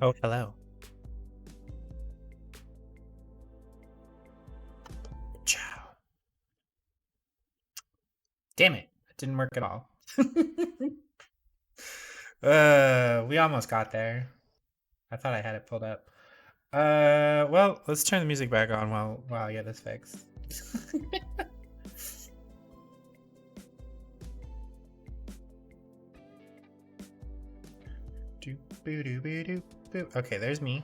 Oh, hello. Ciao. Damn it. It didn't work at all. We almost got there. I thought I had it pulled up. Well, let's turn the music back on while I get this fixed. Okay, there's me.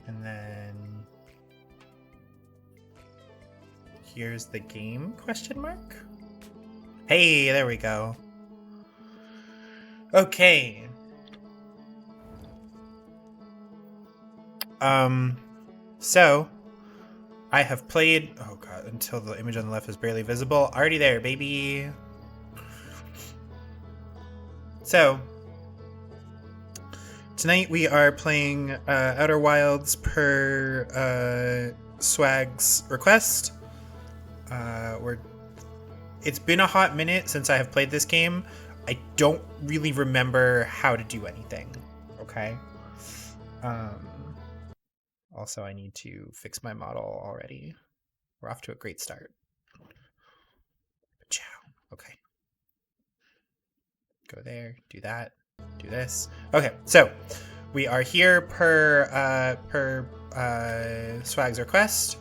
And then here's the game question mark. Hey, there we go. Okay. So I have played, oh god, until the image on the left is barely visible. Already there, baby. So tonight we are playing Outer Wilds per Swag's request. It's been a hot minute since I have played this game. I don't really remember how to do anything. Okay. Also, I need to fix my model already. We're off to a great start. Ciao. Okay. Go there, do that, do this. Okay, so we are here per Swag's request.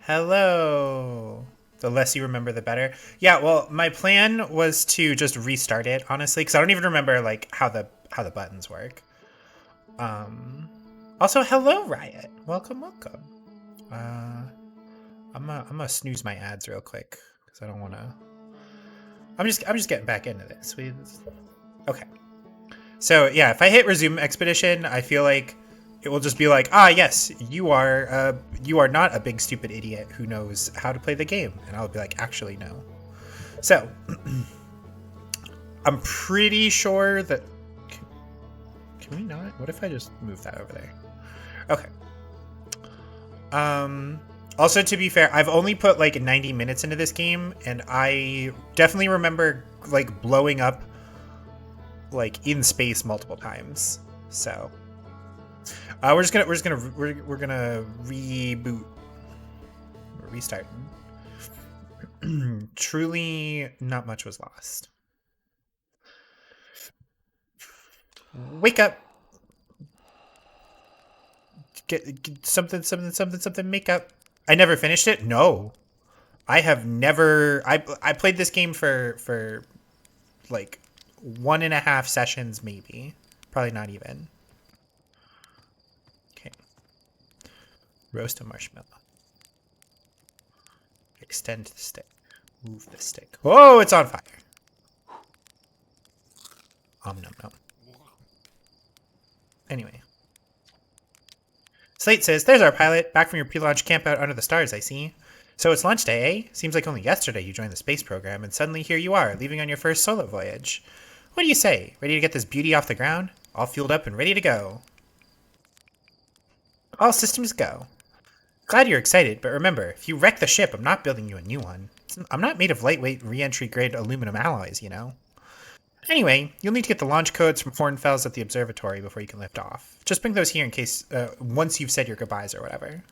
Hello. The less you remember, the better. Yeah, well, my plan was to just restart it, honestly, because I don't even remember like how the buttons work. Also, hello, Riot. Welcome. I'm gonna snooze my ads real quick because I don't want to. I'm just getting back into this. Okay. So yeah, if I hit resume expedition, I feel like it will just be like, ah, yes, you are not a big stupid idiot who knows how to play the game, and I'll be like, actually, no. So I'm pretty sure that. Can we not? What if I just move that over there? Okay. Also, to be fair, I've only put like 90 minutes into this game, and I definitely remember like blowing up like in space multiple times. So we're gonna reboot. We're restarting. Truly, not much was lost. Wake up. Get something. Make up. I never finished it. No, I have never. I played this game for like 1.5 sessions, maybe. Probably not even. Okay. Roast a marshmallow. Extend the stick. Move the stick. Whoa, it's on fire. Nom nom. Anyway. Slate says, there's our pilot, back from your pre-launch campout under the stars, I see. So it's launch day, eh? Seems like only yesterday you joined the space program, and suddenly here you are, leaving on your first solo voyage. What do you say? Ready to get this beauty off the ground? All fueled up and ready to go. All systems go. Glad you're excited, but remember, if you wreck the ship, I'm not building you a new one. I'm not made of lightweight, re-entry grade aluminum alloys, you know? Anyway, you'll need to get the launch codes from Hornfels at the observatory before you can lift off. Just bring those here in case, once you've said your goodbyes or whatever.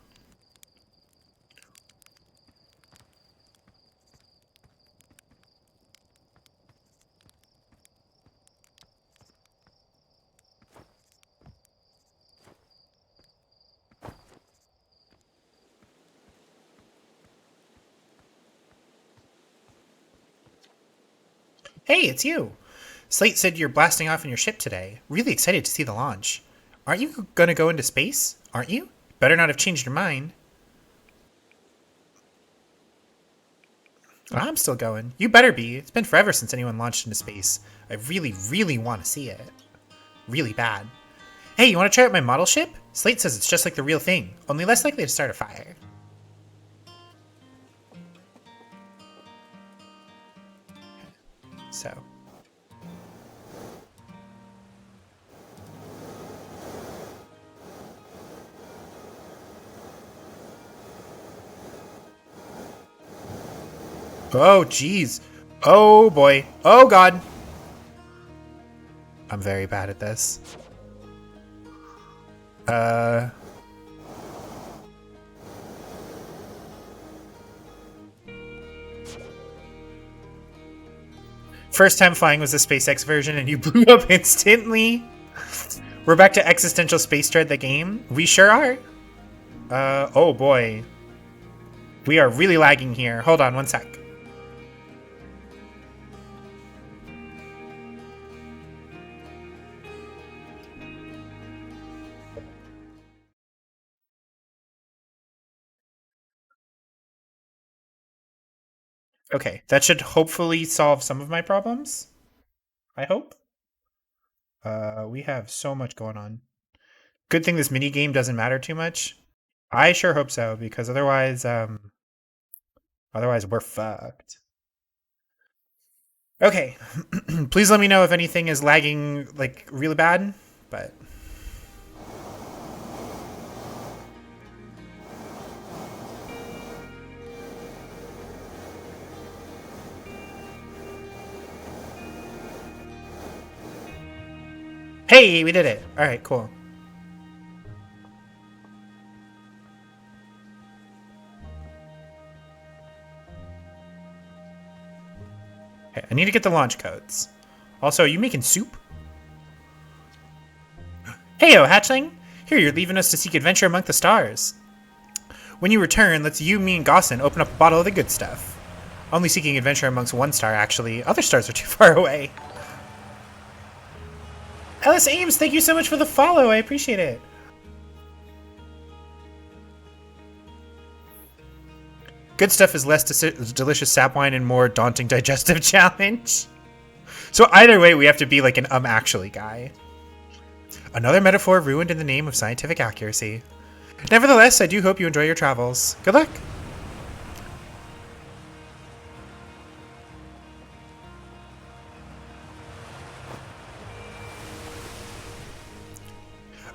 Hey, it's you! Slate said you're blasting off in your ship today. Really excited to see the launch. Aren't you gonna go into space? Aren't you? Better not have changed your mind. I'm still going. You better be. It's been forever since anyone launched into space. I really, really want to see it. Really bad. Hey, you want to try out my model ship? Slate says it's just like the real thing, only less likely to start a fire. So. Oh, jeez. Oh, boy. Oh, God. I'm very bad at this. First time flying was the SpaceX version and you blew up instantly. We're back to existential space dread the game. We sure are. Oh boy. We are really lagging here. Hold on one sec. Okay, that should hopefully solve some of my problems. I hope. We have so much going on. Good thing this mini game doesn't matter too much. I sure hope so, because otherwise we're fucked. Okay. Please let me know if anything is lagging like really bad, but hey, we did it. All right, cool. Okay, I need to get the launch codes. Also, are you making soup? Heyo, hatchling! Here, you're leaving us to seek adventure among the stars. When you return, let's you, me, and Gossin open up a bottle of the good stuff. Only seeking adventure amongst one star, actually. Other stars are too far away. Ellis Ames, thank you so much for the follow. I appreciate it. Good stuff is less delicious sap wine and more daunting digestive challenge. So either way, we have to be like an actually guy. Another metaphor ruined in the name of scientific accuracy. Nevertheless, I do hope you enjoy your travels. Good luck!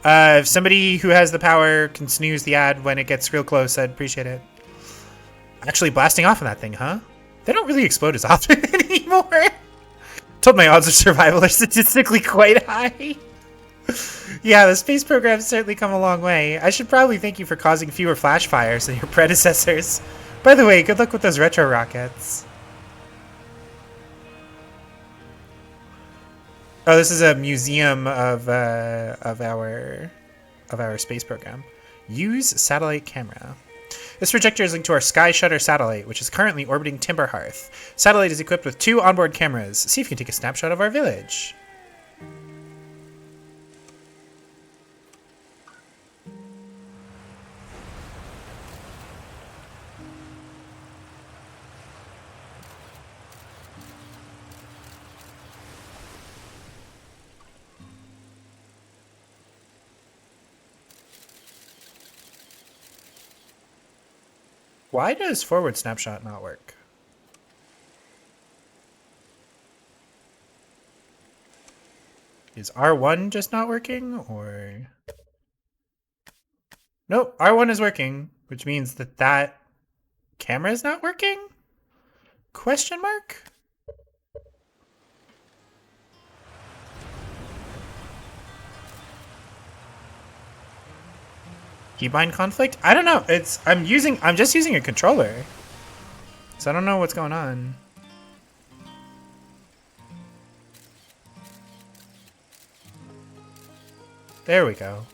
If somebody who has the power can snooze the ad when it gets real close, I'd appreciate it. Actually blasting off on that thing, huh? They don't really explode as often anymore. Told my odds of survival are statistically quite high. Yeah, the space program's certainly come a long way. I should probably thank you for causing fewer flash fires than your predecessors. By the way, good luck with those retro rockets. Oh, this is a museum of our space program. Use satellite camera. This projector is linked to our Sky Shutter satellite, which is currently orbiting Timber Hearth. Satellite is equipped with 2 onboard cameras. See if you can take a snapshot of our village. Why does forward snapshot not work? Is R1 just not working, or... Nope, R1 is working, which means that that camera is not working? Question mark? Keybind conflict? I don't know. I'm just using a controller. So I don't know what's going on. There we go.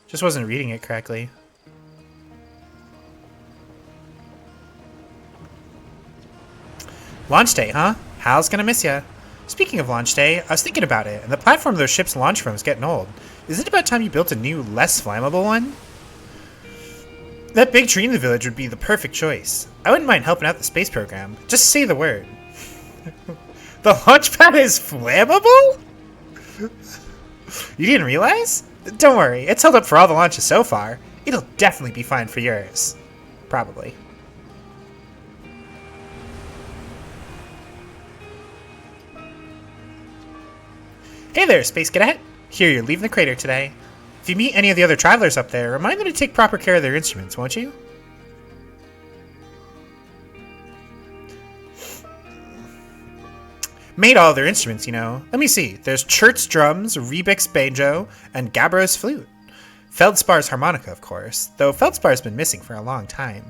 Just wasn't reading it correctly. Launch day, huh? Hal's gonna miss ya. Speaking of launch day, I was thinking about it, and the platform those ships launch from is getting old. Is it about time you built a new, less flammable one? That big tree in the village would be the perfect choice. I wouldn't mind helping out the space program. Just say the word. The launch pad is flammable? You didn't realize? Don't worry, it's held up for all the launches so far. It'll definitely be fine for yours. Probably. Hey there, Space Cadet! Here, you're leaving the crater today. If you meet any of the other travelers up there, remind them to take proper care of their instruments, won't you? Made all their instruments, you know. Let me see. There's Chert's drums, Rebek's banjo, and Gabbro's flute. Feldspar's harmonica, of course, though Feldspar's been missing for a long time.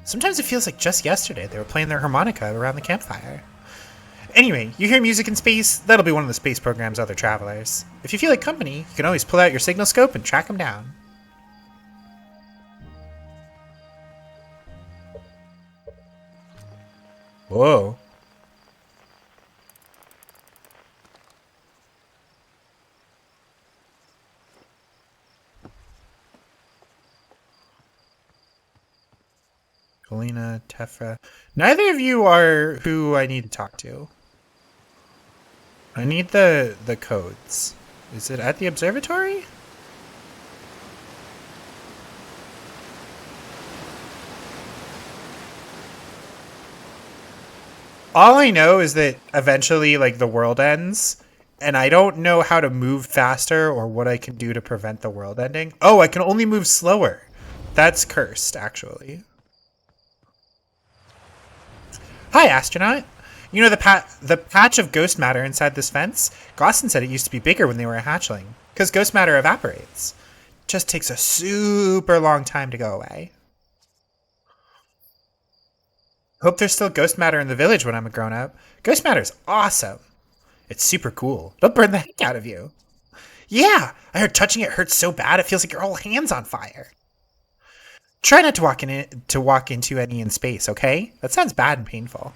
Sometimes it feels like just yesterday they were playing their harmonica around the campfire. Anyway, you hear music in space? That'll be one of the space program's other travelers. If you feel like company, you can always pull out your signal scope and track them down. Whoa. Galena, Tefra. Neither of you are who I need to talk to. I need the codes. Is it at the observatory? All I know is that eventually, like, the world ends, and I don't know how to move faster or what I can do to prevent the world ending. Oh, I can only move slower. That's cursed, actually. Hi, astronaut. You know the patch of ghost matter inside this fence? Glosson said it used to be bigger when they were a hatchling, because ghost matter evaporates. It just takes a super long time to go away. Hope there's still ghost matter in the village when I'm a grown-up. Ghost matter's awesome. It's super cool. It'll burn the heck out of you. Yeah, I heard touching it hurts so bad it feels like your whole hand's on fire. Try not to walk into any in space, okay? That sounds bad and painful.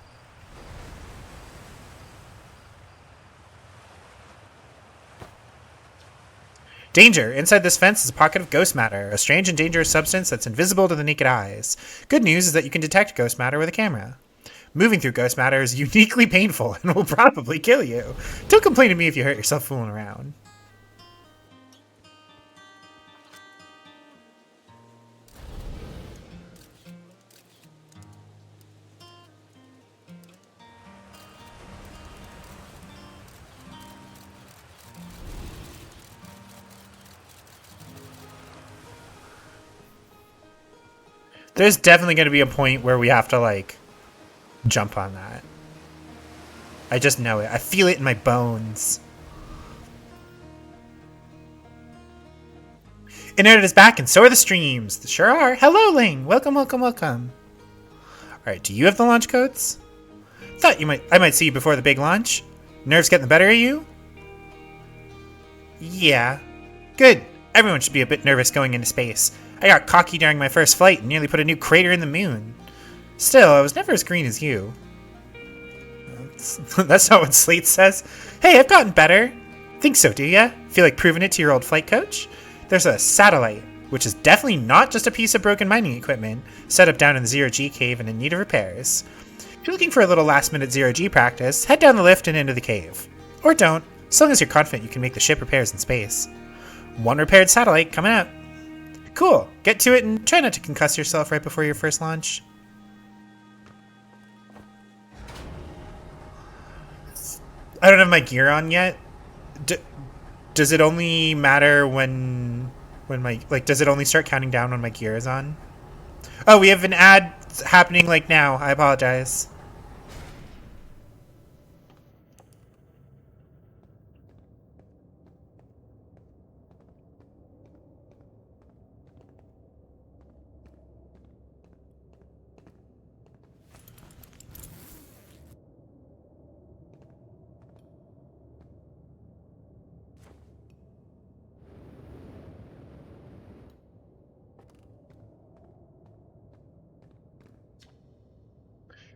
Danger! Inside this fence is a pocket of ghost matter, a strange and dangerous substance that's invisible to the naked eyes. Good news is that you can detect ghost matter with a camera. Moving through ghost matter is uniquely painful and will probably kill you. Don't complain to me if you hurt yourself fooling around. There's definitely going to be a point where we have to, like, jump on that. I just know it. I feel it in my bones. Internet is back, and so are the streams. They sure are. Hello, Ling. Welcome, welcome, welcome. All right, do you have the launch codes? Thought I might see you before the big launch. Nerves getting the better of you? Yeah. Good. Everyone should be a bit nervous going into space. I got cocky during my first flight and nearly put a new crater in the moon. Still, I was never as green as you. That's not what Slate says. Hey, I've gotten better. Think so, do ya? Feel like proving it to your old flight coach? There's a satellite, which is definitely not just a piece of broken mining equipment, set up down in the Zero-G cave and in need of repairs. If you're looking for a little last-minute Zero-G practice, head down the lift and into the cave. Or don't, as long as you're confident you can make the ship repairs in space. One repaired satellite coming up. Cool. Get to it and try not to concuss yourself right before your first launch. I don't have my gear on yet. Does it only matter when my, like, does it only start counting down when my gear is on? Oh, we have an ad happening, like, now. I apologize.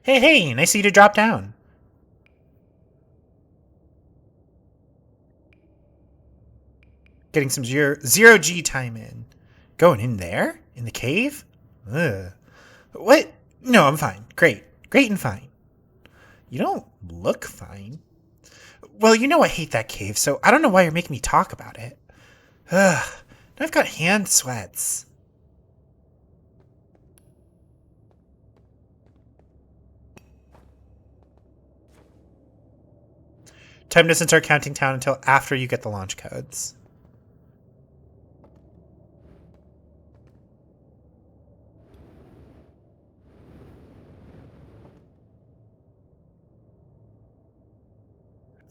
Hey, nice of you to drop down. Getting some zero-G time in. Going in there? In the cave? Ugh. What? No, I'm fine. Great and fine. You don't look fine. Well, you know I hate that cave, so I don't know why you're making me talk about it. Ugh. Now I've got hand sweats. Time doesn't start counting down until after you get the launch codes.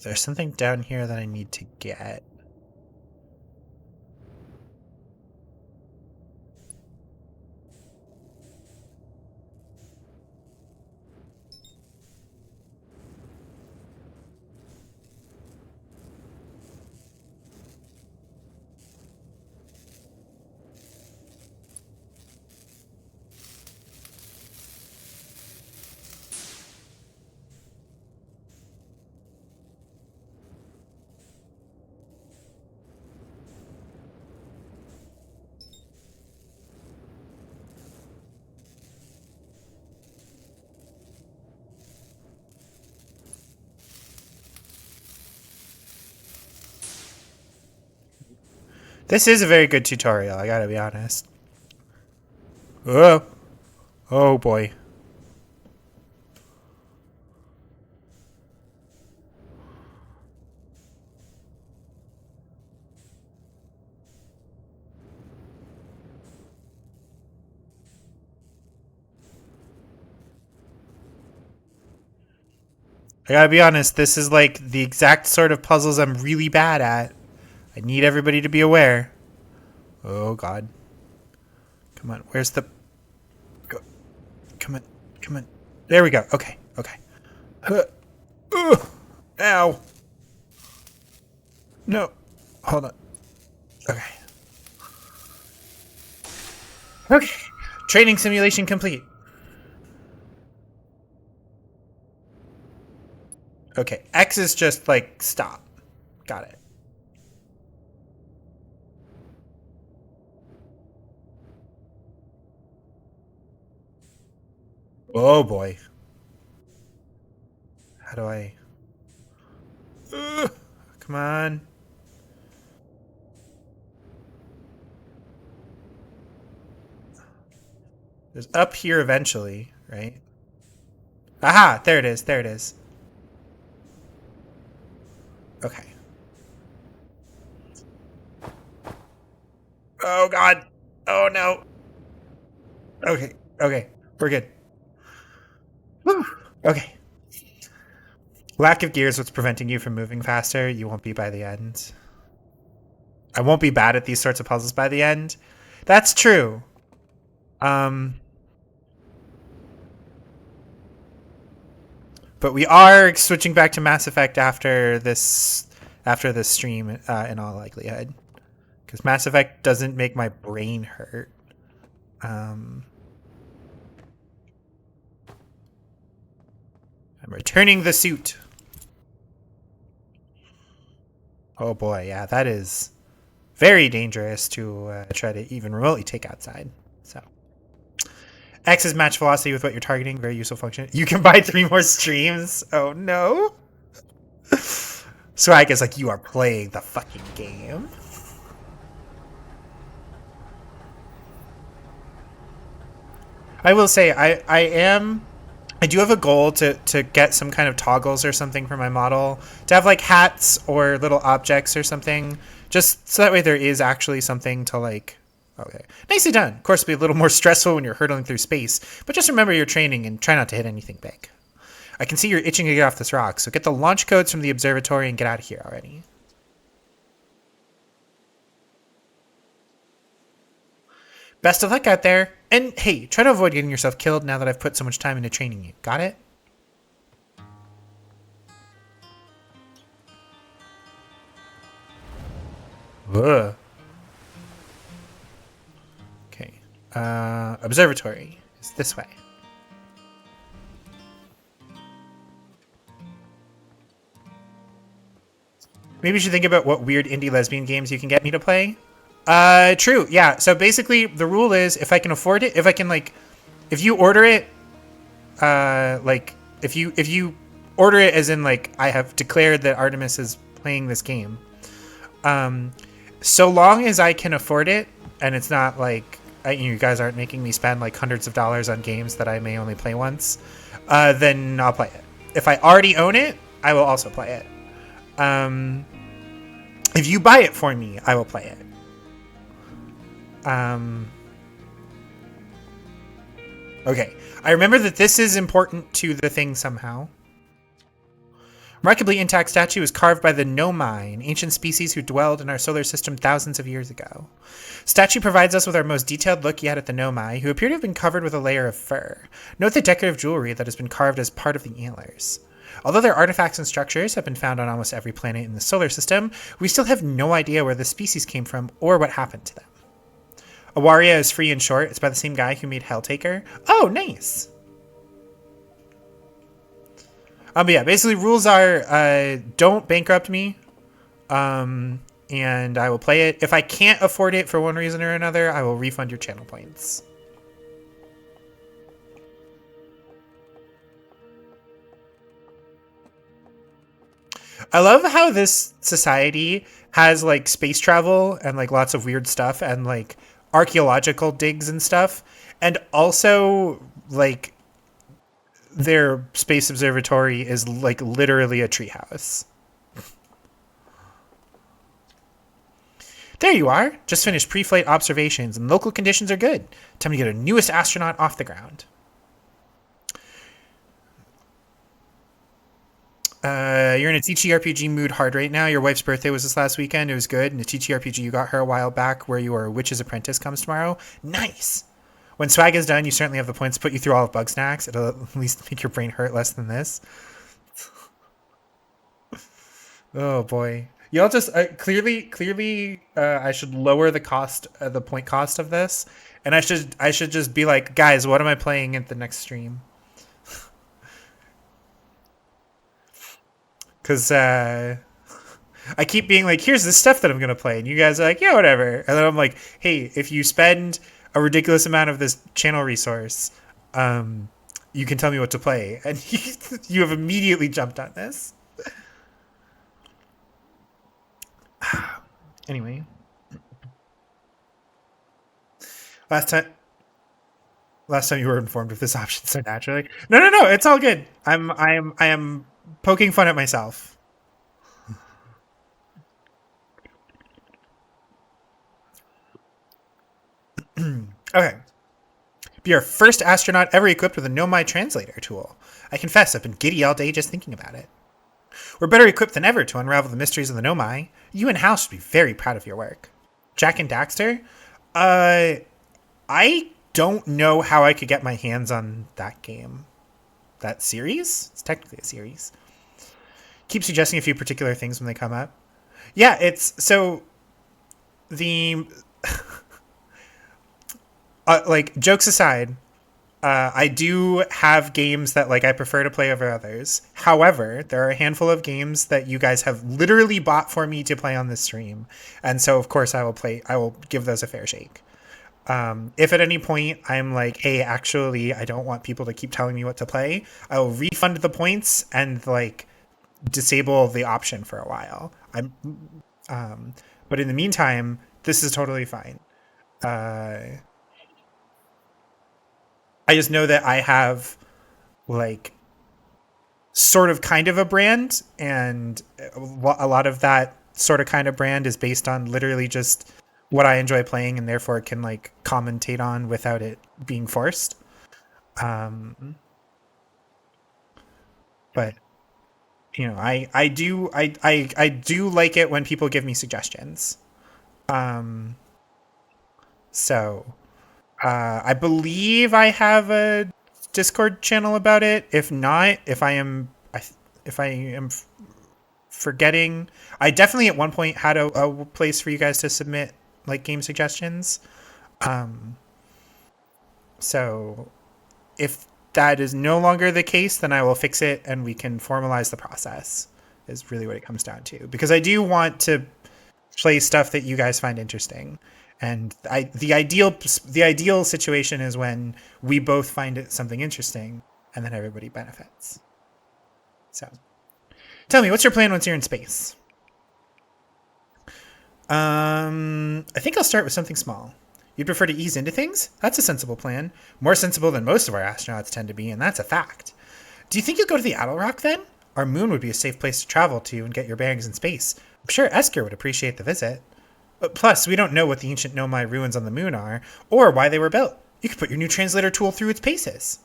There's something down here that I need to get. This is a very good tutorial, I gotta be honest. Oh, oh boy. I gotta be honest, this is like the exact sort of puzzles I'm really bad at. I need everybody to be aware. Oh god. Come on, where's the... Go. Come on, come on. There we go. Okay, okay. Ow. No. Hold on. Okay. Okay. Training simulation complete. Okay, X is just like stop. Got it. Oh boy. How do I... come on. There's up here eventually, right? Aha! There it is. There it is. Okay. Oh god. Oh no. Okay. Okay. We're good. Whew. Okay. Lack of gear is what's preventing you from moving faster. You won't be by the end. I won't be bad at these sorts of puzzles by the end. That's true. But we are switching back to Mass Effect after this stream, in all likelihood, because Mass Effect doesn't make my brain hurt. I'm returning the suit. Oh boy, yeah, that is very dangerous to try to even remotely take outside. So. X is match velocity with what you're targeting. Very useful function. You can buy 3 more streams. Oh no. Swag is like, you are playing the fucking game. I will say, I do have a goal to get some kind of toggles or something for my model. To have like hats or little objects or something. Just so that way there is actually something to like... Okay. Nicely done. Of course, it'll be a little more stressful when you're hurtling through space, but just remember your training and try not to hit anything big. I can see you're itching to get off this rock, so get the launch codes from the observatory and get out of here already. Best of luck out there. And hey, try to avoid getting yourself killed now that I've put so much time into training you. Got it? Ugh. Okay. Observatory is this way. Maybe you should think about what weird indie lesbian games you can get me to play. True. Yeah. So basically, the rule is if I can afford it, if I can like, if you order it, like if you order it as in like I have declared that Artemis is playing this game, so long as I can afford it and it's not like you guys aren't making me spend like hundreds of dollars on games that I may only play once, then I'll play it. If I already own it, I will also play it. If you buy it for me, I will play it. Okay. I remember that this is important to the thing somehow. Remarkably intact statue was carved by the Nomai, an ancient species who dwelled in our solar system thousands of years ago. Statue provides us with our most detailed look yet at the Nomai, who appear to have been covered with a layer of fur. Note the decorative jewelry that has been carved as part of the antlers. Although their artifacts and structures have been found on almost every planet in the solar system, we still have no idea where the species came from or what happened to them. Awaria is free and short. It's by the same guy who made Helltaker. Oh, nice! But yeah, basically rules are don't bankrupt me, and I will play it. If I can't afford it for one reason or another, I will refund your channel points. I love how this society has like space travel and like lots of weird stuff and like archaeological digs and stuff, and also like their space observatory is like literally a treehouse. There you are. Just finished pre-flight observations and local conditions are good. Time to get our newest astronaut off the ground. You're in a TTRPG mood hard right now. Your wife's birthday was this last weekend. It was good. And the TTRPG you got her a while back where you are a witch's apprentice comes tomorrow. Nice. When swag is done, you certainly have the points to put you through all of Bugsnax. It'll at least make your brain hurt less than this. Oh boy. Y'all just clearly I should lower the cost, the point cost of this, and I should just be like, guys, what am I playing at the next stream? Because I keep being like, here's the stuff that I'm gonna play, and you guys are like, yeah, whatever. And then I'm like, hey, if you spend a ridiculous amount of this channel resource, you can tell me what to play, and you have immediately jumped on this. Anyway, last time you were informed of this option so naturally. No, it's all good. I am poking fun at myself. Okay. Be our first astronaut ever equipped with a Nomai translator tool. I confess, I've been giddy all day just thinking about it. We're better equipped than ever to unravel the mysteries of the Nomai. You and Hal should be very proud of your work. Jack and Daxter? I don't know how I could get my hands on that game. That series? It's technically a series. Keep suggesting a few particular things when they come up. Yeah, it's... So... The... like, jokes aside... I do have games that like I prefer to play over others. However, there are a handful of games that you guys have literally bought for me to play on this stream, and so of course I will give those a fair shake. If at any point I'm like, hey, actually, I don't want people to keep telling me what to play, I will refund the points and like disable the option for a while. But in the meantime, this is totally fine. I just know that I have like sort of kind of a brand, and a lot of that sort of kind of brand is based on literally just what I enjoy playing, and therefore can like commentate on without it being forced. But you know, I do like it when people give me suggestions. So I believe I have a Discord channel about it. If not, if I am forgetting, I definitely at one point had a place for you guys to submit like game suggestions. So if that is no longer the case, then I will fix it and we can formalize the process. Is really what it comes down to, because I do want to play stuff that you guys find interesting. And the ideal situation is when we both find it something interesting, and then everybody benefits. So, tell me, what's your plan once you're in space? I think I'll start with something small. You'd prefer to ease into things? That's a sensible plan. More sensible than most of our astronauts tend to be, and that's a fact. Do you think you'll go to the Adel Rock then? Our moon would be a safe place to travel to and get your bearings in space. I'm sure Esker would appreciate the visit. Plus, we don't know what the ancient Nomai ruins on the moon are, or why they were built. You could put your new translator tool through its paces.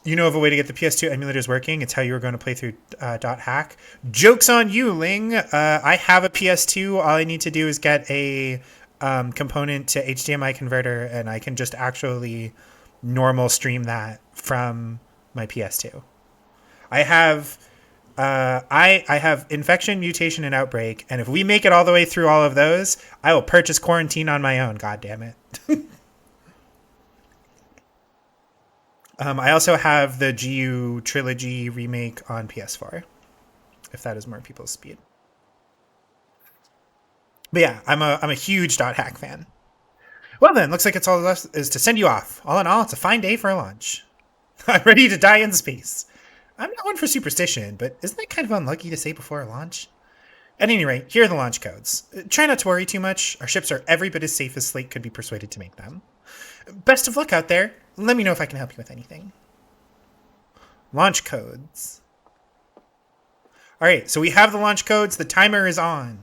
You know of a way to get the PS2 emulators working. It's how you were going to play through .hack. Joke's on you, Ling. I have a PS2. All I need to do is get a component to HDMI converter, and I can just actually normal stream that from my PS2. I have I have infection, mutation, and outbreak, and if we make it all the way through all of those, I will purchase Quarantine on my own. God damn it. I also have the GU Trilogy remake on PS4, if that is more people's speed. But yeah, I'm a huge .hack fan. Well then, looks like it's all left is to send you off. All in all, it's a fine day for a launch. I'm ready to die in space. I'm not one for superstition, but isn't that kind of unlucky to say before a launch? At any rate, here are the launch codes. Try not to worry too much. Our ships are every bit as safe as Slate could be persuaded to make them. Best of luck out there. Let me know if I can help you with anything. Launch codes. All right, so we have the launch codes. The timer is on.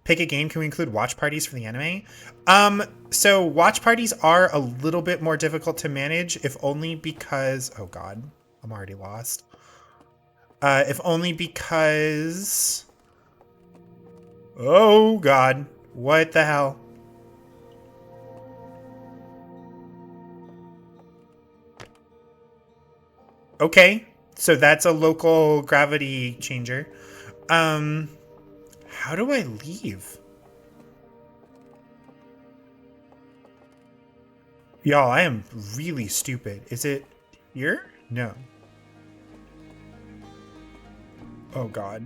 Pick a game. Can we include watch parties for the anime? So watch parties are a little bit more difficult to manage, if only because... Oh, God. I'm already lost. If only because... Oh, God. What the hell? Okay, so that's a local gravity changer. How do I leave? Y'all, I am really stupid. Is it here? No. Oh, God.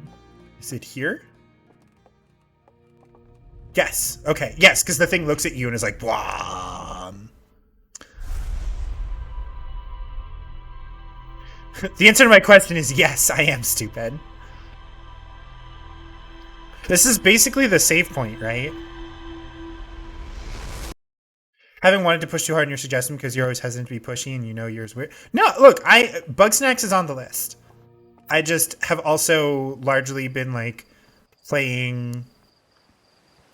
Is it here? Yes. Okay. Yes, because the thing looks at you and is like, blah. The answer to my question is yes, I am stupid. This is basically the save point, right? Having wanted to push too hard in your suggestion because you're always hesitant to be pushy and you know yours weird. No, look, Bugsnax is on the list. I just have also largely been like playing,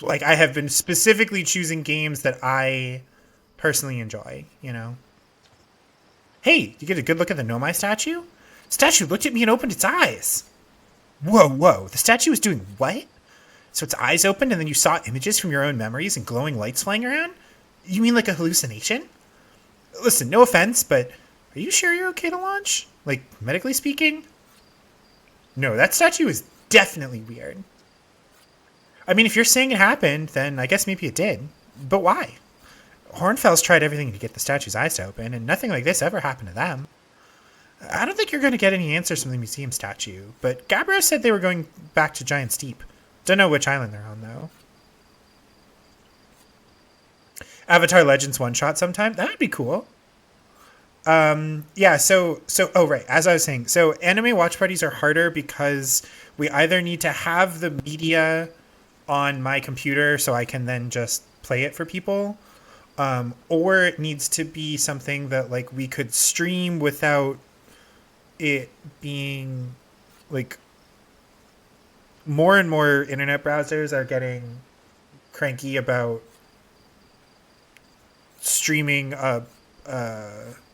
like I have been specifically choosing games that I personally enjoy, you know? Hey, you get a good look at the Nomai statue? Statue looked at me and opened its eyes. Whoa, whoa, the statue was doing what? So its eyes opened and then you saw images from your own memories and glowing lights flying around? You mean like a hallucination? Listen, no offense, but are you sure you're okay to launch? Like, medically speaking? No, that statue is definitely weird. I mean, if you're saying it happened, then I guess maybe it did. But why? Hornfels tried everything to get the statue's eyes to open, and nothing like this ever happened to them. I don't think you're going to get any answers from the museum statue, but Gabbro said they were going back to Giant Steep. Don't know which island they're on, though. Avatar Legends one-shot sometime? That would be cool. Yeah, so, oh, right, as I was saying, so anime watch parties are harder because we either need to have the media on my computer so I can then just play it for people, or it needs to be something that, like, we could stream without it being, like, more and more internet browsers are getting cranky about streaming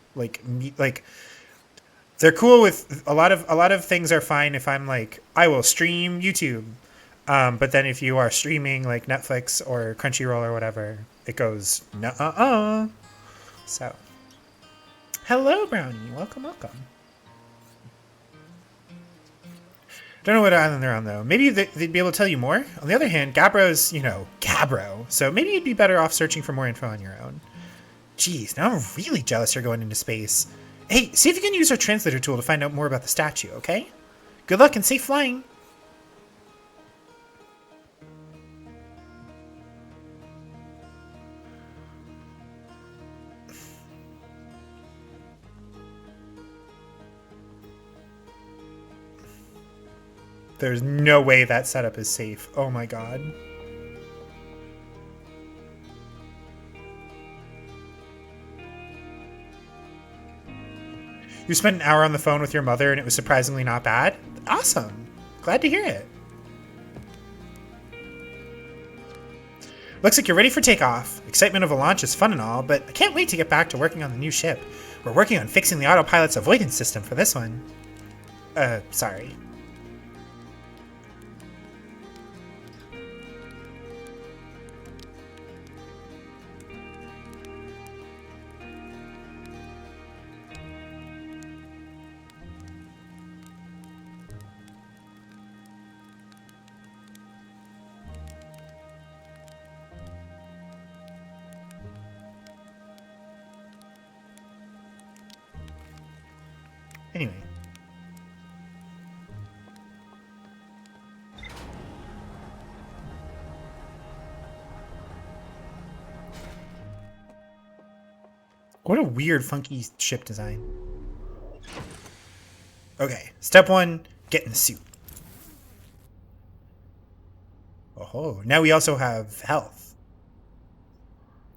like they're cool with a lot of things are fine if I'm like I will stream YouTube, but then if you are streaming like Netflix or Crunchyroll or whatever, it goes nuh-uh. So hello Brownie, welcome. Don't know what island they're on, though. Maybe they'd be able to tell you more. On the other hand, Gabbro's, Gabbro. So maybe you'd be better off searching for more info on your own. Jeez, now I'm really jealous you're going into space. Hey, see if you can use our translator tool to find out more about the statue, okay? Good luck and safe flying. There's no way that setup is safe. Oh my god. You spent an hour on the phone with your mother and it was surprisingly not bad? Awesome. Glad to hear it. Looks like you're ready for takeoff. Excitement of a launch is fun and all, but I can't wait to get back to working on the new ship. We're working on fixing the autopilot's avoidance system for this one. Sorry. Anyway. What a weird, funky ship design. Okay, step 1, get in the suit. Oh, now we also have health.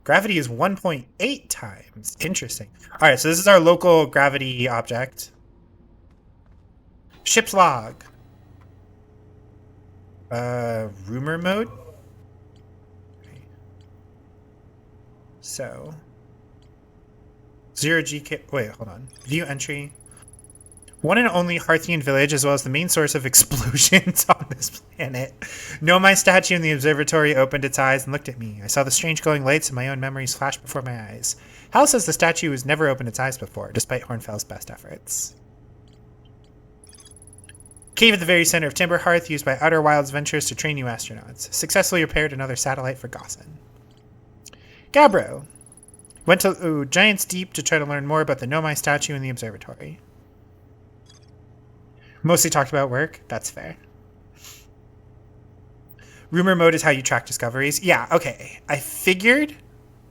Gravity is 1.8 times. Interesting. All right, so this is our local gravity object. Ship's log. Rumor mode. Okay. So 0 GK. Wait, hold on. View entry. One and only Harthian village, as well as the main source of explosions on this planet. Nomai statue in the observatory opened its eyes and looked at me. I saw the strange glowing lights and my own memories flash before my eyes. Hal says the statue has never opened its eyes before, despite Hornfell's best efforts. Cave at the very center of Timber Hearth, used by Outer Wilds Ventures to train new astronauts. Successfully repaired another satellite for Gossan. Gabbro. Went to Giant's Deep to try to learn more about the Nomai statue in the observatory. Mostly talked about work. That's fair. Rumor mode is how you track discoveries. Yeah, okay. I figured,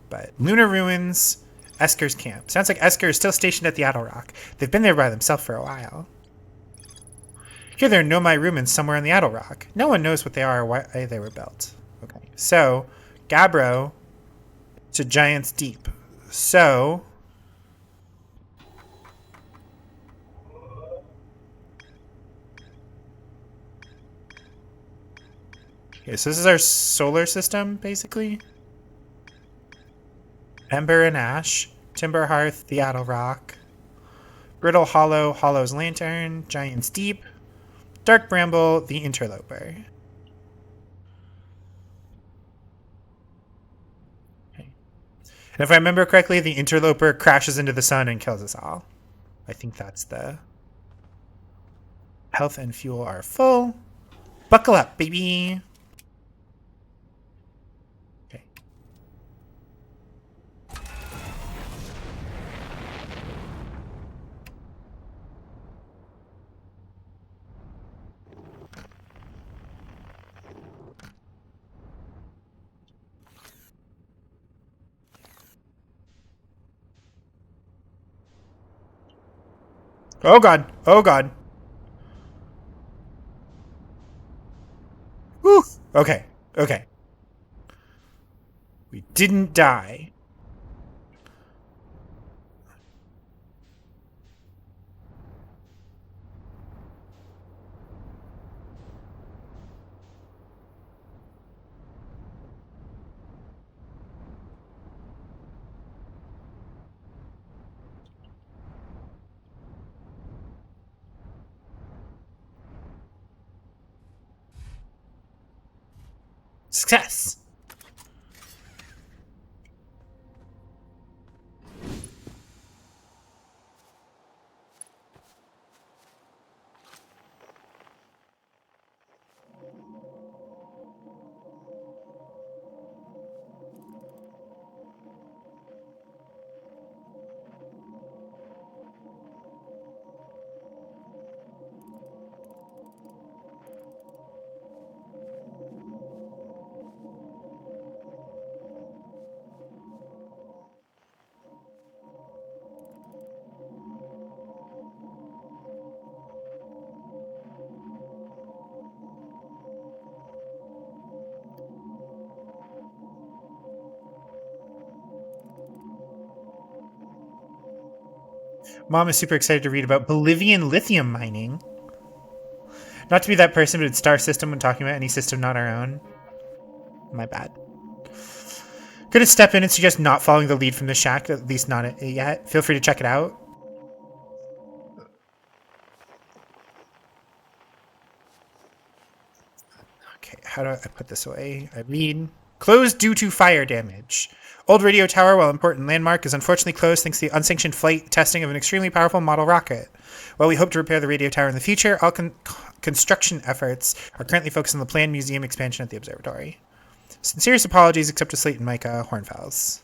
but Lunar Ruins, Esker's camp. Sounds like Esker is still stationed at the Addle Rock. They've been there by themselves for a while. Here there are Nomai ruins somewhere on the Addle Rock. No one knows what they are or why they were built. Okay, so Gabbro to Giant's Deep. So okay, so this is our solar system, basically. Ember and Ash, Timber Hearth, the Addle Rock, Brittle Hollow, Hollow's Lantern, Giant's Deep, Dark Bramble, the Interloper. Okay. And if I remember correctly, the Interloper crashes into the sun and kills us all. I think that's the... Health and fuel are full. Buckle up, baby! Okay. Oh god. Oh god. Whew. Okay. Okay. We didn't die. Success! Mom is super excited to read about Bolivian lithium mining. Not to be that person, but it's star system when talking about any system not our own. My bad. Gonna step in and suggest not following the lead from the shack, at least not yet. Feel free to check it out. Okay, how do I put this away? I read. Closed due to fire damage. Old radio tower, while important landmark, is unfortunately closed thanks to the unsanctioned flight testing of an extremely powerful model rocket. While we hope to repair the radio tower in the future, all construction efforts are currently focused on the planned museum expansion at the observatory. Sincerest apologies, except to Slate and Micah Hornfels.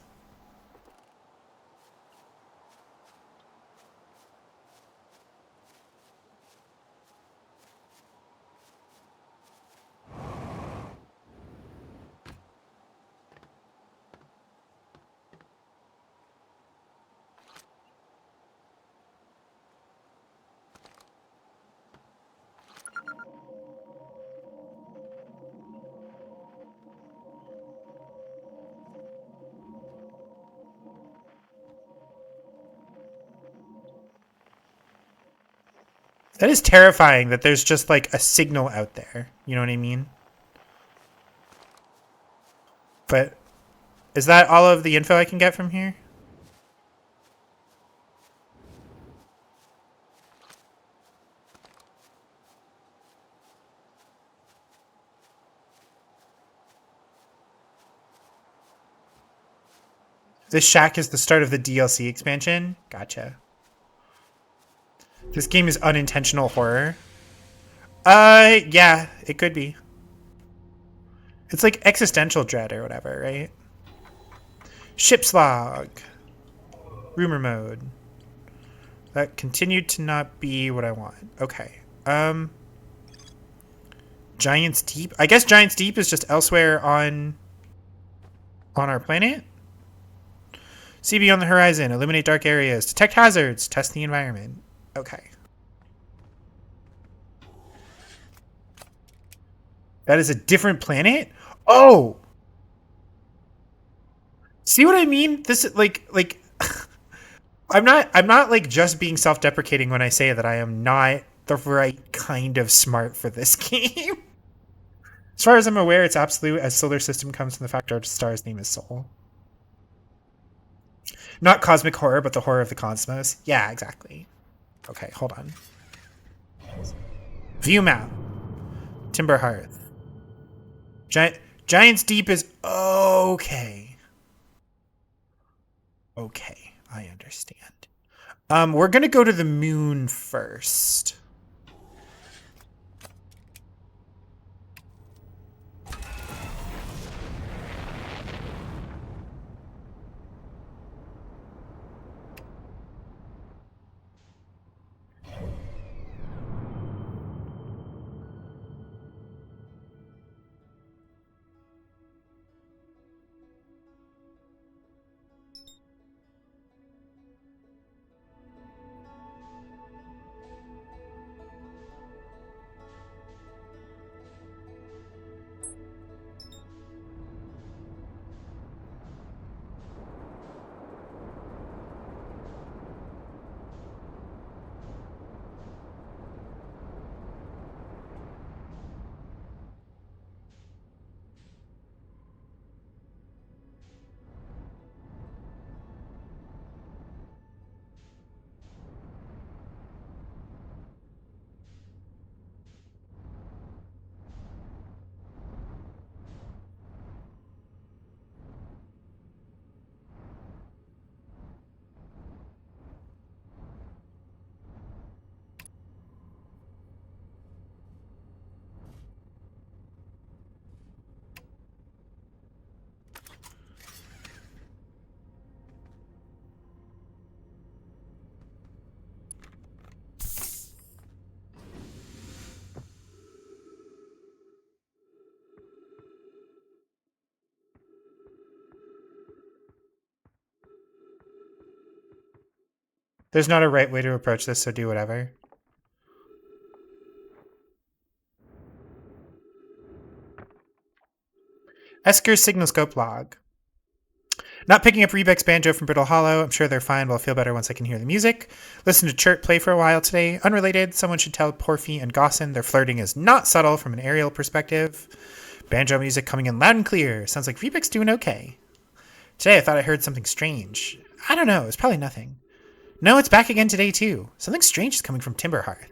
That is terrifying that there's just like a signal out there. You know what I mean? But is that all of the info I can get from here? This shack is the start of the DLC expansion? Gotcha. This game is unintentional horror. Yeah, it could be. It's like existential dread or whatever, right? Ship's log. Rumor mode. That continued to not be what I want. Okay. Giant's Deep. I guess Giant's Deep is just elsewhere on our planet. See beyond the horizon. Illuminate dark areas. Detect hazards. Test the environment. Okay. That is a different planet? Oh! See what I mean? This is like I'm not like just being self-deprecating when I say that I am not the right kind of smart for this game. As far as I'm aware, it's absolute as solar system comes from the fact our star's name is Sol. Not cosmic horror, but the horror of the cosmos. Yeah, exactly. Okay, hold on. View map. Timber Hearth. Giant's Deep is okay. Okay, I understand. We're gonna go to the moon first. There's not a right way to approach this, so do whatever. Esker's signal scope log. Not picking up Rebec's banjo from Brittle Hollow. I'm sure they're fine, but I'll feel better once I can hear the music. Listen to Chert play for a while today. Unrelated, someone should tell Porphy and Gossin their flirting is not subtle from an aerial perspective. Banjo music coming in loud and clear. Sounds like Rebec's doing okay. Today I thought I heard something strange. I don't know, it's probably nothing. No, it's back again today too. Something strange is coming from Timberhearth.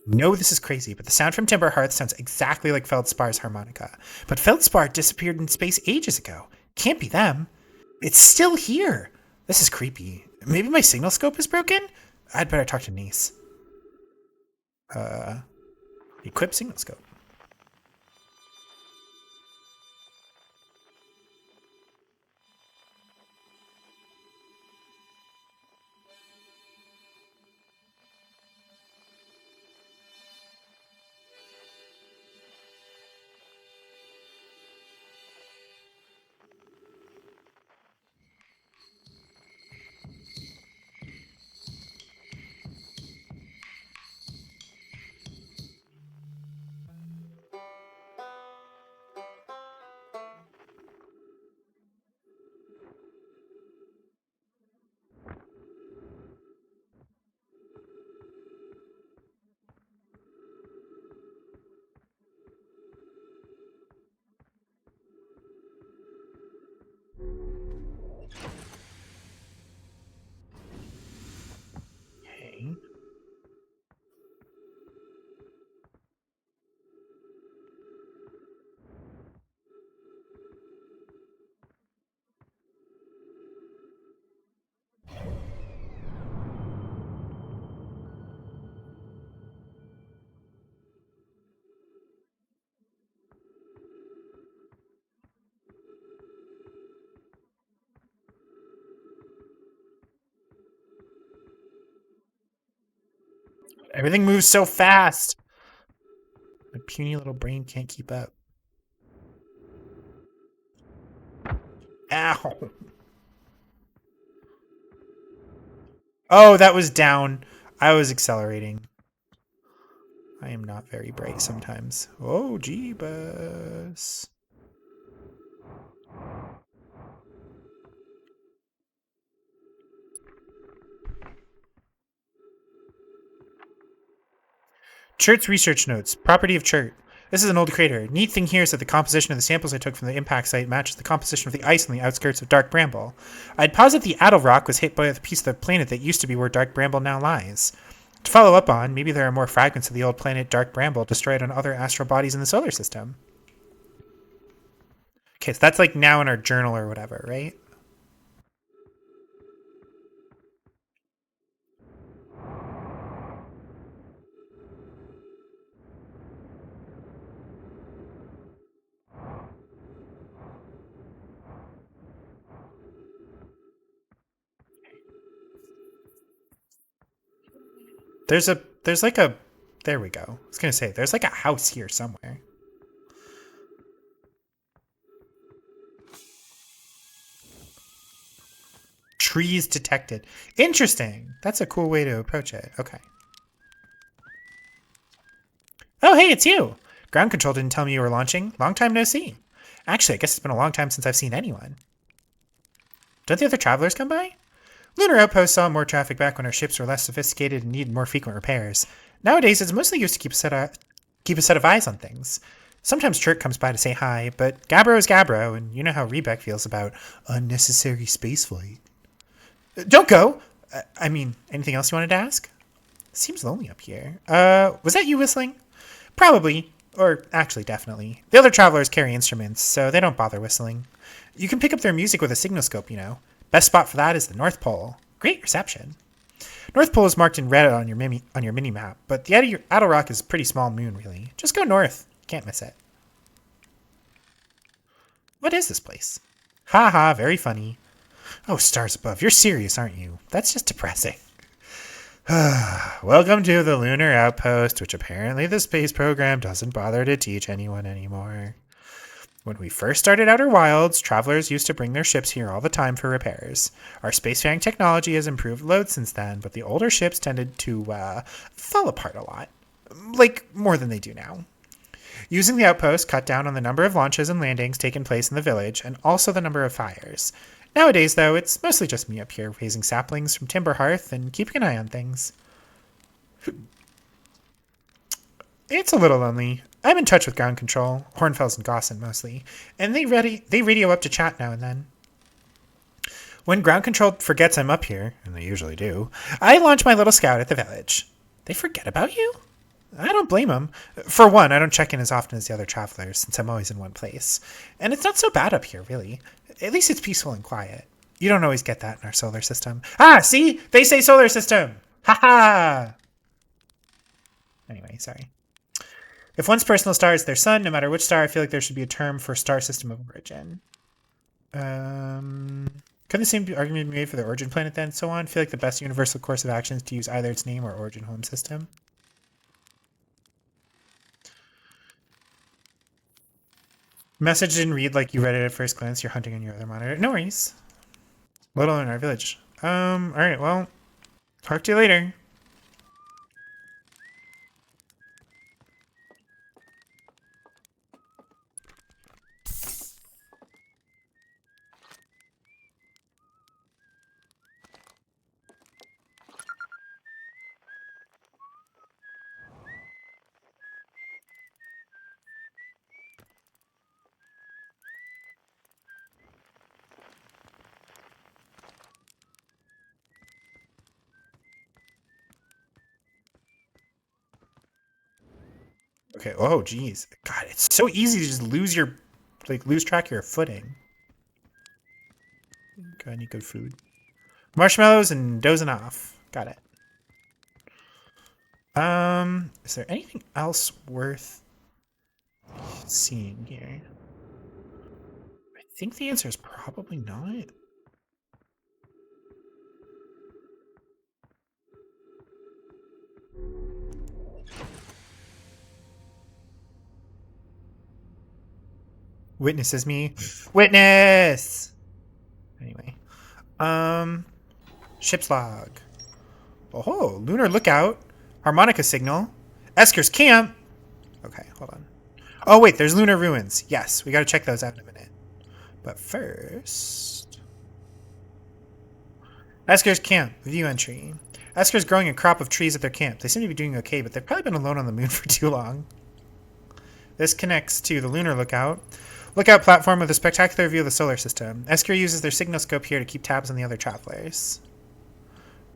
No, this is crazy, but the sound from Timberhearth sounds exactly like Feldspar's harmonica. But Feldspar disappeared in space ages ago. Can't be them. It's still here. This is creepy. Maybe my signal scope is broken? I'd better talk to Nice. Equip signal scope. Okay. Everything moves so fast. My puny little brain can't keep up. Ow. Oh, that was down. I was accelerating. I am not very bright sometimes. Oh, Jeebus. Chert's research notes. Property of Chert. This is an old crater. Neat thing here is that the composition of the samples I took from the impact site matches the composition of the ice on the outskirts of Dark Bramble. I'd posit the Adel rock was hit by the piece of the planet that used to be where Dark Bramble now lies. To follow up on, maybe there are more fragments of the old planet Dark Bramble destroyed on other astral bodies in the solar system. Okay, so that's like now in our journal or whatever, right? There's like a, there we go. I was gonna say, there's like a house here somewhere. Trees detected. Interesting. That's a cool way to approach it. Okay. Oh, hey, it's you. Ground control didn't tell me you were launching. Long time no see. Actually, I guess it's been a long time since I've seen anyone. Don't the other travelers come by? Lunar Outpost saw more traffic back when our ships were less sophisticated and needed more frequent repairs. Nowadays, it's mostly used to keep a set of eyes on things. Sometimes Chert comes by to say hi, but Gabbro is Gabbro, and you know how Rebeck feels about unnecessary spaceflight. Don't go! I mean, anything else you wanted to ask? Seems lonely up here. Was that you whistling? Probably. Or actually, definitely. The other travelers carry instruments, so they don't bother whistling. You can pick up their music with a signal scope, you know. Best spot for that is the North Pole. Great reception. North Pole is marked in red on your mini map, but the Adel Rock is a pretty small moon, really. Just go north. Can't miss it. What is this place? Ha ha, very funny. Oh, stars above. You're serious, aren't you? That's just depressing. Welcome to the Lunar Outpost, which apparently the space program doesn't bother to teach anyone anymore. When we first started Outer Wilds, travelers used to bring their ships here all the time for repairs. Our spacefaring technology has improved loads since then, but the older ships tended to fall apart a lot. Like, more than they do now. Using the outpost cut down on the number of launches and landings taking place in the village, and also the number of fires. Nowadays, though, it's mostly just me up here raising saplings from Timberhearth and keeping an eye on things. It's a little lonely. I'm in touch with ground control, Hornfels and Gosson mostly, and they radio up to chat now and then. When ground control forgets I'm up here, and they usually do, I launch my little scout at the village. They forget about you? I don't blame them. For one, I don't check in as often as the other travelers, since I'm always in one place. And it's not so bad up here, really. At least it's peaceful and quiet. You don't always get that in our solar system. Ah, see? They say solar system! Ha ha! Anyway, sorry. If one's personal star is their sun, no matter which star, I feel like there should be a term for star system of origin. Could the same argument be made for the origin planet then, and so on? I feel like the best universal course of action is to use either its name or origin home system. Message didn't read like you read it at first glance. You're hunting on your other monitor. No worries. Little in our village. Alright, well, talk to you later. Okay, oh geez. God, it's so easy to just lose track of your footing. God, I need good food. Marshmallows and dozing off. Got it. Is there anything else worth seeing here? I think the answer is probably not. Witnesses me. Witness! Anyway. Ship's log. Oh, lunar lookout. Harmonica signal. Esker's camp. Okay, hold on. Oh, wait, there's lunar ruins. Yes, we gotta check those out in a minute. But first... Esker's camp. View entry. Esker's growing a crop of trees at their camp. They seem to be doing okay, but they've probably been alone on the moon for too long. This connects to the lunar lookout. Lookout platform with a spectacular view of the solar system. Esker uses their signal scope here to keep tabs on the other travelers.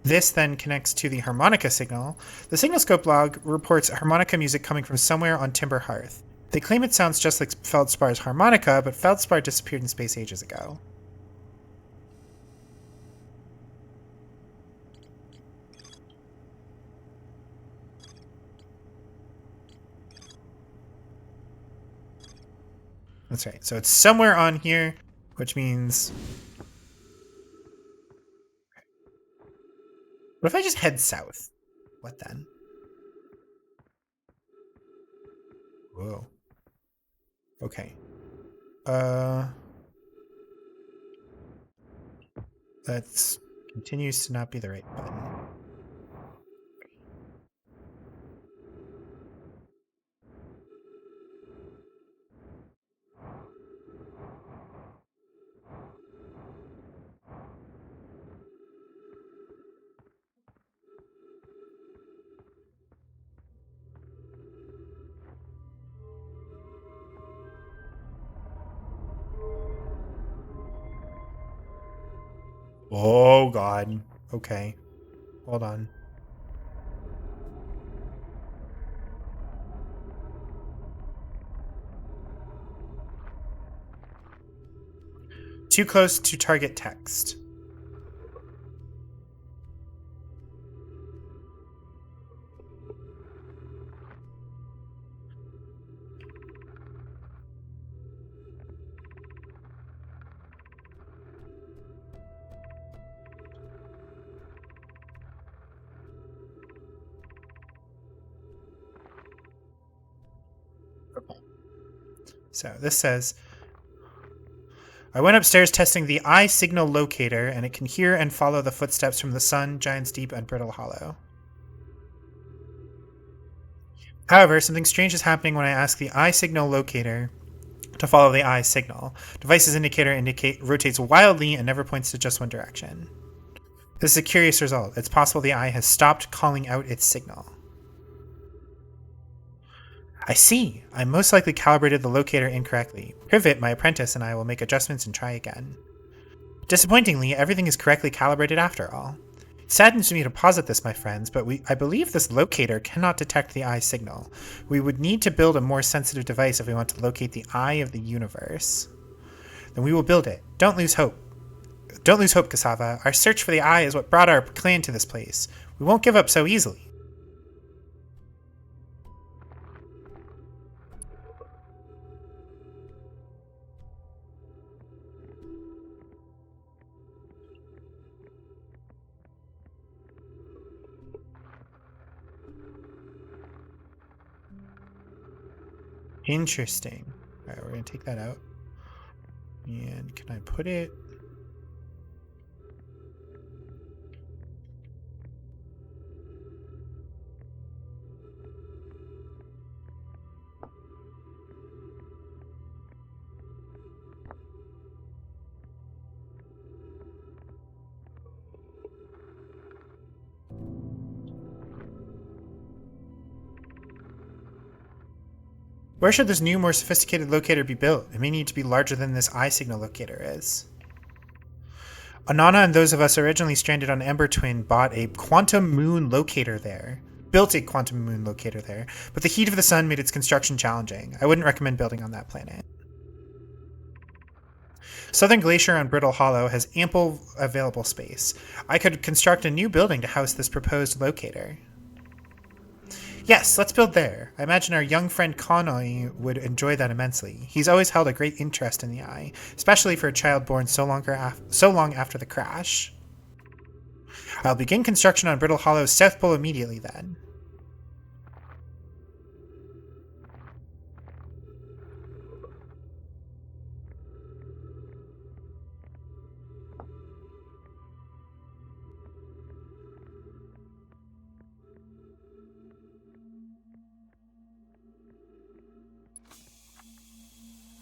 This then connects to the harmonica signal. The signal scope log reports harmonica music coming from somewhere on Timber Hearth. They claim it sounds just like Feldspar's harmonica, but Feldspar disappeared in space ages ago. That's right. So it's somewhere on here, which means... What if I just head south? What then? Whoa. Okay. That continues to not be the right button. Oh, God. Okay. Hold on. Too close to target text. So this says, I went upstairs testing the eye signal locator, and it can hear and follow the footsteps from the sun, Giant's Deep, and Brittle Hollow. However, something strange is happening when I ask the eye signal locator to follow the eye signal. Device's indicator rotates wildly and never points to just one direction. This is a curious result. It's possible the eye has stopped calling out its signal. I see. I most likely calibrated the locator incorrectly. Privet, my apprentice, and I will make adjustments and try again. Disappointingly, everything is correctly calibrated after all. It saddens me to posit this, my friends, but I believe this locator cannot detect the eye signal. We would need to build a more sensitive device if we want to locate the eye of the universe. Then we will build it. Don't lose hope. Don't lose hope, Cassava. Our search for the eye is what brought our clan to this place. We won't give up so easily. Interesting. Alright, we're going to take that out. And can I put it... Where should this new, more sophisticated locator be built? It may need to be larger than this eye signal locator is. Anana and those of us originally stranded on Ember Twin bought a quantum moon locator there. Built a quantum moon locator there, but the heat of the sun made its construction challenging. I wouldn't recommend building on that planet. Southern Glacier on Brittle Hollow has ample available space. I could construct a new building to house this proposed locator. Yes, let's build there. I imagine our young friend Connoy would enjoy that immensely. He's always held a great interest in the eye, especially for a child born so long after the crash. I'll begin construction on Brittle Hollow's South Pole immediately then.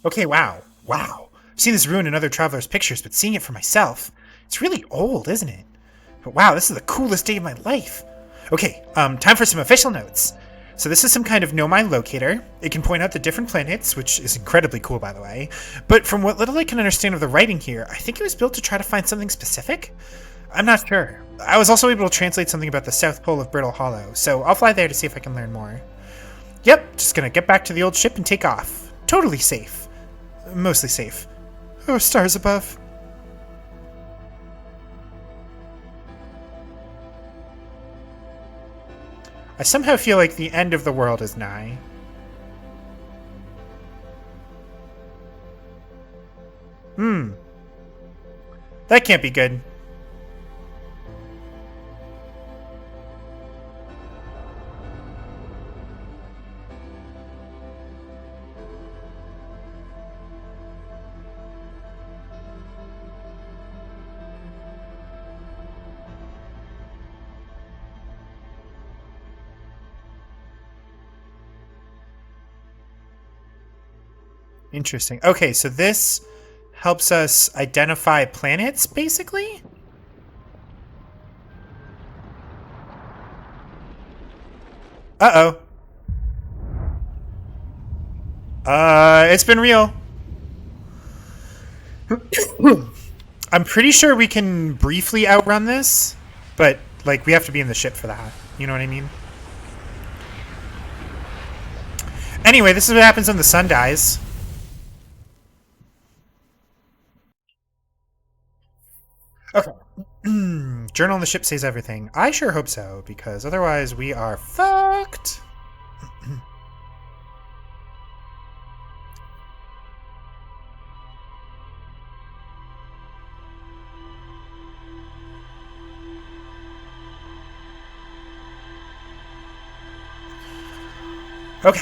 Okay, wow. Wow. I've seen this ruin in other travelers' pictures, but seeing it for myself, it's really old, isn't it? But wow, this is the coolest day of my life. Okay, time for some official notes. So this is some kind of Know My locator. It can point out the different planets, which is incredibly cool, by the way. But from what little I can understand of the writing here, I think it was built to try to find something specific? I'm not sure. I was also able to translate something about the South Pole of Brittle Hollow, so I'll fly there to see if I can learn more. Yep, just gonna get back to the old ship and take off. Totally safe. Mostly safe. Oh, stars above. I somehow feel like the end of the world is nigh. That can't be good. Interesting. Okay, so this helps us identify planets, basically? Uh-oh. It's been real. I'm pretty sure we can briefly outrun this, but, like, we have to be in the ship for that. You know what I mean? Anyway, this is what happens when the sun dies. Okay. Journal on the ship says everything. I sure hope so, because otherwise we are fucked. Okay.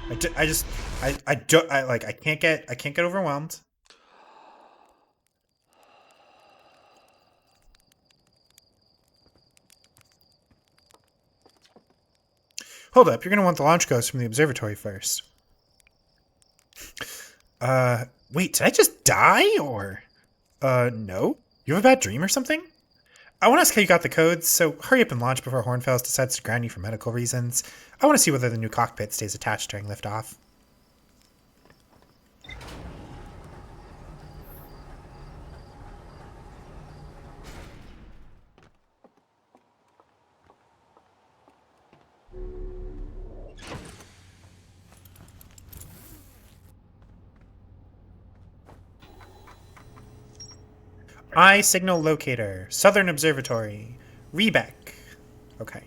I can't get overwhelmed. Hold up, you're gonna want the launch codes from the observatory first. Wait, did I just die, or? No? You have a bad dream or something? I want to ask how you got the codes, so hurry up and launch before Hornfels decides to ground you for medical reasons. I want to see whether the new cockpit stays attached during liftoff. I signal locator, Southern Observatory, Rebec. Okay.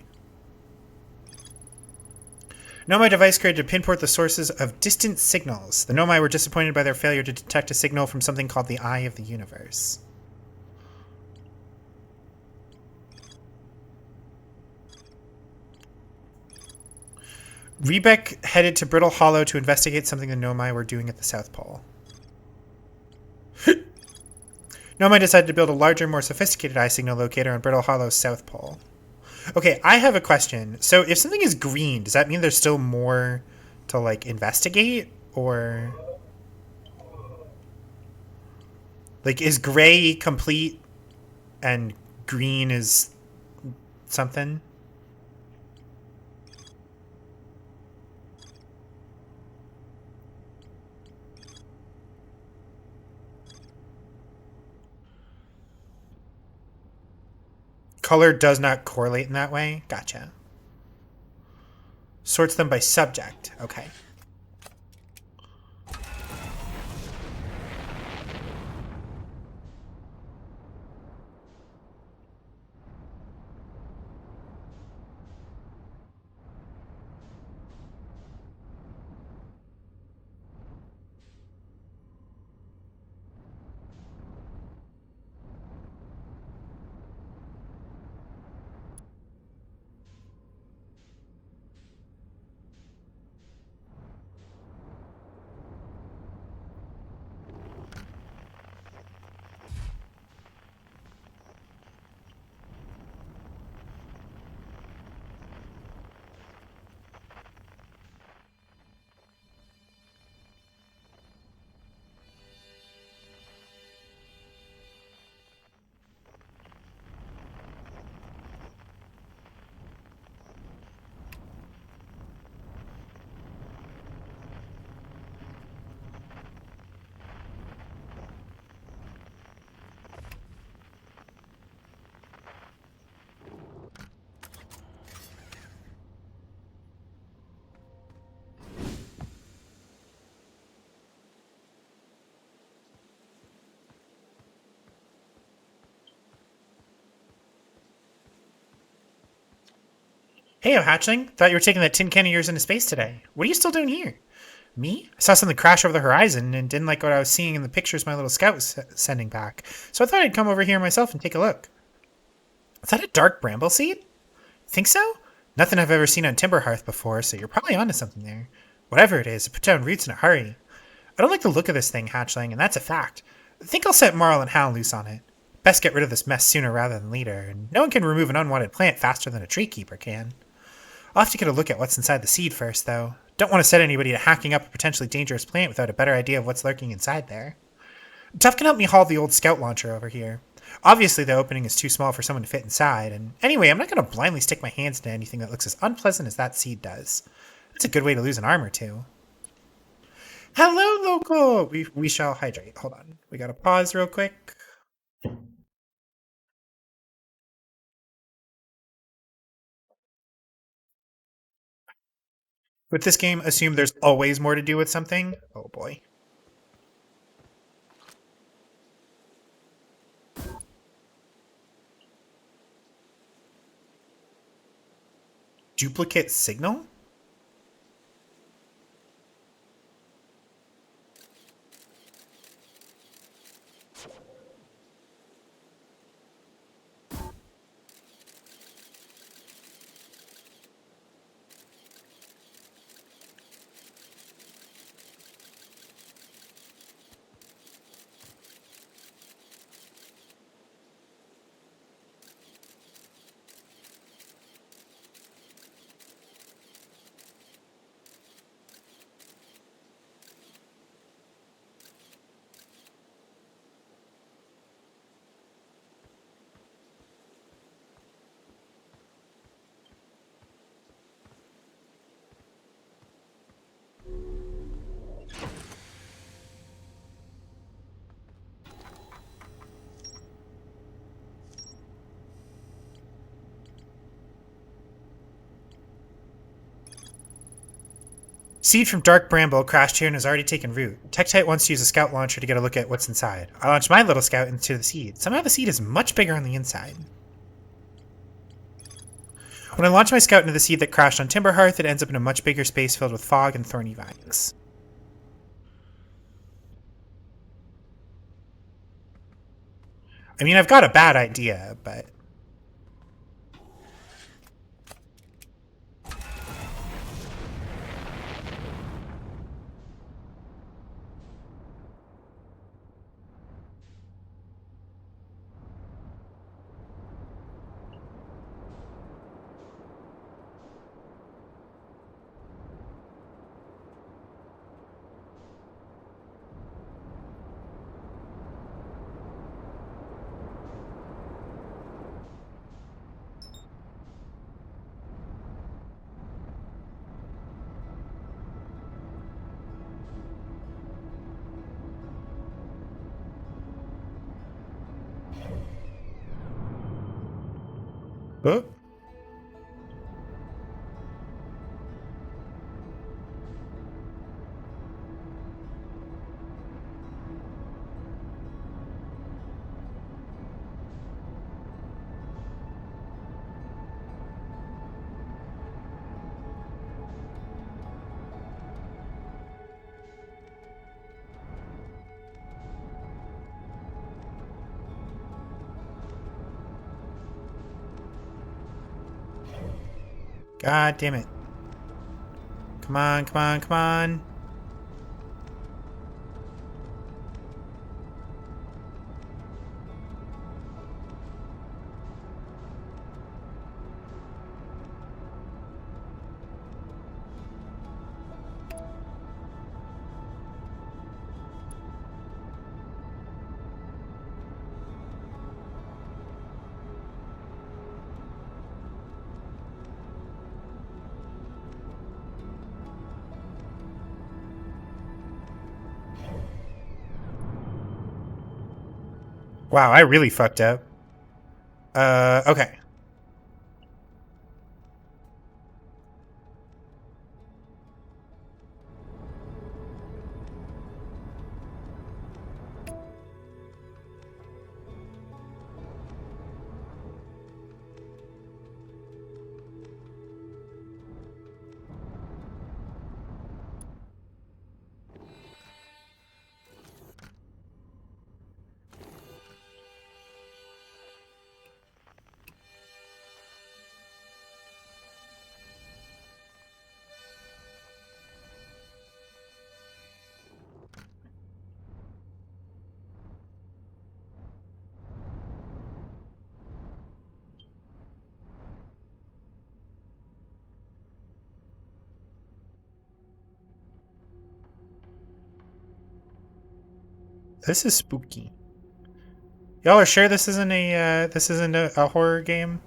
Nomai device created to pinpoint the sources of distant signals. The Nomai were disappointed by their failure to detect a signal from something called the Eye of the Universe. Rebec headed to Brittle Hollow to investigate something the Nomai were doing at the South Pole. Nomai decided to build a larger, more sophisticated eye signal locator on Brittle Hollow's South Pole. Okay, I have a question. So if something is green, does that mean there's still more to, like, investigate? Or... like, is gray complete and green is something? Color does not correlate in that way? Gotcha. Sorts them by subject. Okay. Hey, hatchling. Thought you were taking that tin can of yours into space today. What are you still doing here? Me? I saw something crash over the horizon and didn't like what I was seeing in the pictures my little scout was sending back. So I thought I'd come over here myself and take a look. Is that a dark bramble seed? Think so? Nothing I've ever seen on Timberhearth before, so you're probably onto something there. Whatever it is, it put down roots in a hurry. I don't like the look of this thing, hatchling, and that's a fact. I think I'll set Marl and Hal loose on it. Best get rid of this mess sooner rather than later, and no one can remove an unwanted plant faster than a tree keeper can. I'll have to get a look at what's inside the seed first, though. Don't want to set anybody to hacking up a potentially dangerous plant without a better idea of what's lurking inside there. Tuff can help me haul the old scout launcher over here. Obviously, the opening is too small for someone to fit inside, and anyway, I'm not going to blindly stick my hands into anything that looks as unpleasant as that seed does. That's a good way to lose an arm or two. Hello, local! We shall hydrate. Hold on. We got to pause real quick. With this game, assume there's always more to do with something. Oh boy. Duplicate signal? Seed from Dark Bramble crashed here and has already taken root. Tektite wants to use a scout launcher to get a look at what's inside. I launched my little scout into the seed. Somehow the seed is much bigger on the inside. When I launch my scout into the seed that crashed on Timberhearth, it ends up in a much bigger space filled with fog and thorny vines. I mean, I've got a bad idea, but... Oh. God damn it. Come on, come on, come on. Wow, I really fucked up. Okay. This is spooky. Y'all are sure this isn't a horror game?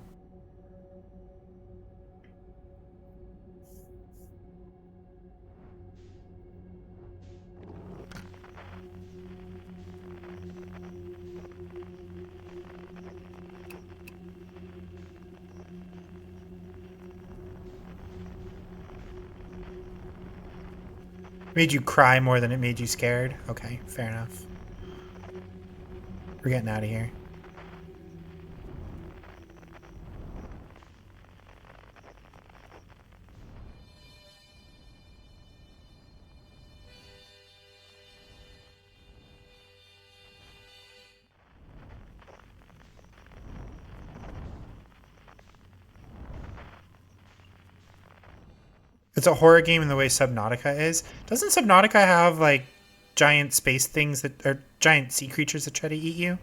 Made you cry more than it made you scared? Okay, fair enough. We're getting out of here. It's a horror game in the way Subnautica is. Doesn't Subnautica have, like, giant space things that are giant sea creatures that try to eat you?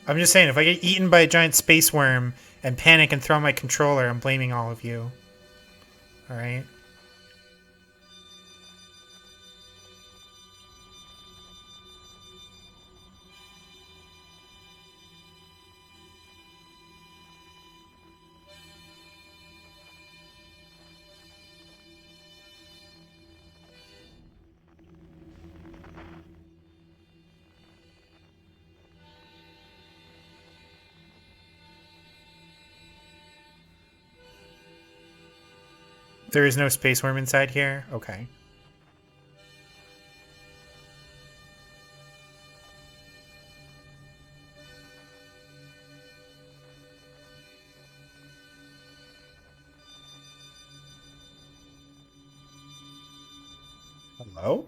I'm just saying, if I get eaten by a giant space worm and panic and throw my controller, I'm blaming all of you. Alright? There is no space worm inside here? Okay. Hello?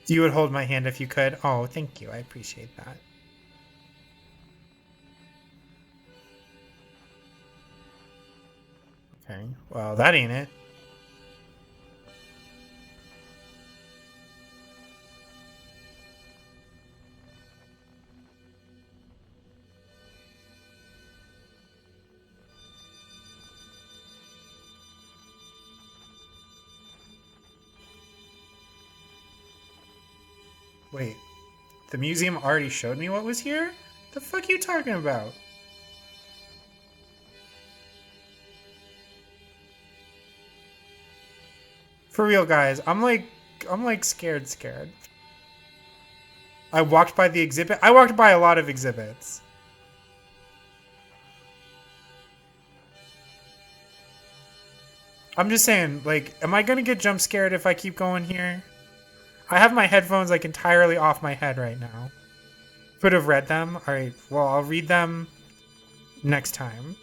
You would hold my hand if you could? Oh, thank you. I appreciate that. Okay. Well, that ain't it. Wait. The museum already showed me what was here? The fuck you talking about? For real, guys, I'm like scared. I walked by the exhibit. I walked by a lot of exhibits. I'm just saying, like, am I gonna get jump scared if I keep going here? I have my headphones like entirely off my head right now. Could have read them. All right, well, I'll read them next time.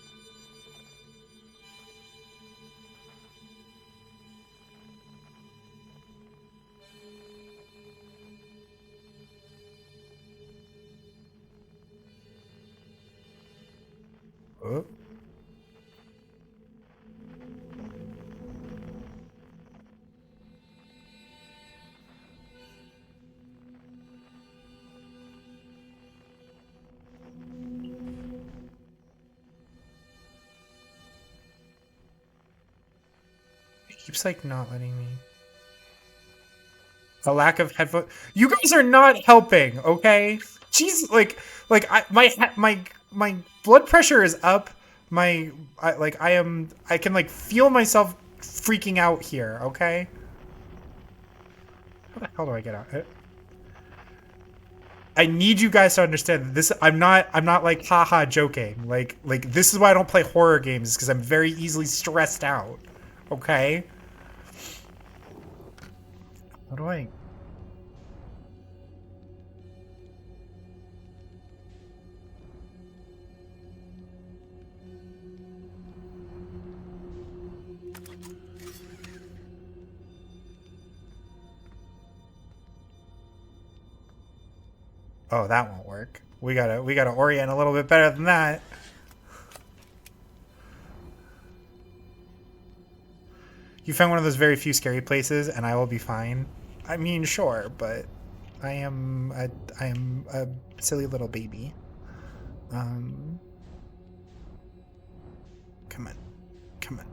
Oh. It keeps like not letting me. A lack of headphone. You guys are not helping, okay? Jeez, my blood pressure is up. I can like feel myself freaking out here, okay? How the hell do I get out? I need you guys to understand that this. I'm not like haha joking. Like this is why I don't play horror games, because I'm very easily stressed out. Okay. How do I? Oh, that won't work. We gotta orient a little bit better than that. You found one of those very few scary places, and I will be fine. I mean, sure, but I am a silly little baby. Come on, come on.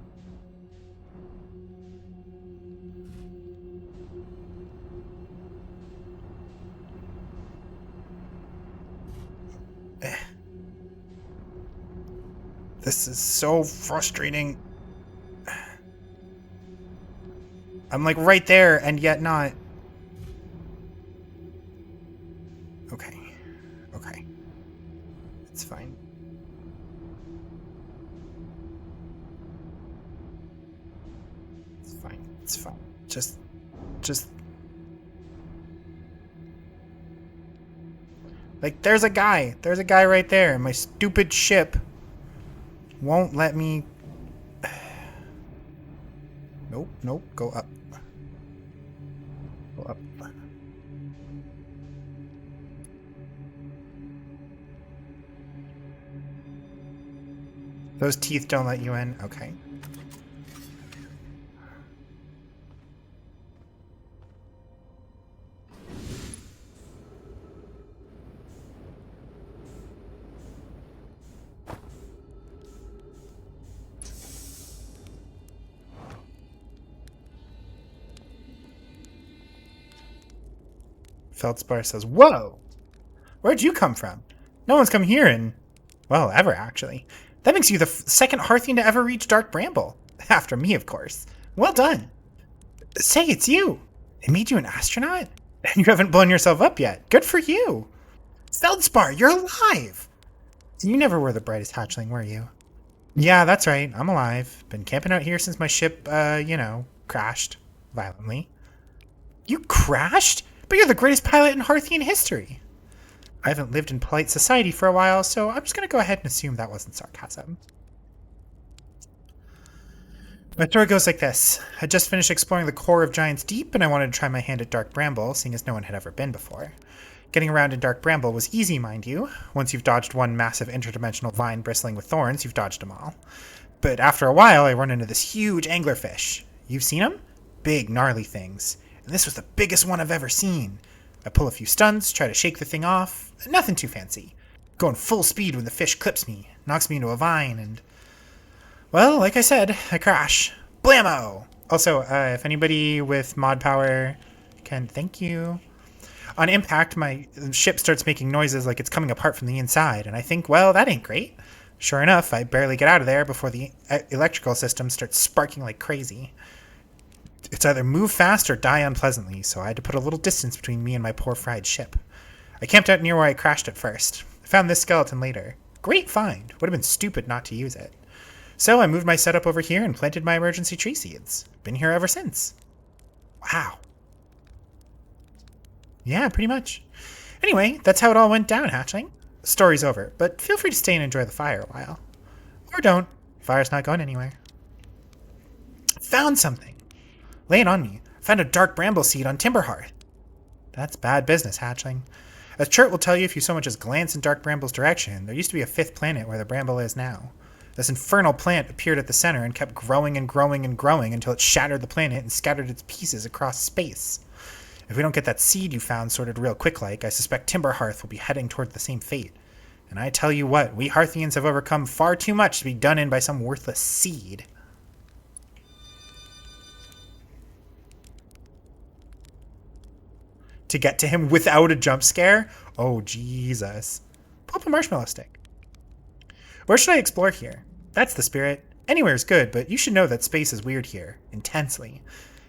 This is so frustrating. I'm like right there and yet not. Okay. Okay. It's fine. It's fine. It's fine. Just like there's a guy. There's a guy right there. My stupid ship won't let me. Nope, nope. Go up. Go up. Those teeth don't let you in? Okay. Feldspar says, "Whoa! Where'd you come from? No one's come here in, well, ever, actually. That makes you the second Hearthian to ever reach Dark Bramble. After me, of course. Well done. Say, it's you. They made you an astronaut? And you haven't blown yourself up yet. Good for you. Feldspar, you're alive! You never were the brightest hatchling, were you? Yeah, that's right. I'm alive. Been camping out here since my ship, crashed. Violently. You crashed? But you're the greatest pilot in Hearthian history. I haven't lived in polite society for a while, so I'm just going to go ahead and assume that wasn't sarcasm. My story goes like this. I just finished exploring the core of Giant's Deep, and I wanted to try my hand at Dark Bramble, seeing as no one had ever been before. Getting around in Dark Bramble was easy, mind you. Once you've dodged one massive interdimensional vine bristling with thorns, you've dodged them all. But after a while, I run into this huge anglerfish. You've seen them? Big, gnarly things. And this was the biggest one I've ever seen. I pull a few stunts, try to shake the thing off. Nothing too fancy. Going full speed when the fish clips me, knocks me into a vine, and... well, like I said, I crash. Blammo! Also, if anybody with mod power can... thank you. On impact, my ship starts making noises like it's coming apart from the inside, and I think, well, that ain't great. Sure enough, I barely get out of there before the electrical system starts sparking like crazy. It's either move fast or die unpleasantly, so I had to put a little distance between me and my poor fried ship. I camped out near where I crashed at first. I found this skeleton later. Great find. Would have been stupid not to use it. So I moved my setup over here and planted my emergency tree seeds. Been here ever since. Wow. Yeah, pretty much. Anyway, that's how it all went down, hatchling. The story's over, but feel free to stay and enjoy the fire a while. Or don't. Fire's not going anywhere. Found something. Lay it on me. Found a Dark Bramble seed on Timberhearth. That's bad business, hatchling. As Chert will tell you if you so much as glance in Dark Bramble's direction, there used to be a fifth planet where the Bramble is now. This infernal plant appeared at the center and kept growing and growing and growing until it shattered the planet and scattered its pieces across space. If we don't get that seed you found sorted real quick-like, I suspect Timberhearth will be heading toward the same fate. And I tell you what, we Hearthians have overcome far too much to be done in by some worthless seed. To get to him without a jump scare? Oh, Jesus. Pull up a marshmallow stick. Where should I explore here? That's the spirit. Anywhere's good, but you should know that space is weird here. Intensely.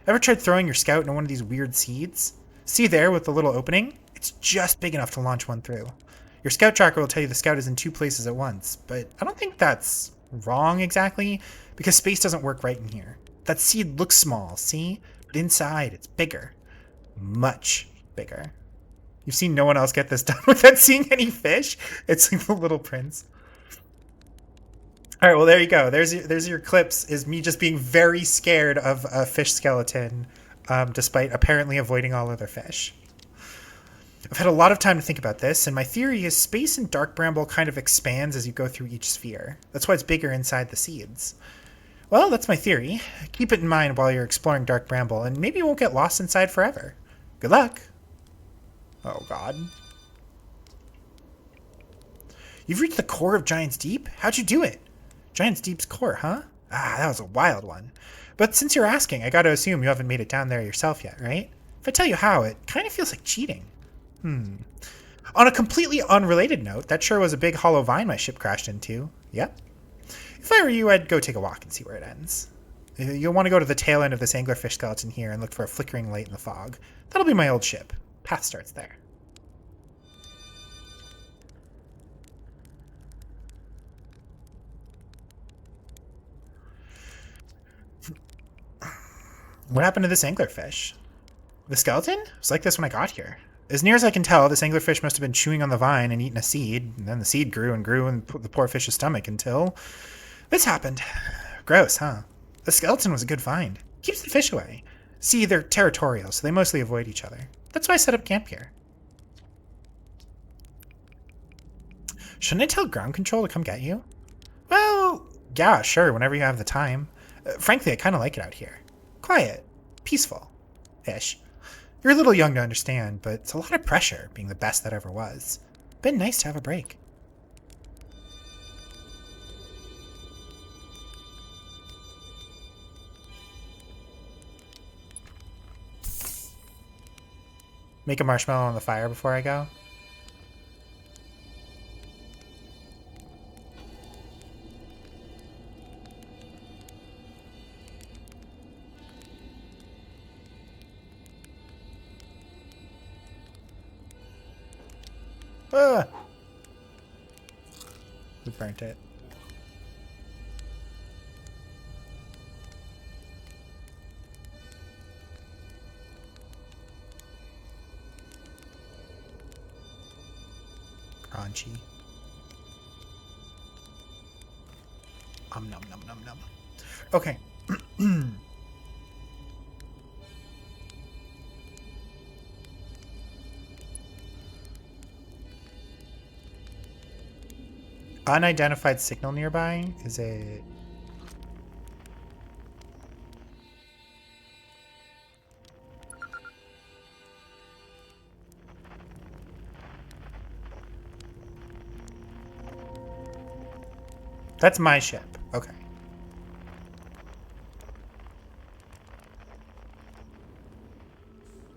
Ever tried throwing your scout into one of these weird seeds? See there with the little opening? It's just big enough to launch one through. Your scout tracker will tell you the scout is in two places at once, but I don't think that's wrong exactly, because space doesn't work right in here. That seed looks small, see? But inside, it's bigger. Much bigger. You've seen no one else get this done without seeing any fish? It's like the Little Prince. Alright, well there you go. There's your clips, is me just being very scared of a fish skeleton, despite apparently avoiding all other fish. I've had a lot of time to think about this, and my theory is space in Dark Bramble kind of expands as you go through each sphere. That's why it's bigger inside the seeds. Well, that's my theory. Keep it in mind while you're exploring Dark Bramble, and maybe you won't get lost inside forever. Good luck! Oh god. You've reached the core of Giant's Deep? How'd you do it? Giant's Deep's core, huh? Ah, that was a wild one. But since you're asking, I gotta assume you haven't made it down there yourself yet, right? If I tell you how, it kind of feels like cheating. On a completely unrelated note, that sure was a big hollow vine my ship crashed into. Yep. If I were you, I'd go take a walk and see where it ends. You'll want to go to the tail end of this anglerfish skeleton here and look for a flickering light in the fog. That'll be my old ship. Path starts there. What happened to this anglerfish? The skeleton? It was like this when I got here. As near as I can tell, this anglerfish must have been chewing on the vine and eating a seed, and then the seed grew and grew in the poor fish's stomach until this happened. Gross, huh? The skeleton was a good find. Keeps the fish away. See, they're territorial, so they mostly avoid each other. That's why I set up camp here. Shouldn't I tell ground control to come get you? Well, Yeah, sure, whenever you have the time. Frankly, I kind of like it out here. Quiet. Peaceful-ish. You're a little young to understand, but it's a lot of pressure being the best that ever was. Been nice to have a break. Make a marshmallow on the fire before I go. Ah! We burnt it. Crunchy. Nom nom nom nom. Okay. Unidentified signal nearby? Is it... That's my ship. Okay.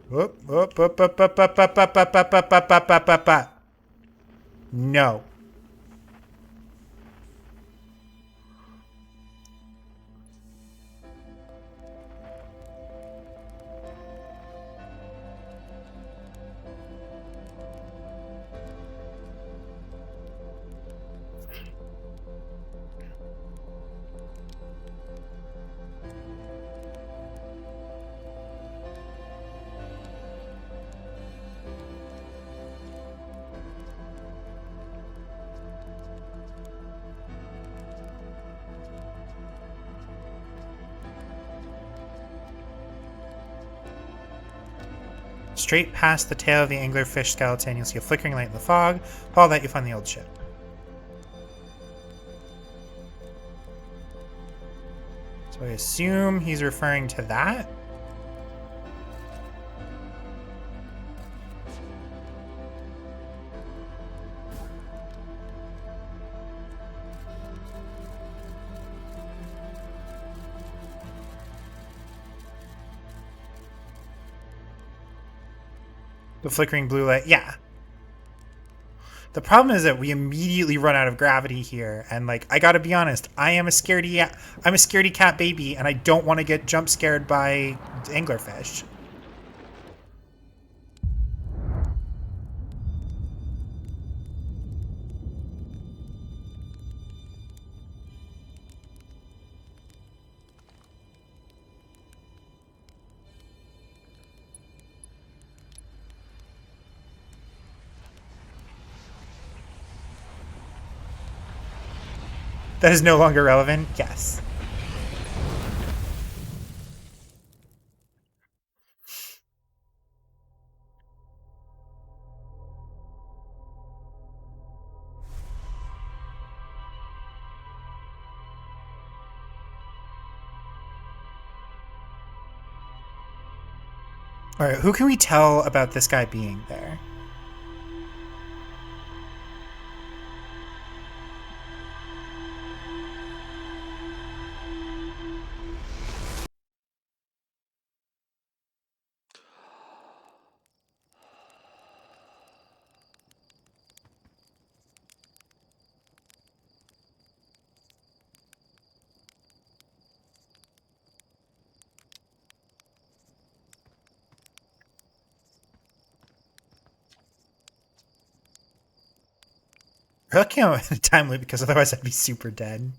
Whoop, whoop, whoop, whoop, whoop, whoop, whoop, whoop, whoop, whoop, whoop, whoop, whoop, whoop, whoop. No. Straight past the tail of the anglerfish skeleton, you'll see a flickering light in the fog. Follow that, you'll find the old ship. So I assume he's referring to that. The flickering blue light, yeah. The problem is that we immediately run out of gravity here, and like I gotta be honest, I'm a scaredy cat baby, and I don't want to get jump scared by anglerfish. That is no longer relevant? Yes. Alright, who can we tell about this guy being there? I can't wait a time loop because otherwise I'd be super dead.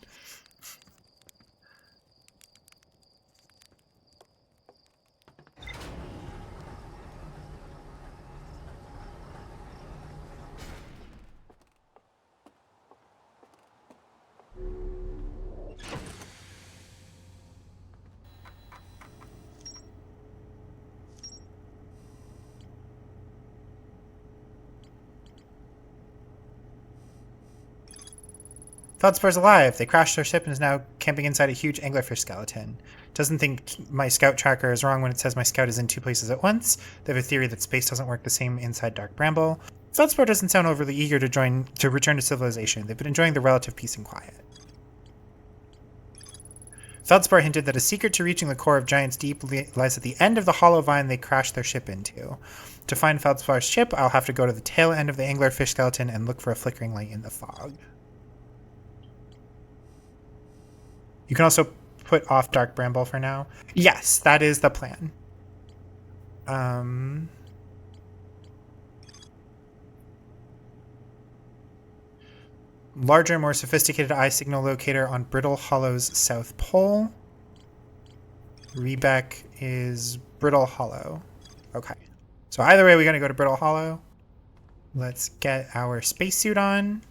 Feldspor's alive. They crashed their ship and is now camping inside a huge anglerfish skeleton. Doesn't think my scout tracker is wrong when it says my scout is in 2 places at once. They have a theory that space doesn't work the same inside Dark Bramble. Feldspar doesn't sound overly eager to return to civilization. They've been enjoying the relative peace and quiet. Feldspar hinted that a secret to reaching the core of Giant's Deep lies at the end of the hollow vine they crashed their ship into. To find Feldspar's ship, I'll have to go to the tail end of the anglerfish skeleton and look for a flickering light in the fog. You can also put off Dark Bramble for now. Yes, that is the plan. Larger, more sophisticated eye signal locator on Brittle Hollow's south pole. Rebec is Brittle Hollow. Okay. So either way, we're going to go to Brittle Hollow. Let's get our spacesuit on.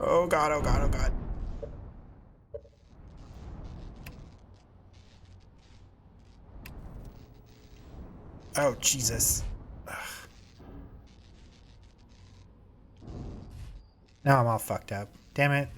Oh god, oh god, oh god. Oh, Jesus. Ugh. Now I'm all fucked up. Damn it.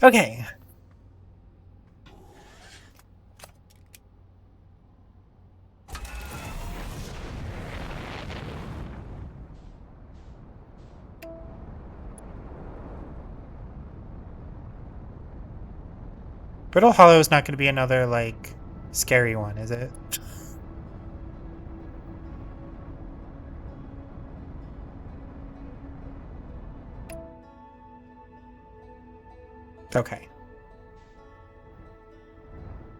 Okay. Brittle Hollow is not going to be another, like, scary one, is it? Okay.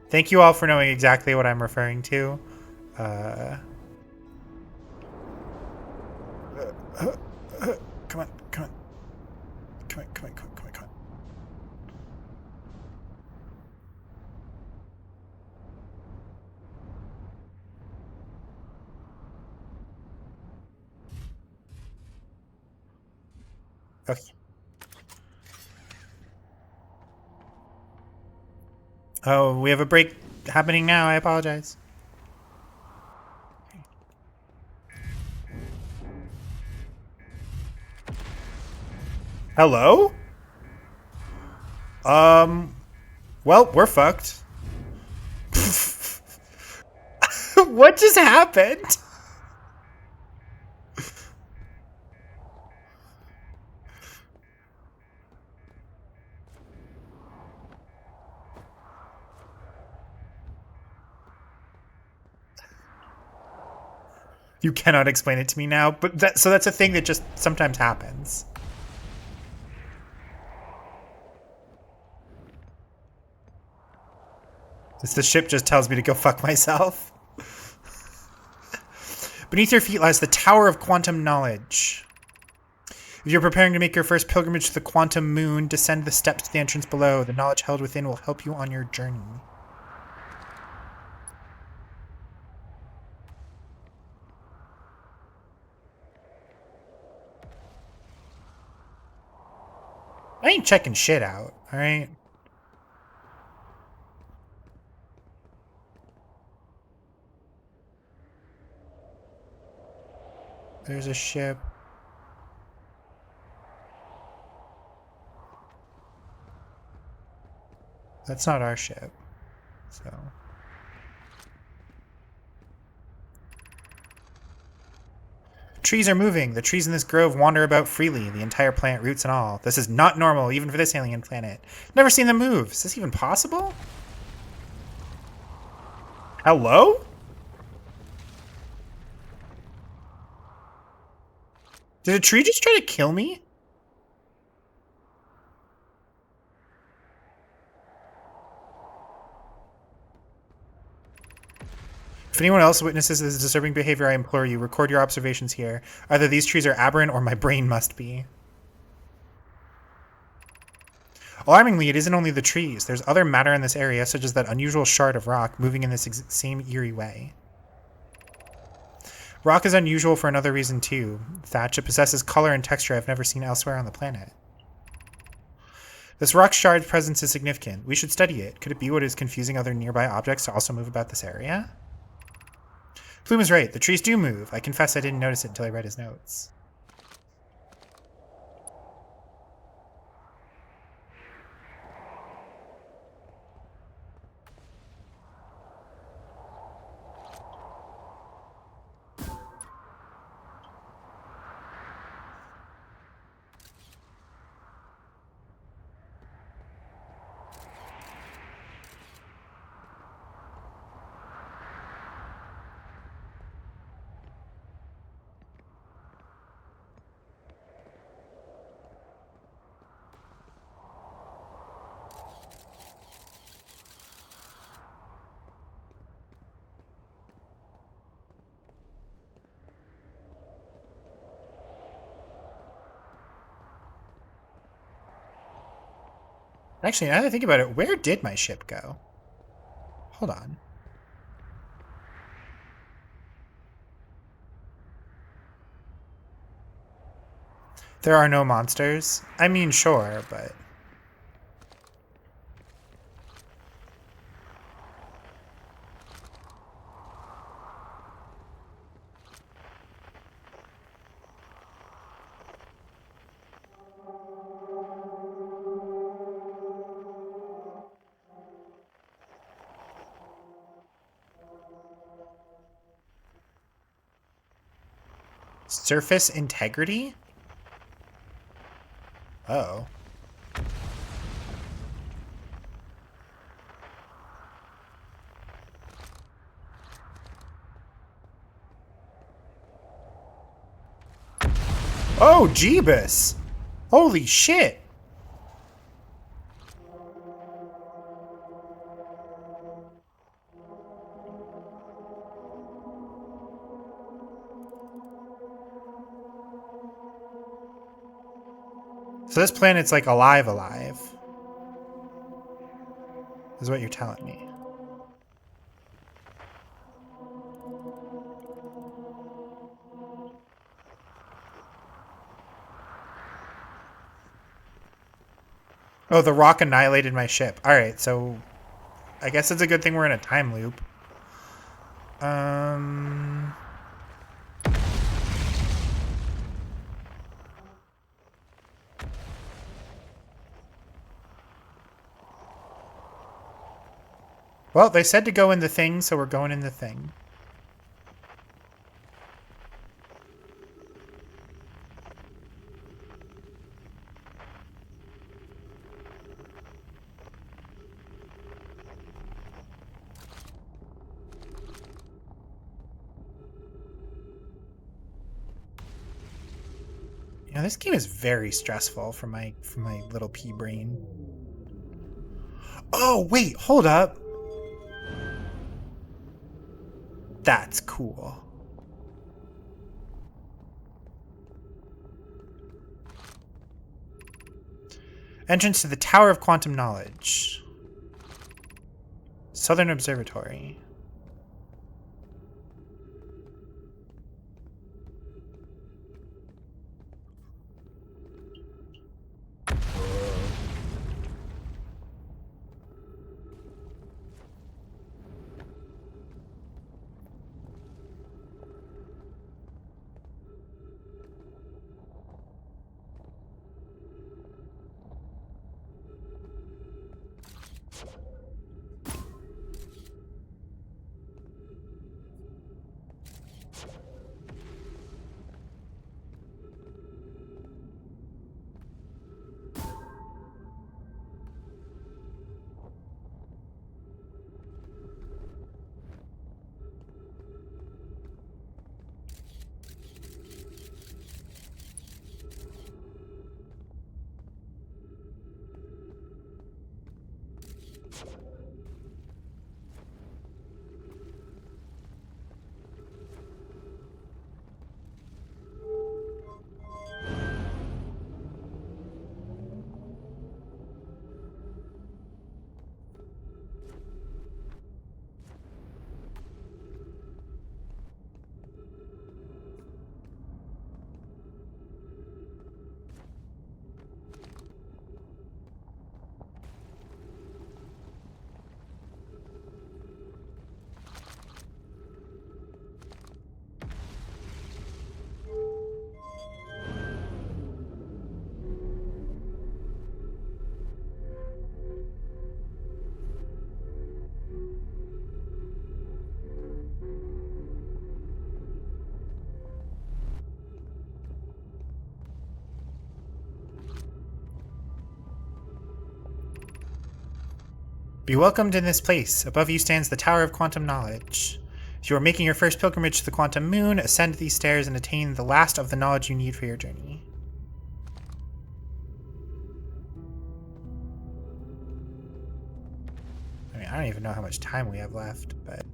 Thank you all for knowing exactly what I'm referring to. Come on, come on. Come on, come on, come on, come on, come on. Okay. Oh, we have a break happening now. I apologize. Hello? Well, we're fucked. What just happened? You cannot explain it to me now, but that's a thing that just sometimes happens. The ship just tells me to go fuck myself. Beneath your feet lies the Tower of Quantum Knowledge. If you're preparing to make your first pilgrimage to the Quantum Moon, descend the steps to the entrance below. The knowledge held within will help you on your journey. I ain't checking shit out, alright? There's a ship. That's not our ship. So. Trees are moving. The trees in this grove wander about freely, the entire plant, roots and all. This is not normal, even for this alien planet. Never seen them move. Is this even possible? Hello? Did a tree just try to kill me? If anyone else witnesses this disturbing behavior, I implore you, record your observations here. Either these trees are aberrant or my brain must be. Alarmingly, it isn't only the trees. There's other matter in this area, such as that unusual shard of rock moving in this same eerie way. Rock is unusual for another reason too. Thatch, it possesses color and texture I've never seen elsewhere on the planet. This rock shard's presence is significant. We should study it. Could it be what is confusing other nearby objects to also move about this area? Plume is right. The trees do move. I confess I didn't notice it until I read his notes. Actually, now that I think about it, where did my ship go? Hold on. There are no monsters. I mean, sure, but... Surface integrity? Oh. Oh, Jeebus! Holy shit! So this planet's like alive, is what you're telling me. Oh, the rock annihilated my ship. Alright, so I guess it's a good thing we're in a time loop. Well, they said to go in the thing, so we're going in the thing. You know, this game is very stressful for my little pea brain. Oh, wait, hold up. That's cool. Entrance to the Tower of Quantum Knowledge. Southern Observatory. Be welcomed in this place. Above you stands the Tower of Quantum Knowledge. If you are making your first pilgrimage to the Quantum Moon, ascend these stairs and attain the last of the knowledge you need for your journey. I mean, I don't even know how much time we have left, but...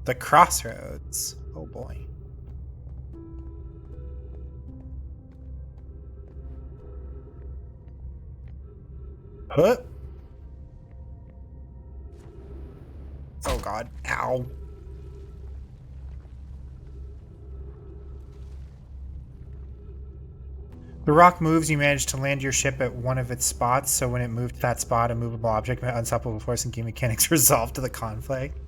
The Crossroads. Oh boy. Huh? Oh god. Ow. The rock moves, you manage to land your ship at one of its spots, so when it moved to that spot, a movable object met unstoppable force and game mechanics resolved to the conflict.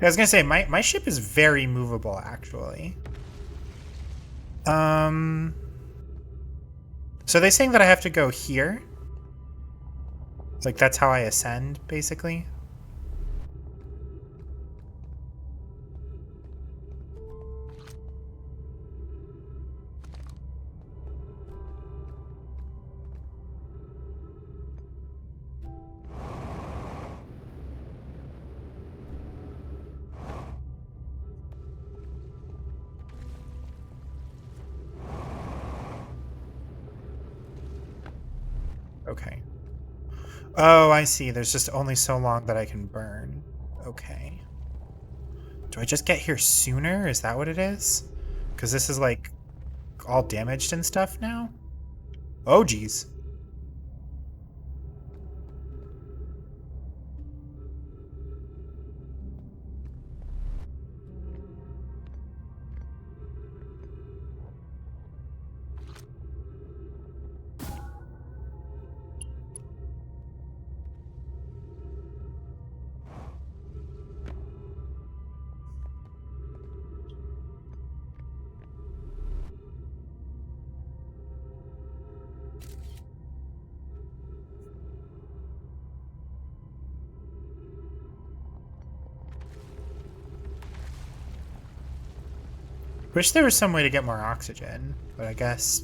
I was gonna say, my ship is very movable, actually. So they're saying that I have to go here? Like, that's how I ascend, basically? Okay. Oh, I see. There's just only so long that I can burn. Okay. Do I just get here sooner? Is that what it is? Because this is, like, all damaged and stuff now? Oh, geez. Wish there was some way to get more oxygen, but I guess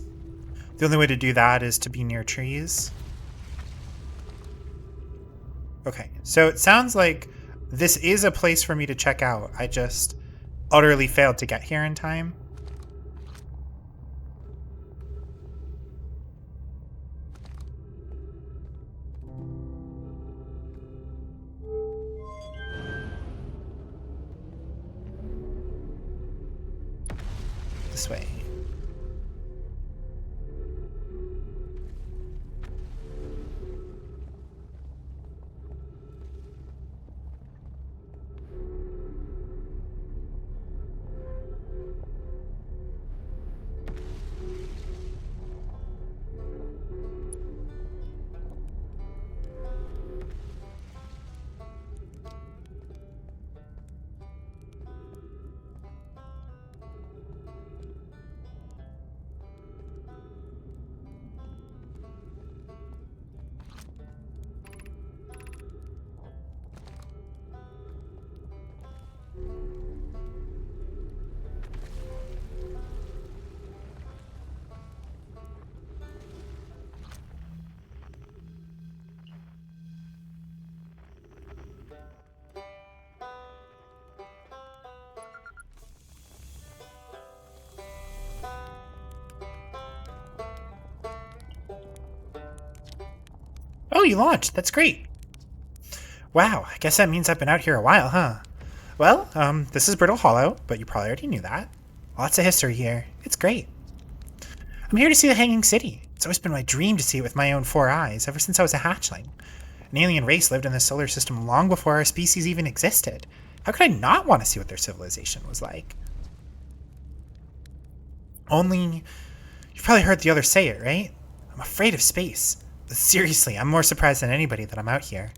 the only way to do that is to be near trees. Okay, so it sounds like this is a place for me to check out. I just utterly failed to get here in time. This way. Oh, you launched. That's great. Wow, I guess that means I've been out here a while, huh? Well, this is Brittle Hollow, but you probably already knew that. Lots of history here. It's great. I'm here to see the Hanging City. It's always been my dream to see it with my own 4 eyes, ever since I was a hatchling. An alien race lived in this solar system long before our species even existed. How could I not want to see what their civilization was like? Only, you've probably heard the others say it, right? I'm afraid of space. But seriously, I'm more surprised than anybody that I'm out here.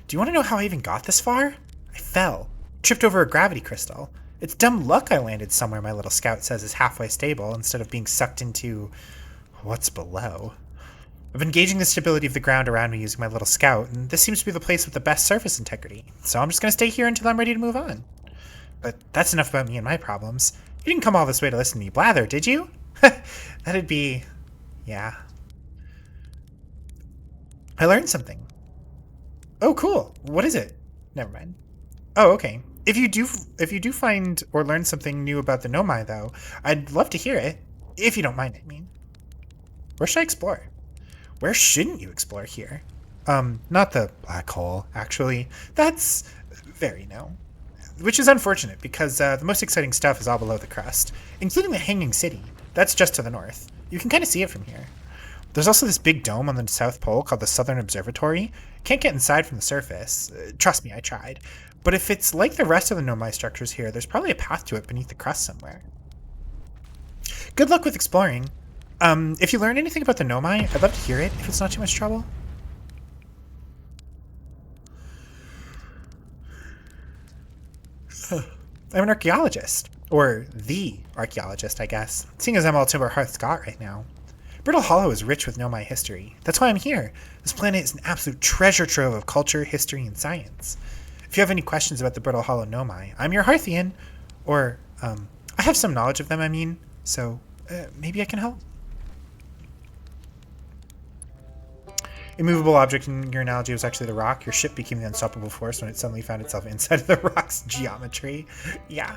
Do you want to know how I even got this far? I fell. Tripped over a gravity crystal. It's dumb luck I landed somewhere my little scout says is halfway stable instead of being sucked into what's below. I've been gauging the stability of the ground around me using my little scout, and this seems to be the place with the best surface integrity, so I'm just going to stay here until I'm ready to move on. But that's enough about me and my problems. You didn't come all this way to listen to me blather, did you? That'd be... yeah. I learned something. Oh, cool. What is it? Never mind. Oh, okay. If you do find or learn something new about the Nomai, though, I'd love to hear it. If you don't mind, I mean. Where should I explore? Where shouldn't you explore here? Not the black hole, actually. That's very no. Which is unfortunate, because the most exciting stuff is all below the crust, including the Hanging City. That's just to the north. You can kind of see it from here. There's also this big dome on the South Pole called the Southern Observatory. Can't get inside from the surface. Trust me, I tried. But if it's like the rest of the Nomai structures here, there's probably a path to it beneath the crust somewhere. Good luck with exploring. If you learn anything about the Nomai, I'd love to hear it, if it's not too much trouble. I'm an archaeologist. Or the archaeologist, I guess. Seeing as I'm all Timber Hearth's got right now. Brittle Hollow is rich with Nomai history. That's why I'm here. This planet is an absolute treasure trove of culture, history, and science. If you have any questions about the Brittle Hollow Nomai, I'm your Hearthian. Or, I have some knowledge of them, I mean. So, maybe I can help. Immovable object in your analogy was actually the rock. Your ship became the unstoppable force when it suddenly found itself inside of the rock's geometry. Yeah.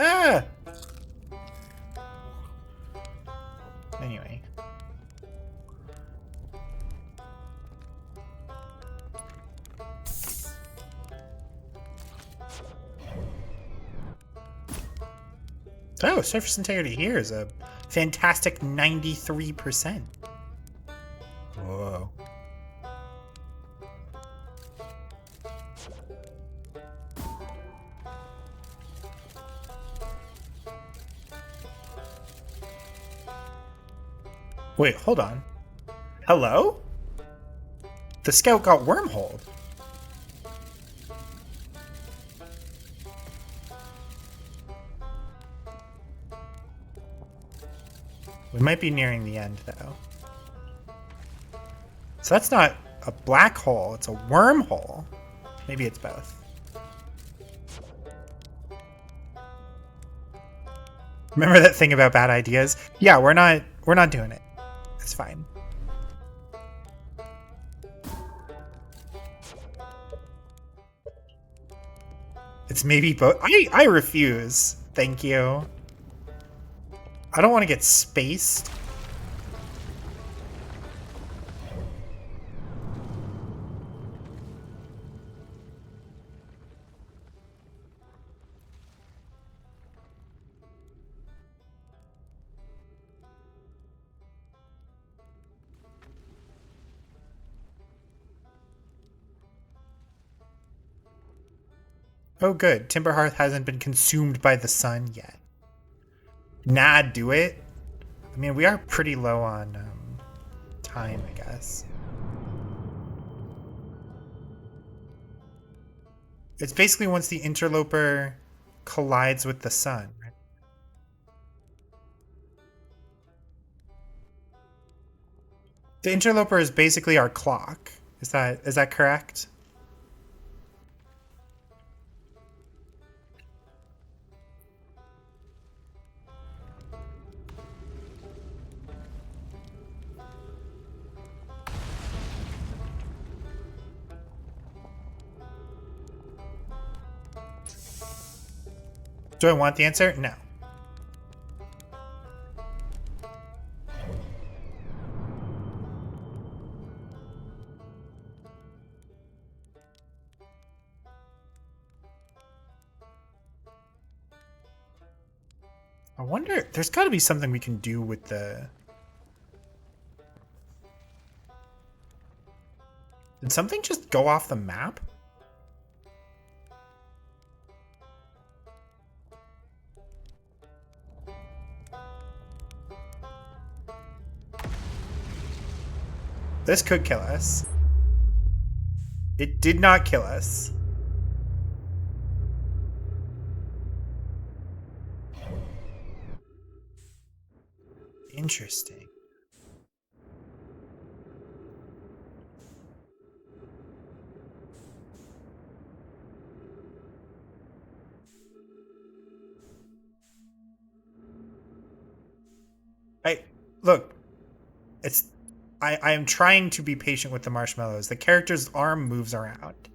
Ah! Anyway. Oh, surface integrity here is a fantastic 93%. Whoa. Wait, hold on. Hello? The scout got wormholed. We might be nearing the end, though. So that's not a black hole, it's a wormhole. Maybe it's both. Remember that thing about bad ideas? Yeah, we're not doing it. It's fine. It's maybe both. I refuse. Thank you. I don't want to get spaced. Oh good, Timberhearth hasn't been consumed by the sun yet. Nah, do it. I mean, we are pretty low on time, I guess. It's basically once the interloper collides with the sun. Right? The interloper is basically our clock. Is that correct? Do I want the answer? No. I wonder, there's got to be something we can do with the... Did something just go off the map? This could kill us. It did not kill us. Interesting. Look, I am trying to be patient with the marshmallows. The character's arm moves around.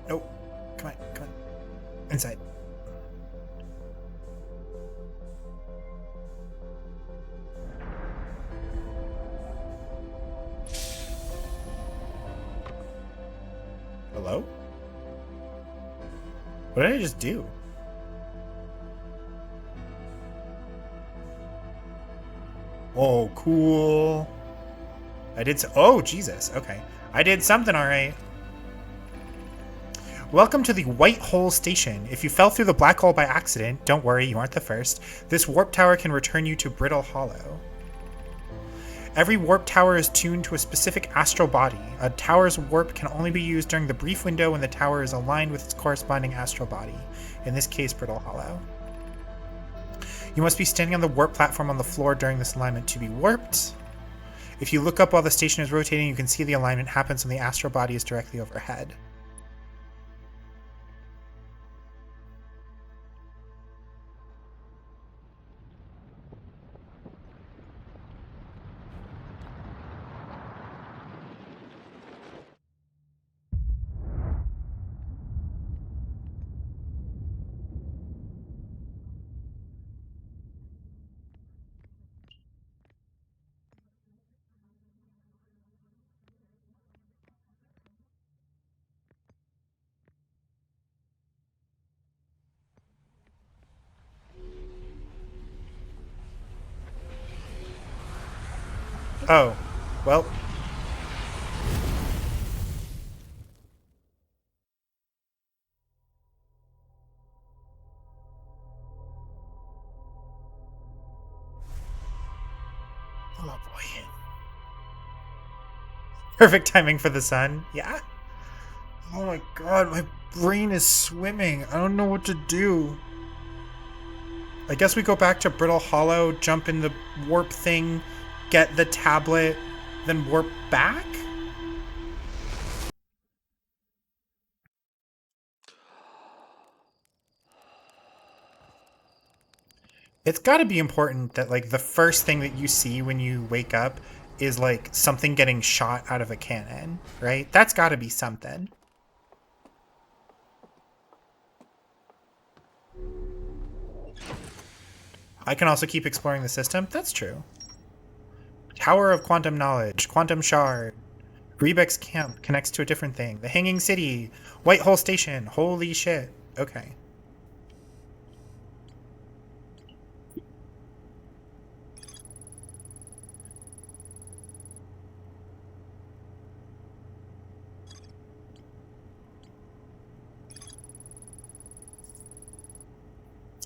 Nope. Come on. Inside. Hello? What did I just do? Oh, cool. I did oh, Jesus. Okay. I did something all right. Welcome to the White Hole Station. If you fell through the black hole by accident, don't worry, you aren't the first. This warp tower can return you to Brittle Hollow. Every warp tower is tuned to a specific astral body. A tower's warp can only be used during the brief window when the tower is aligned with its corresponding astral body, in this case, Brittle Hollow. You must be standing on the warp platform on the floor during this alignment to be warped. If you look up while the station is rotating, you can see the alignment happens when the astral body is directly overhead. Oh, well. Oh boy. Perfect timing for the sun. Yeah? Oh my god, my brain is swimming. I don't know what to do. I guess we go back to Brittle Hollow, jump in the warp thing, get the tablet, then warp back? It's got to be important that, like, the first thing that you see when you wake up is, like, something getting shot out of a cannon, right? That's got to be something. I can also keep exploring the system. That's true. Tower of Quantum Knowledge, Quantum Shard. Rebec's camp connects to a different thing. The Hanging City, White Hole Station. Holy shit. Okay.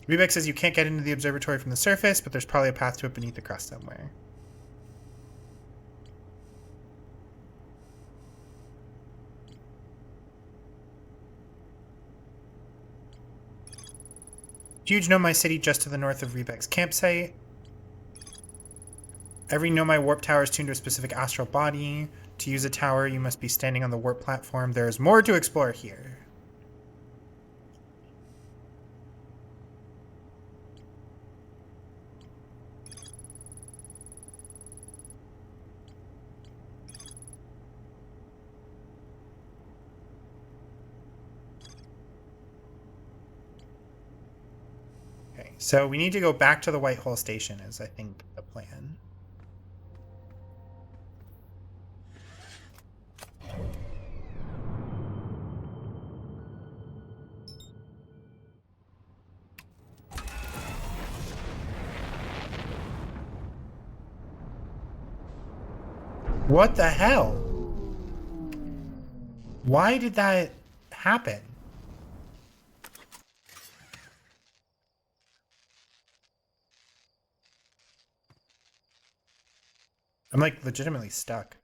Rebek says you can't get into the observatory from the surface, but there's probably a path to it beneath the crust somewhere. Huge Nomai city just to the north of Rebek's campsite. Every Nomai warp tower is tuned to a specific astral body. To use a tower, you must be standing on the warp platform. There is more to explore here. Okay, so we need to go back to the White Hole Station is, I think, the plan. What the hell? Why did that happen? I'm like legitimately stuck.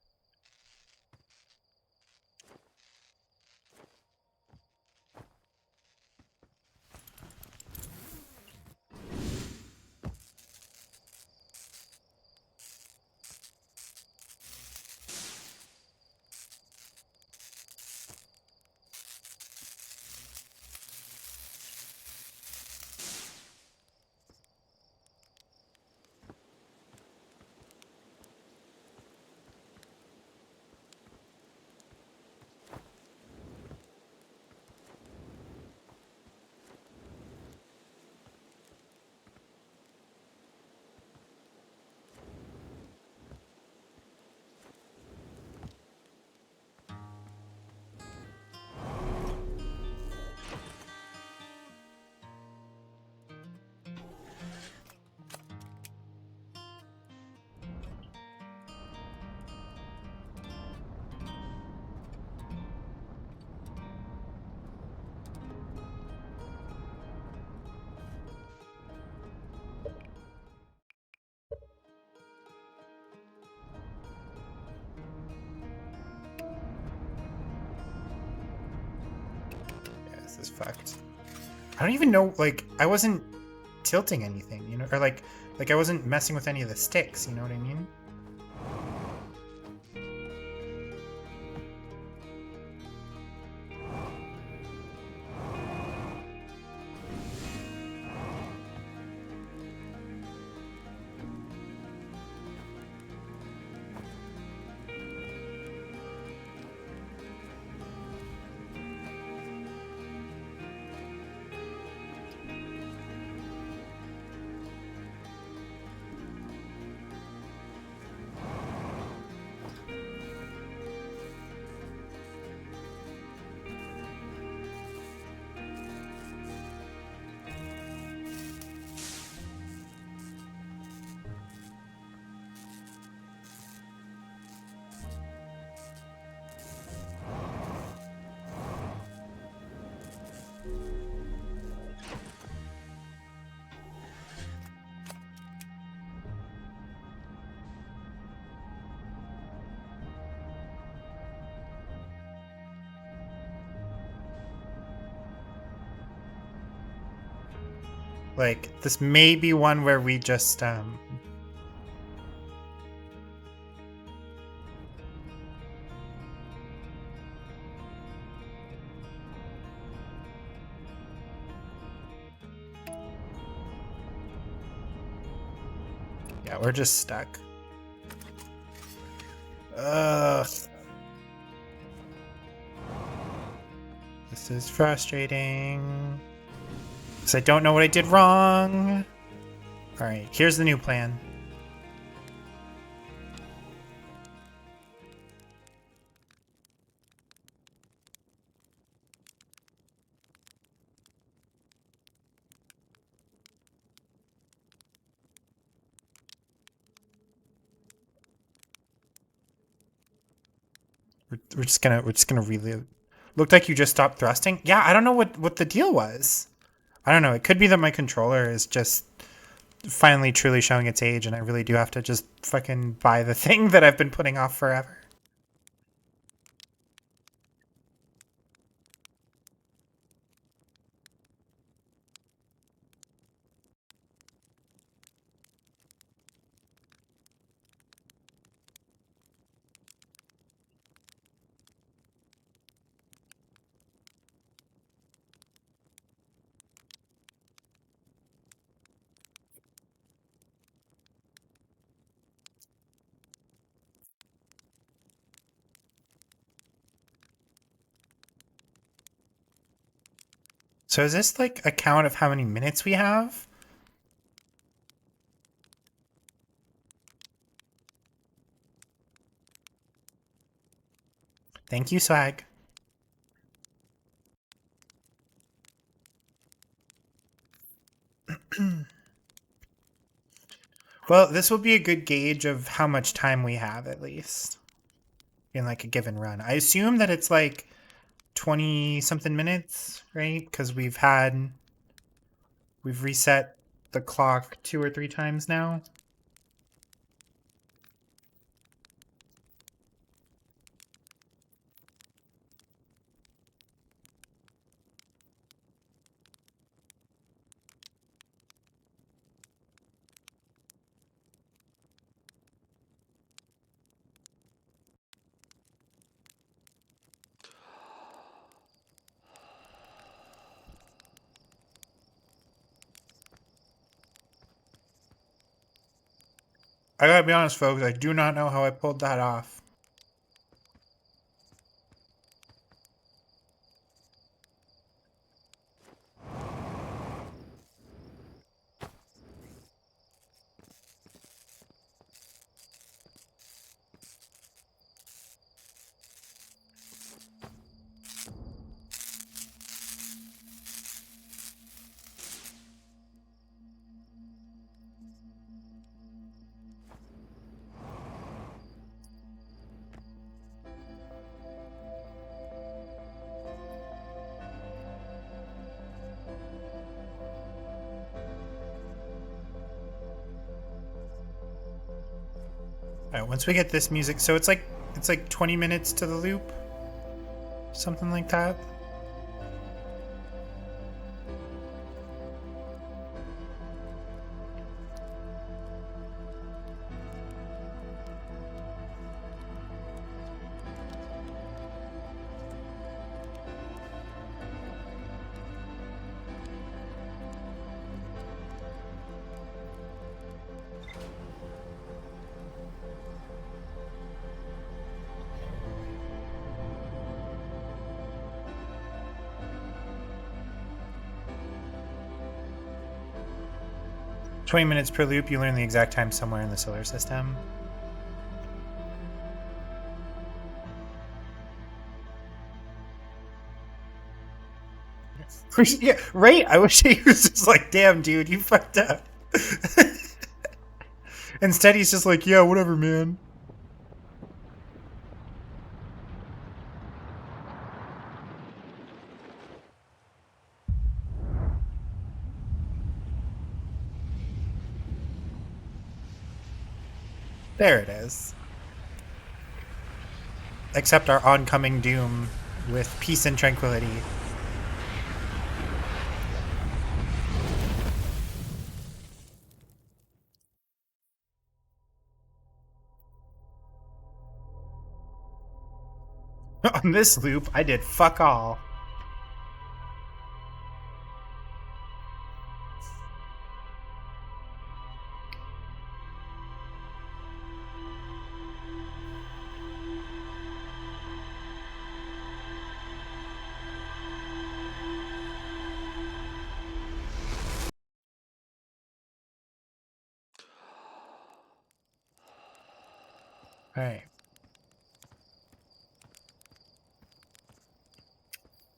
Yeah, this is fucked. I don't even know, like, I wasn't tilting anything, you know, or like I wasn't messing with any of the sticks, you know what I mean? Like, this may be one where we just, yeah, we're just stuck. Ugh. This is frustrating. Because I don't know what I did wrong. Alright, here's the new plan. We're just gonna reload. Looked like you just stopped thrusting. Yeah, I don't know what the deal was. I don't know. It could be that my controller is just finally truly showing its age, and I really do have to just fucking buy the thing that I've been putting off forever. So is this like a count of how many minutes we have? Thank you, Swag. Well, this will be a good gauge of how much time we have, at least, in like a given run. I assume that it's like 20-something minutes, right? Because we've reset the clock 2 or 3 times now. I gotta be honest, folks, I do not know how I pulled that off. All right, once we get this music, so it's like 20 minutes to the loop, something like that. "20 minutes per loop, you learn the exact time somewhere in the solar system." Yeah, right? I wish he was just like, damn, dude, you fucked up. Instead, he's just like, yeah, whatever, man. There it is. Accept our oncoming doom with peace and tranquility. On this loop, I did fuck all. All right.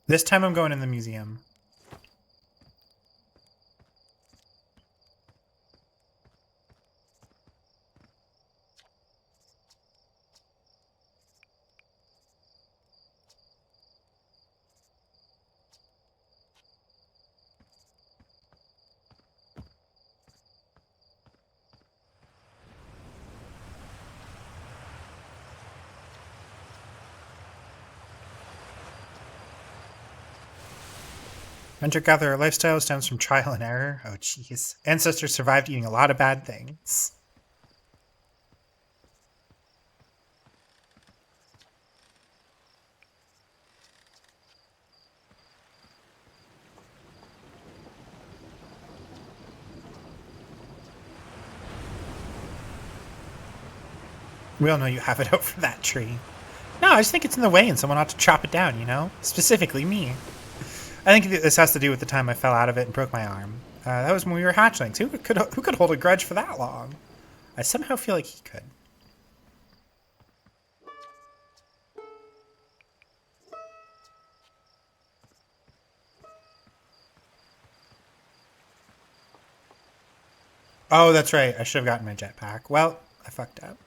This time I'm going in the museum. Hunter-gatherer lifestyle stems from trial and error. Oh, jeez. Ancestors survived eating a lot of bad things. We all know you have it out for that tree. No, I just think it's in the way and someone ought to chop it down, you know? Specifically me. I think this has to do with the time I fell out of it and broke my arm. That was when we were hatchlings. Who could hold a grudge for that long? I somehow feel like he could. Oh, that's right. I should have gotten my jetpack. Well, I fucked up.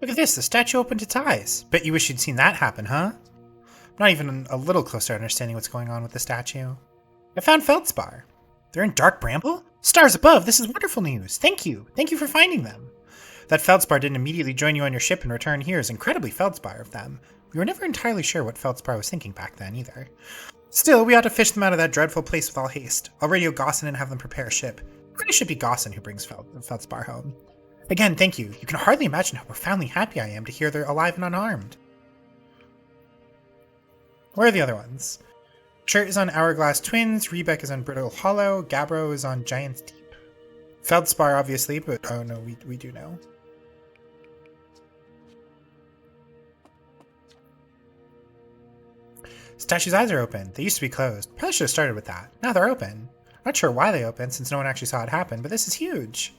Look at this, the statue opened its eyes. Bet you wish you'd seen that happen, huh? I'm not even a little closer to understanding what's going on with the statue. I found feldspar. They're in Dark Bramble? Stars above, this is wonderful news. Thank you. Thank you for finding them. That feldspar didn't immediately join you on your ship and return here is incredibly feldspar of them. We were never entirely sure what feldspar was thinking back then, either. Still, we ought to fish them out of that dreadful place with all haste. I'll radio Gossin and have them prepare a ship. It should be Gossin who brings feldspar home. Again, thank you. You can hardly imagine how profoundly happy I am to hear they're alive and unharmed. Where are the other ones? Chert is on Hourglass Twins, Rebeck is on Brittle Hollow, Gabbro is on Giant's Deep. Feldspar, obviously, but oh no, we do know. Statue's eyes are open. They used to be closed. Probably should have started with that. Now they're open. I'm not sure why they opened, since no one actually saw it happen, but this is huge.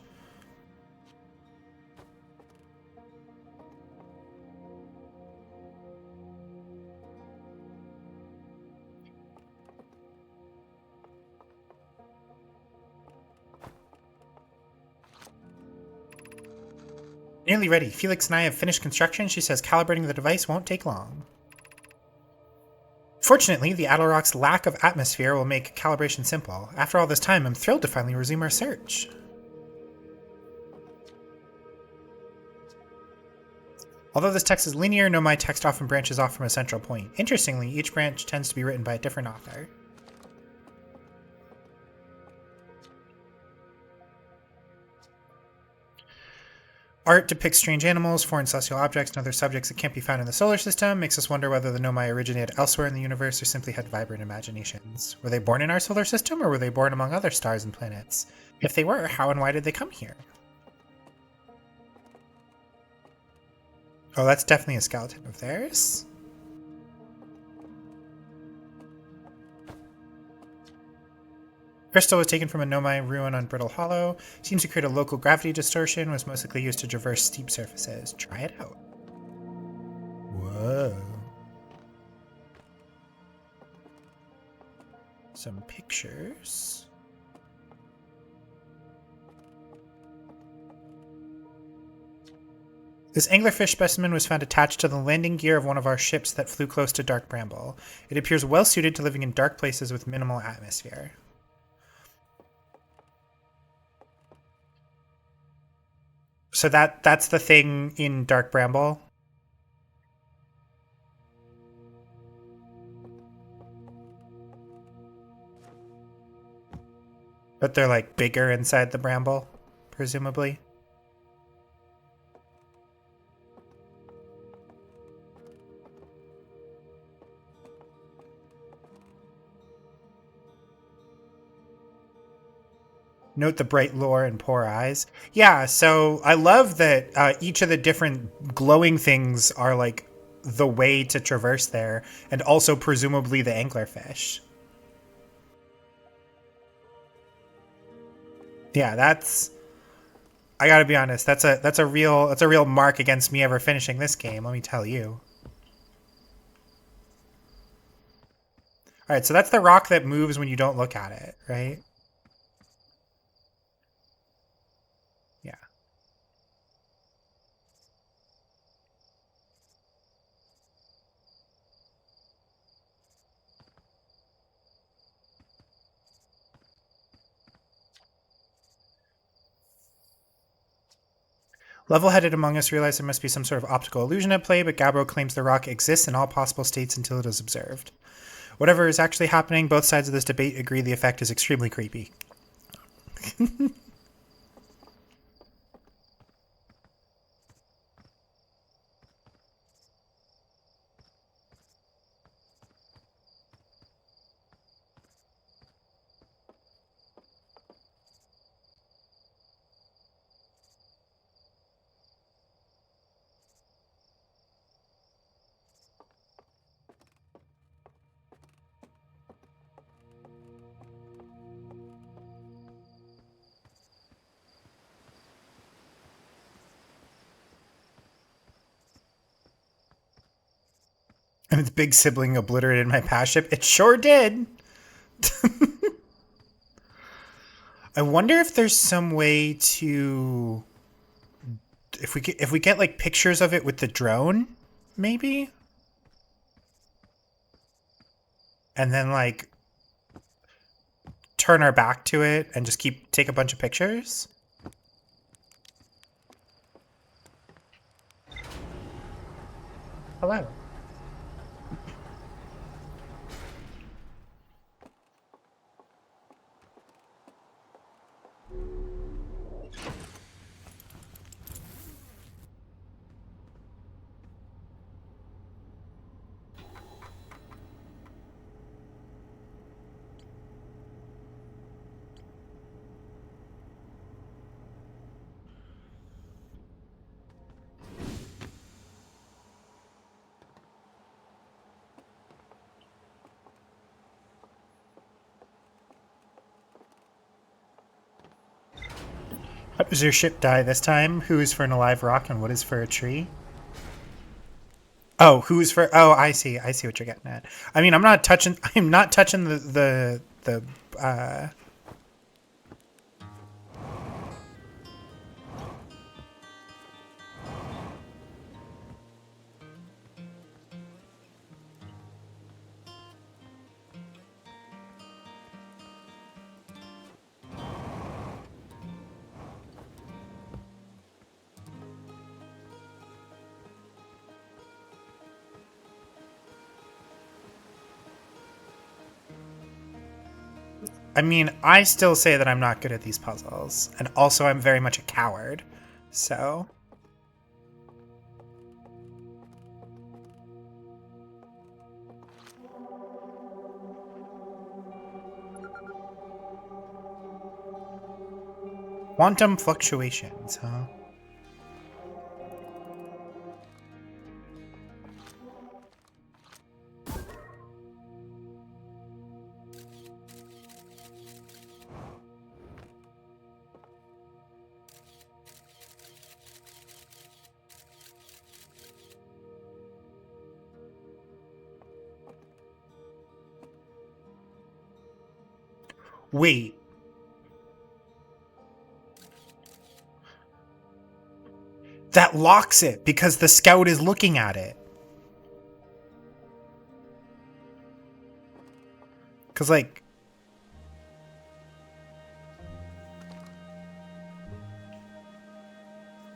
Nearly ready. Felix and I have finished construction. She says calibrating the device won't take long. Fortunately, the Adlerock's lack of atmosphere will make calibration simple. After all this time, I'm thrilled to finally resume our search. Although this text is linear, Nomai text often branches off from a central point. Interestingly, each branch tends to be written by a different author. Art depicts strange animals, foreign celestial objects, and other subjects that can't be found in the solar system, makes us wonder whether the Nomai originated elsewhere in the universe or simply had vibrant imaginations. Were they born in our solar system, or were they born among other stars and planets? If they were, how and why did they come here? Oh, that's definitely a skeleton of theirs. Crystal was taken from a Nomai ruin on Brittle Hollow. Seems to create a local gravity distortion, was most likely used to traverse steep surfaces. Try it out. Whoa. Some pictures. This anglerfish specimen was found attached to the landing gear of one of our ships that flew close to Dark Bramble. It appears well suited to living in dark places with minimal atmosphere. So that's the thing in Dark Bramble? But they're like bigger inside the bramble, presumably? Note the bright lore and poor eyes. Yeah, so I love that each of the different glowing things are like the way to traverse there, and also presumably the anglerfish. Yeah, that's. I gotta be honest. That's a real mark against me ever finishing this game. Let me tell you. All right, so that's the rock that moves when you don't look at it, right? Level-headed among us realize there must be some sort of optical illusion at play, but Gabbro claims the rock exists in all possible states until it is observed. Whatever is actually happening, both sides of this debate agree the effect is extremely creepy. And its big sibling obliterated my past ship. It sure did. I wonder if there's some way to, if we get like pictures of it with the drone, maybe, and then like turn our back to it and just take a bunch of pictures. Hello. How does your ship die this time? Who is for an alive rock and what is for a tree? Oh, who's for? Oh, I see what you're getting at. I mean, I'm not touching the I mean, I still say that I'm not good at these puzzles, and also I'm very much a coward, so. Quantum fluctuations, huh? Wait. That locks it because the scout is looking at it. Because, like...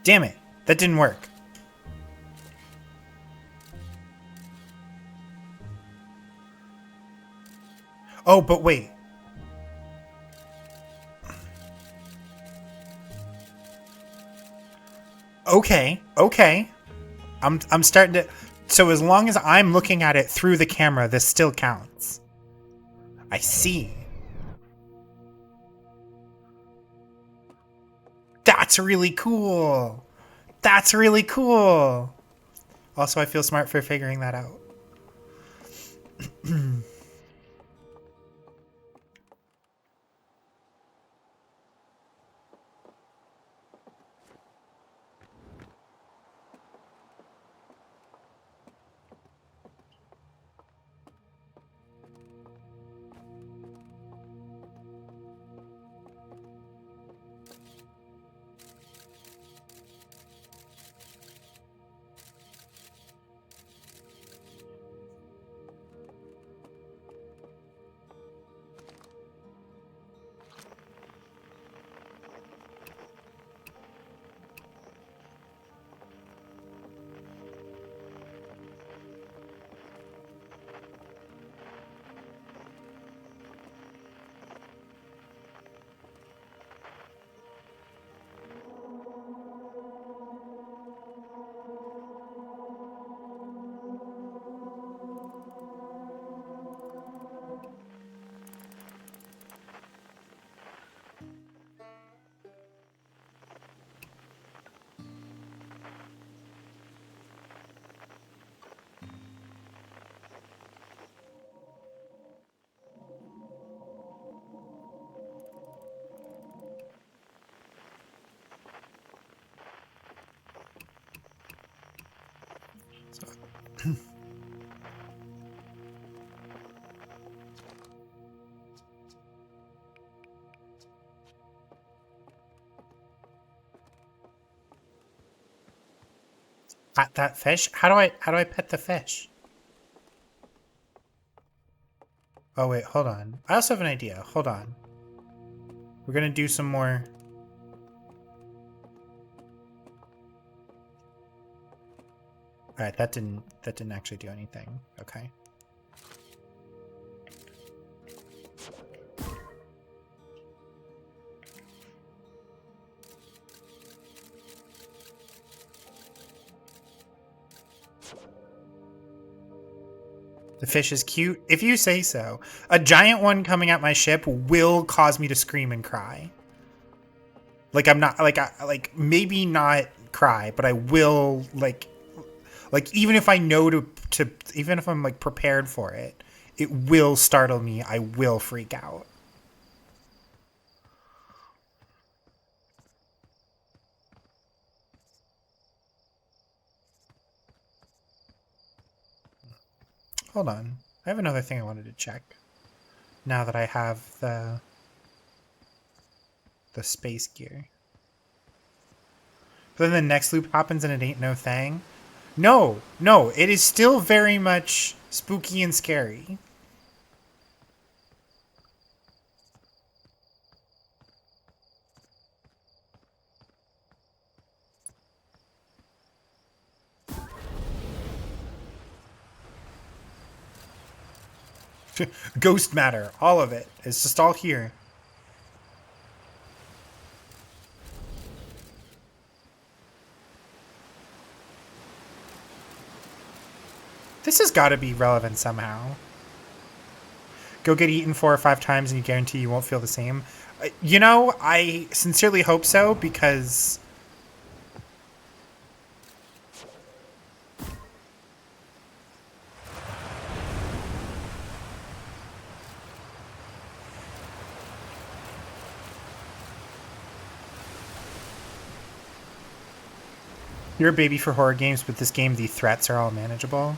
Damn it. That didn't work. Oh, but wait. Okay. I'm starting to... So as long as I'm looking at it through the camera, this still counts. I see. That's really cool. That's really cool. Also, I feel smart for figuring that out. Pet that fish? How do I pet the fish? Oh wait, hold on. I also have an idea. Hold on. We're gonna do some more. Alright, that didn't actually do anything. Okay. The fish is cute, if you say so. A giant one coming at my ship will cause me to scream and cry. Like I'm not like maybe not cry, but I will like even if I know to even if I'm like prepared for it, it will startle me. I will freak out. Hold on. I have another thing I wanted to check. Now that I have the space gear. But then the next loop happens and it ain't no thing. No, no, it is still very much spooky and scary. Ghost matter, all of it. It's just all here. This has got to be relevant somehow. Go get eaten 4 or 5 times and you guarantee you won't feel the same. You know, I sincerely hope so, because you're a baby for horror games, but this game, the threats are all manageable.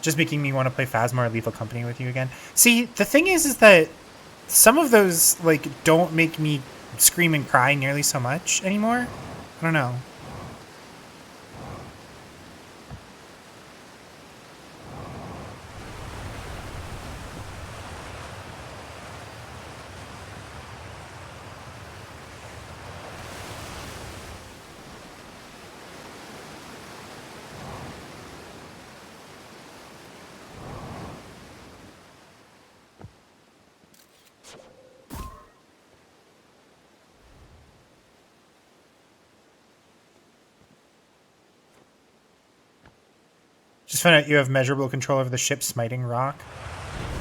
Just making me want to play Phasma or Lethal Company with you again. See, the thing is that some of those, like, don't make me scream and cry nearly so much anymore. I don't know. Just found out you have measurable control over the ship smiting rock.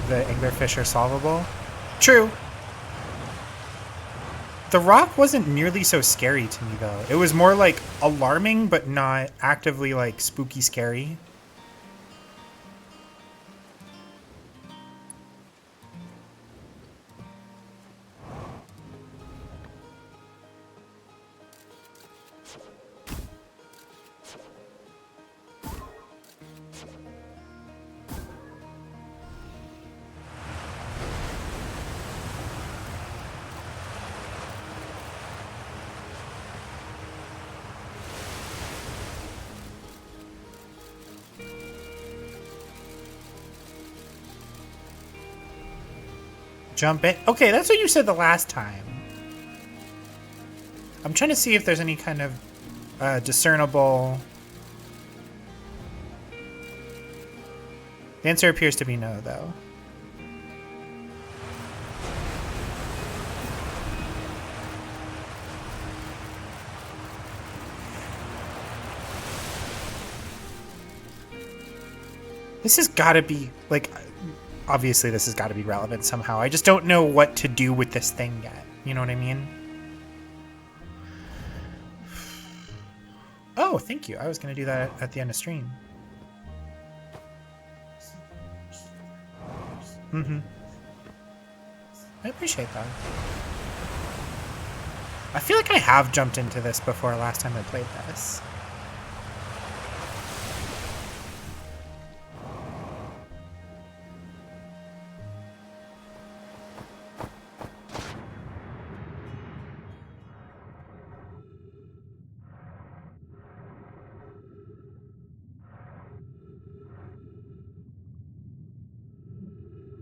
The anglerfish are solvable. True. The rock wasn't nearly so scary to me, though. It was more, like, alarming, but not actively, like, spooky scary. Jump in. Okay, that's what you said the last time. I'm trying to see if there's any kind of discernible... The answer appears to be no, though. This has got to be, like... Obviously, this has got to be relevant somehow. I just don't know what to do with this thing yet. You know what I mean? Oh, thank you. I was going to do that at the end of stream. Mm-hmm. I appreciate that. I feel like I have jumped into this before last time I played this.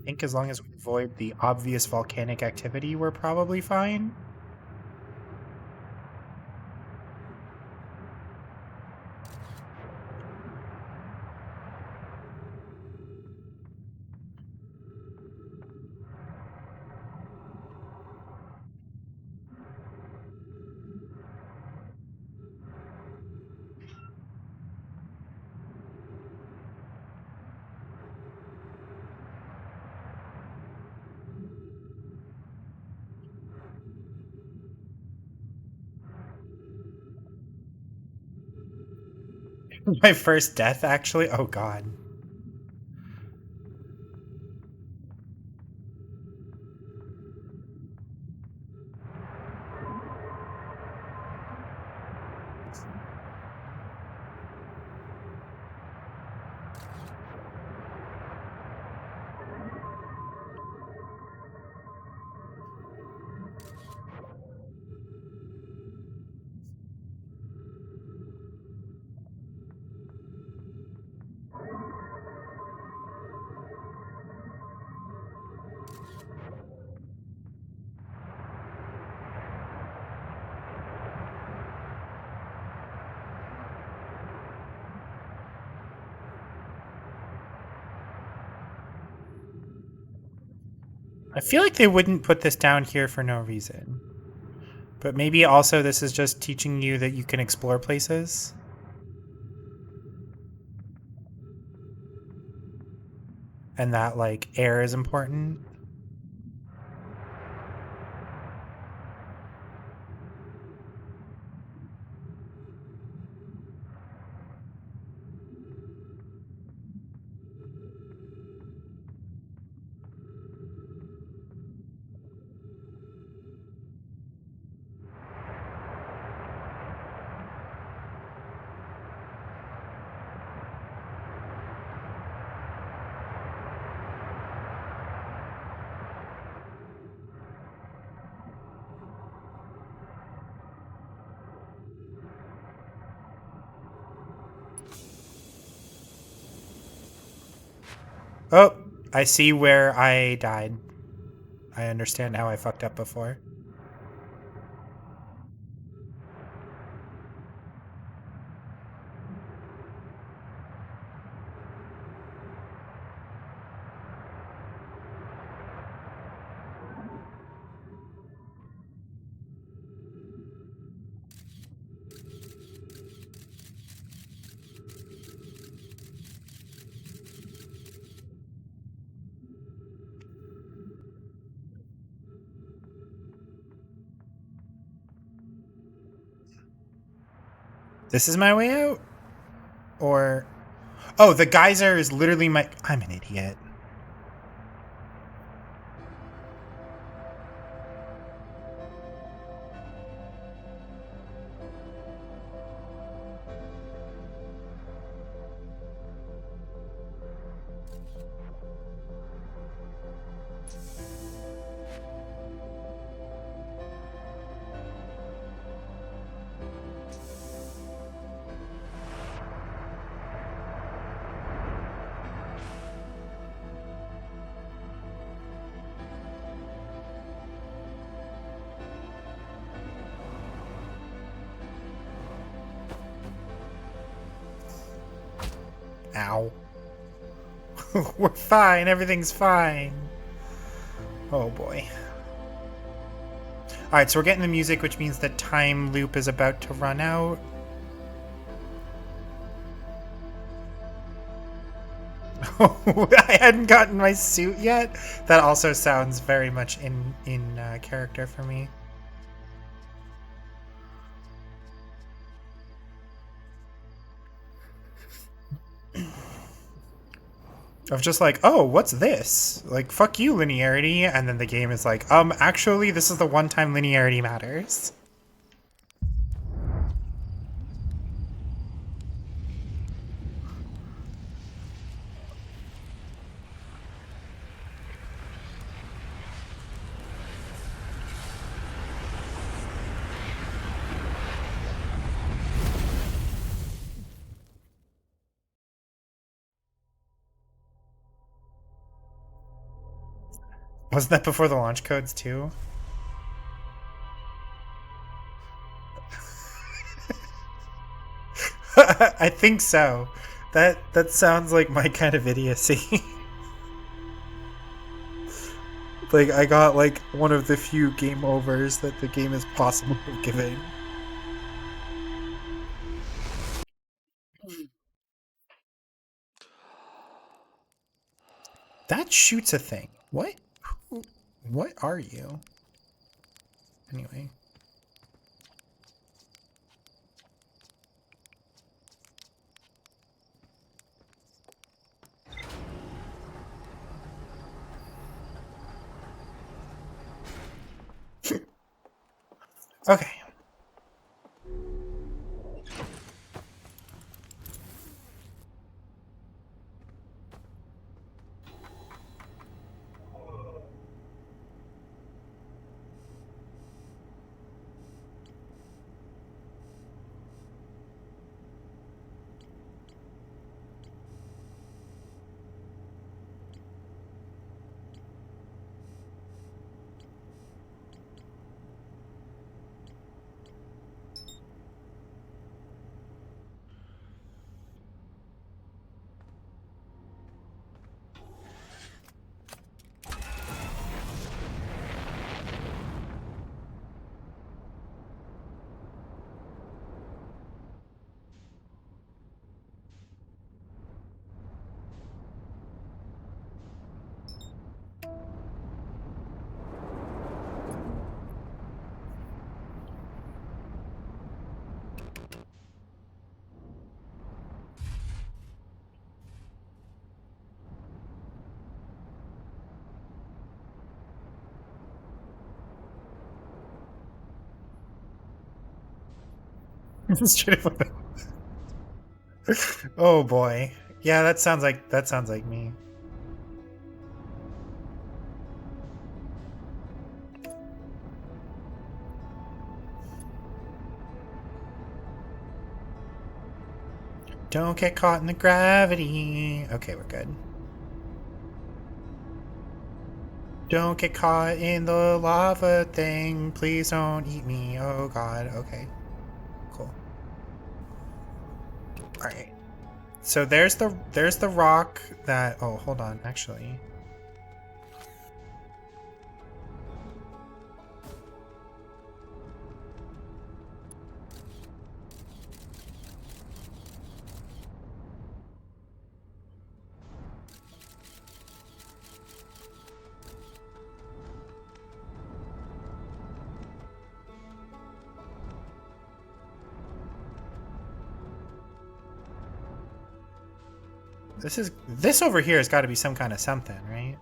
think as long as we avoid the obvious volcanic activity, we're probably fine. My first death, actually? Oh, God. I feel like they wouldn't put this down here for no reason. But maybe also this is just teaching you that you can explore places. And that, like, air is important. Oh, I see where I died. I understand how I fucked up before. This is my way out? Or... Oh, the geyser is literally my... I'm an idiot. Ow. We're fine. Everything's fine. Oh, boy. Alright, so we're getting the music, which means the time loop is about to run out. I hadn't gotten my suit yet. That also sounds very much in character for me. Of just like, oh, what's this? Like, fuck you, linearity. And then the game is like, actually, this is the one time linearity matters. Wasn't that before the launch codes too? I think so. That sounds like my kind of idiocy. Like, I got like one of the few game overs that the game is possible of giving. That shoots a thing. What? What are you? Anyway. Okay. Oh boy. Yeah, that sounds like me. Don't get caught in the gravity. Okay, we're good. Don't get caught in the lava thing. Please don't eat me. Oh god. Okay. Cool. Alright. So there's the rock that oh hold on, actually. This over here has got to be some kind of something, right?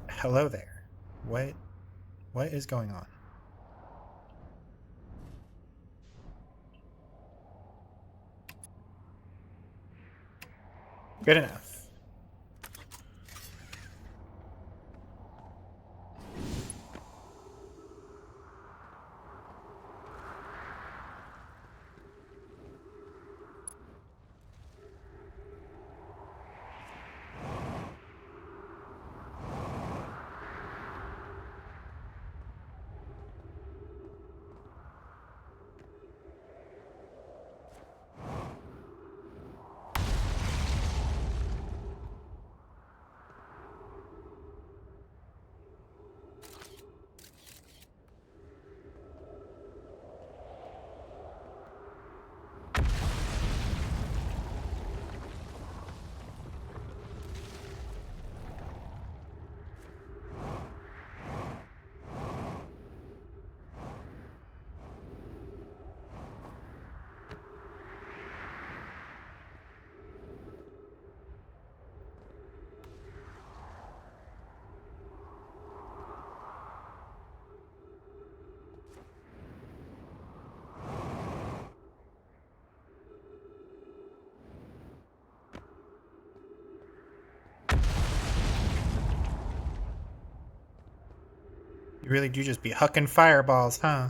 Hello there. What is going on? Good enough. really do just be hucking fireballs, huh?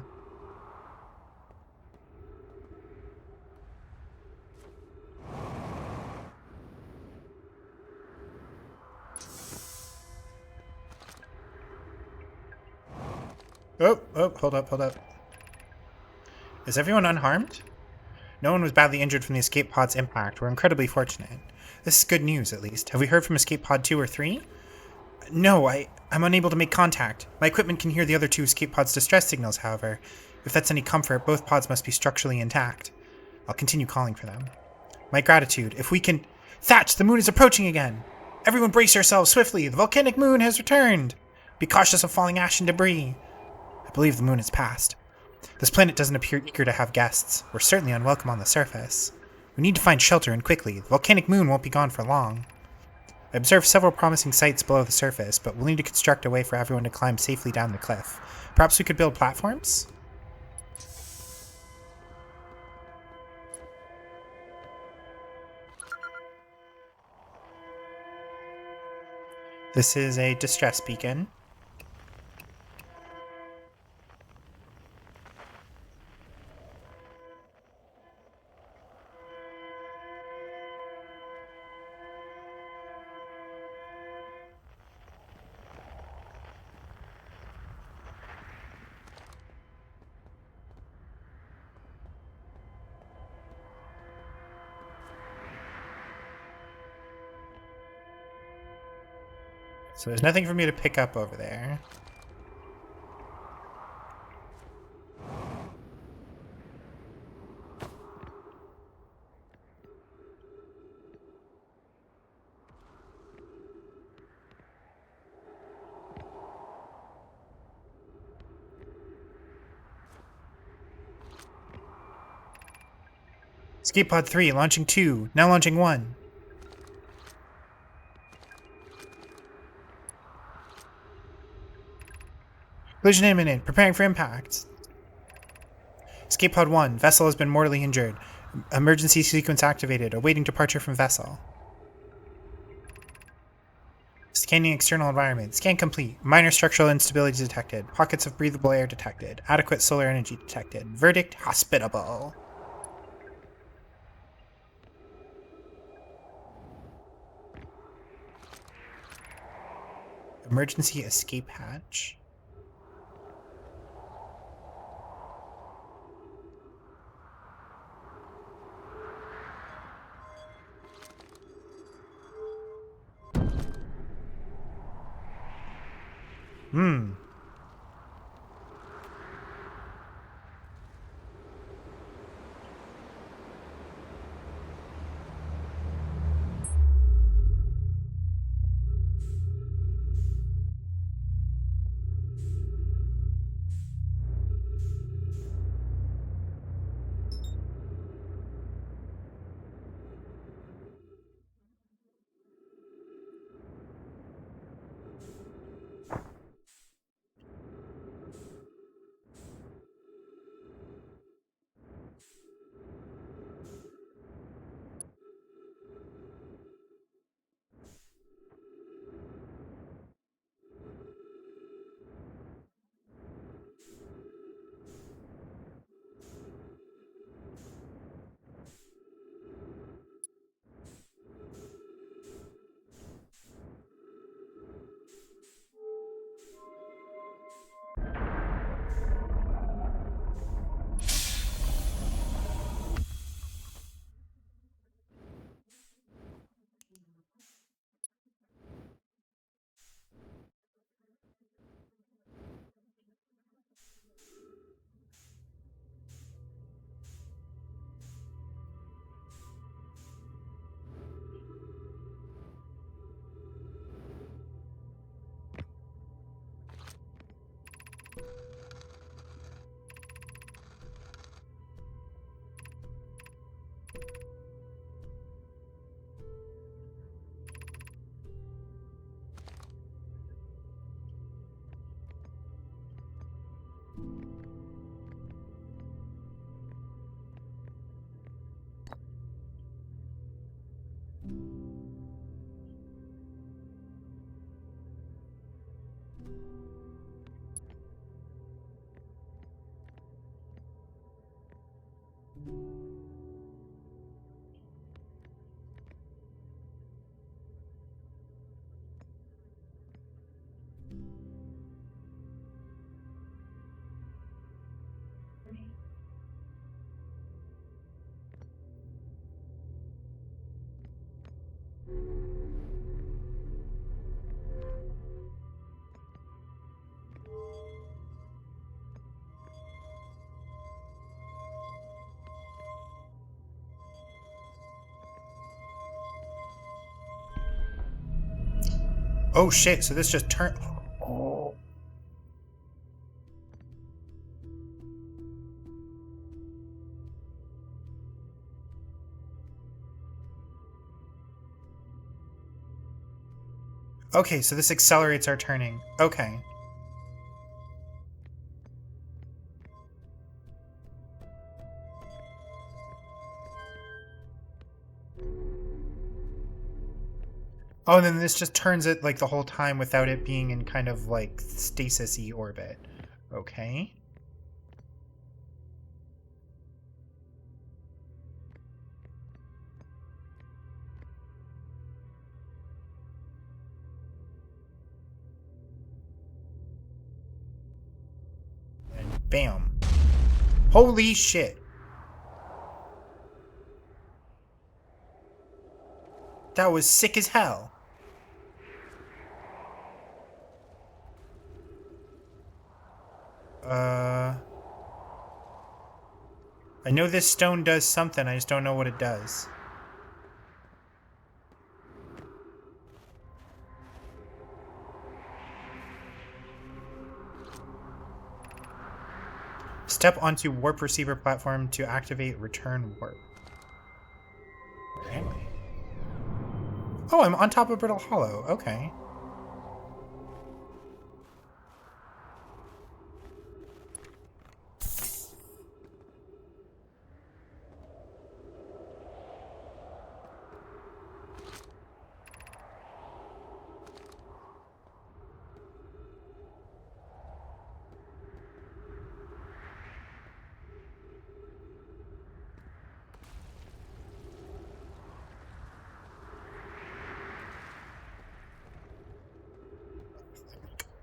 Oh, hold up, hold up. Is everyone unharmed? No one was badly injured from the escape pod's impact. We're incredibly fortunate. This is good news, at least. Have we heard from escape pod 2 or 3? No, I'm unable to make contact. My equipment can hear the other two escape pods' distress signals, however. If that's any comfort, both pods must be structurally intact. I'll continue calling for them. My gratitude. If we can... Thatch, the moon is approaching again! Everyone brace yourselves swiftly! The volcanic moon has returned! Be cautious of falling ash and debris. I believe the moon has passed. This planet doesn't appear eager to have guests. We're certainly unwelcome on the surface. We need to find shelter and quickly. The volcanic moon won't be gone for long. I observed several promising sites below the surface, but we'll need to construct a way for everyone to climb safely down the cliff. Perhaps we could build platforms? This is a distress beacon. So there's nothing for me to pick up over there. Escape pod 3, launching 2, now launching 1. Collision imminent, preparing for impact. Escape pod 1, vessel has been mortally injured. Emergency sequence activated, awaiting departure from vessel. Scanning external environment. Scan complete. Minor structural instability detected. Pockets of breathable air detected. Adequate solar energy detected. Verdict, hospitable. Emergency escape hatch. Hmm. Oh shit, so this just turned... Oh. Okay, so this accelerates our turning. Okay. Oh, and then this just turns it like the whole time without it being in kind of like stasis-y orbit. Okay. And bam. Holy shit. That was sick as hell. I know this stone does something, I just don't know what it does. Step onto warp receiver platform to activate return warp. Where am I? Oh, I'm on top of Brittle Hollow. Okay.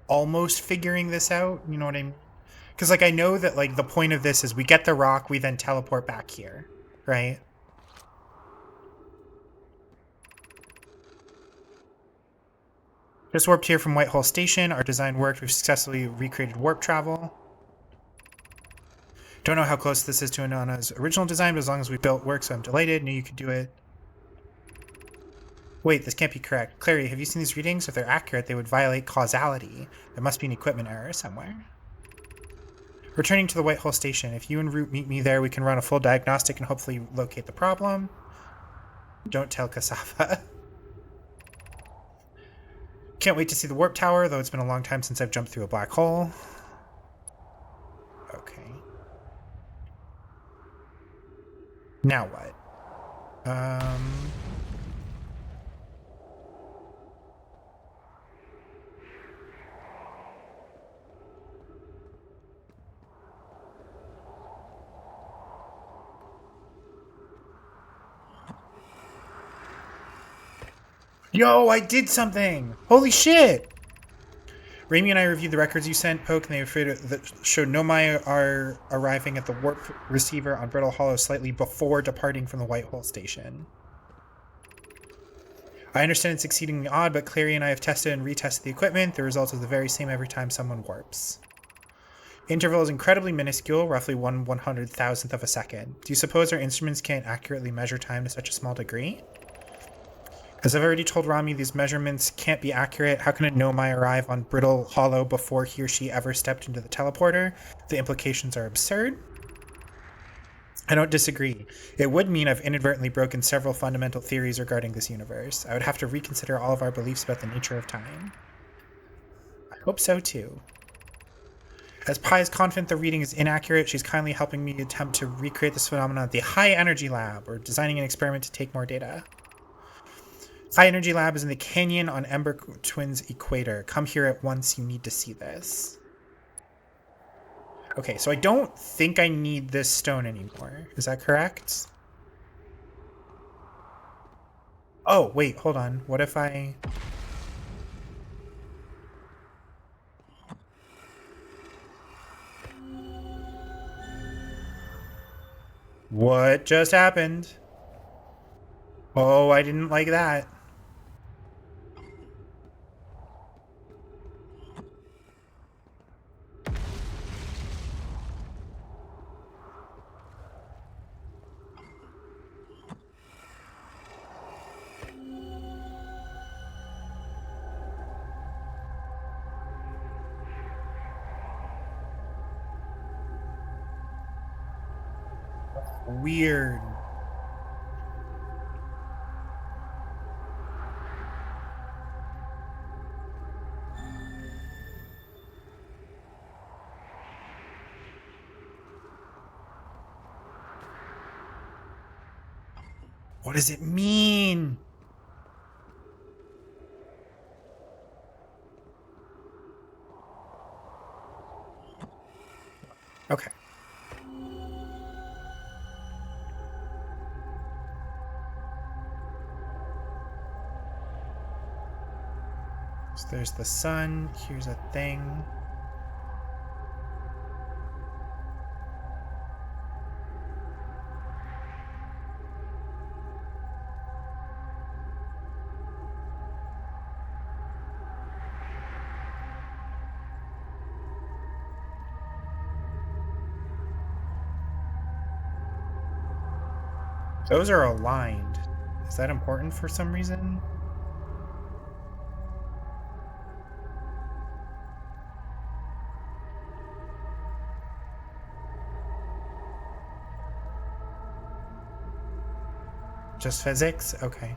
Almost figuring this out, you know what I mean? Because, like, I know that, like, the point of this is we get the rock, we then teleport back here, right? Just warped here from Whitehall Station. Our design worked. We've successfully recreated warp travel. Don't know how close this is to Anana's original design, but as long as we built work, so I'm delighted. Knew you could do it. Wait, this can't be correct. Clary, have you seen these readings? If they're accurate, they would violate causality. There must be an equipment error somewhere. Returning to the Whitehall Station. If you and Root meet me there, we can run a full diagnostic and hopefully locate the problem. Don't tell Kasava. Can't wait to see the warp tower, though it's been a long time since I've jumped through a black hole. Okay. Now what? Yo, I did something! Holy shit! Raimi and I reviewed the records you sent, Poke, and they showed Nomai are arriving at the warp receiver on Brittle Hollow slightly before departing from the Whitehall Station. I understand it's exceedingly odd, but Clary and I have tested and retested the equipment. The result is the very same every time someone warps. Interval is incredibly minuscule, roughly 1/100,000th of a second. Do you suppose our instruments can't accurately measure time to such a small degree? As I've already told Rami, these measurements can't be accurate. How can a Nomai arrive on Brittle Hollow before he or she ever stepped into the teleporter? The implications are absurd. I don't disagree. It would mean I've inadvertently broken several fundamental theories regarding this universe. I would have to reconsider all of our beliefs about the nature of time. I hope so too. As Pi is confident the reading is inaccurate, she's kindly helping me attempt to recreate this phenomenon at the High Energy Lab. We're designing an experiment to take more data. High Energy Lab is in the canyon on Ember Twins Equator. Come here at once, you need to see this. Okay, so I don't think I need this stone anymore. Is that correct? Oh, wait, hold on. What if I... What just happened? Oh, I didn't like that. weird. What does it mean? Okay. So there's the sun. Here's a thing. Those are aligned. Is that important for some reason? Just physics? Okay.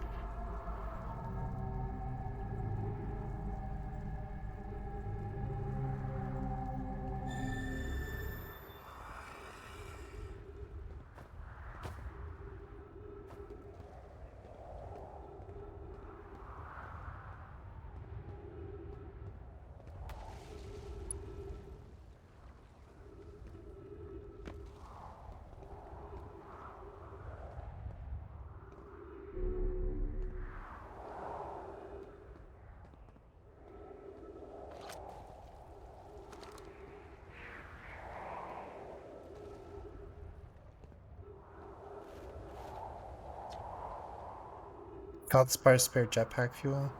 Called spare jetpack fuel.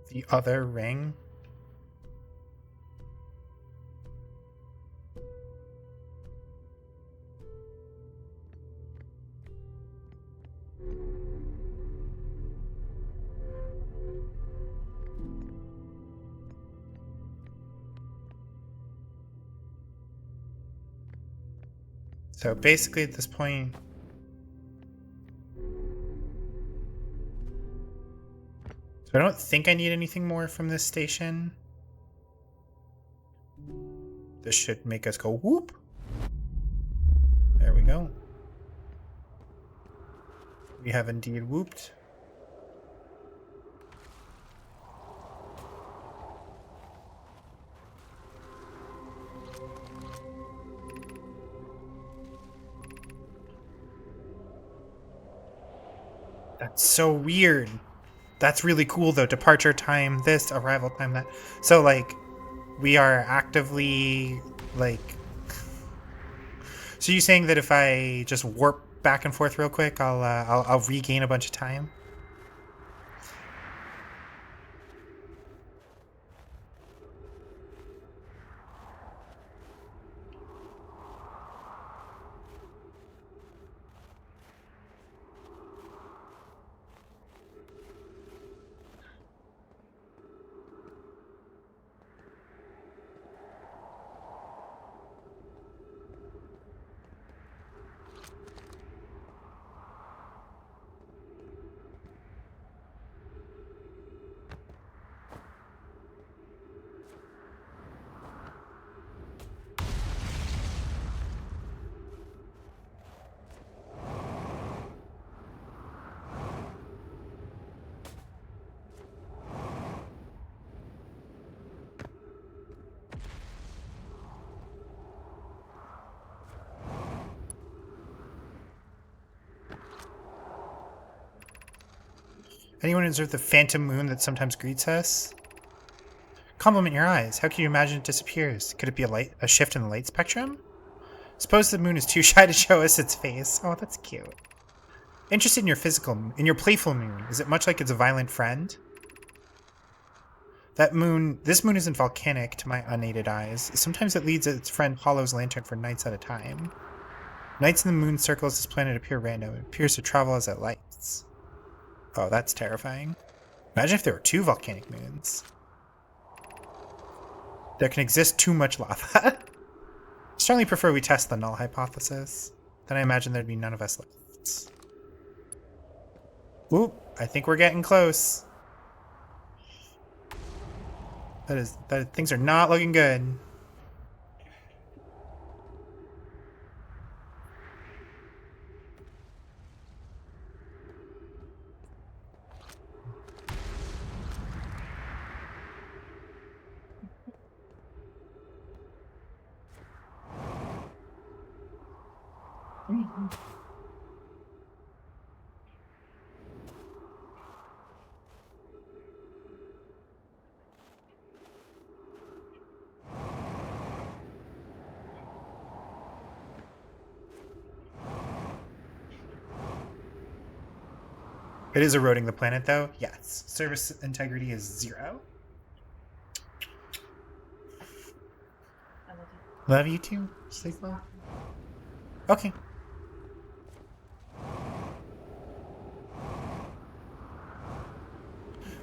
The other ring? So basically at this point, so I don't think I need anything more from this station. This should make us go whoop. There we go. We have indeed whooped. That's so weird. That's really cool though. Departure time this, arrival time that. So like we are actively like, so you saying that if I just warp back and forth real quick, I'll regain a bunch of time? Anyone observe the phantom moon that sometimes greets us? Compliment your eyes. How can you imagine it disappears? Could it be a shift in the light spectrum? Suppose the moon is too shy to show us its face. Oh, that's cute. Interested in your playful moon. Is it much like it's a violent friend? This moon isn't volcanic to my unaided eyes. Sometimes it leads its friend Hollow's lantern for nights at a time. Nights in the moon circles this planet appear random. It appears to travel as it lights. Oh, that's terrifying. Imagine if there were 2 volcanic moons. There can exist too much lava. Strongly prefer we test the null hypothesis. Then I imagine there'd be none of us left. Oop, I think we're getting close. Things are not looking good. It is eroding the planet, though. Yes. Service integrity is 0. Love you too. Sleep well. Okay.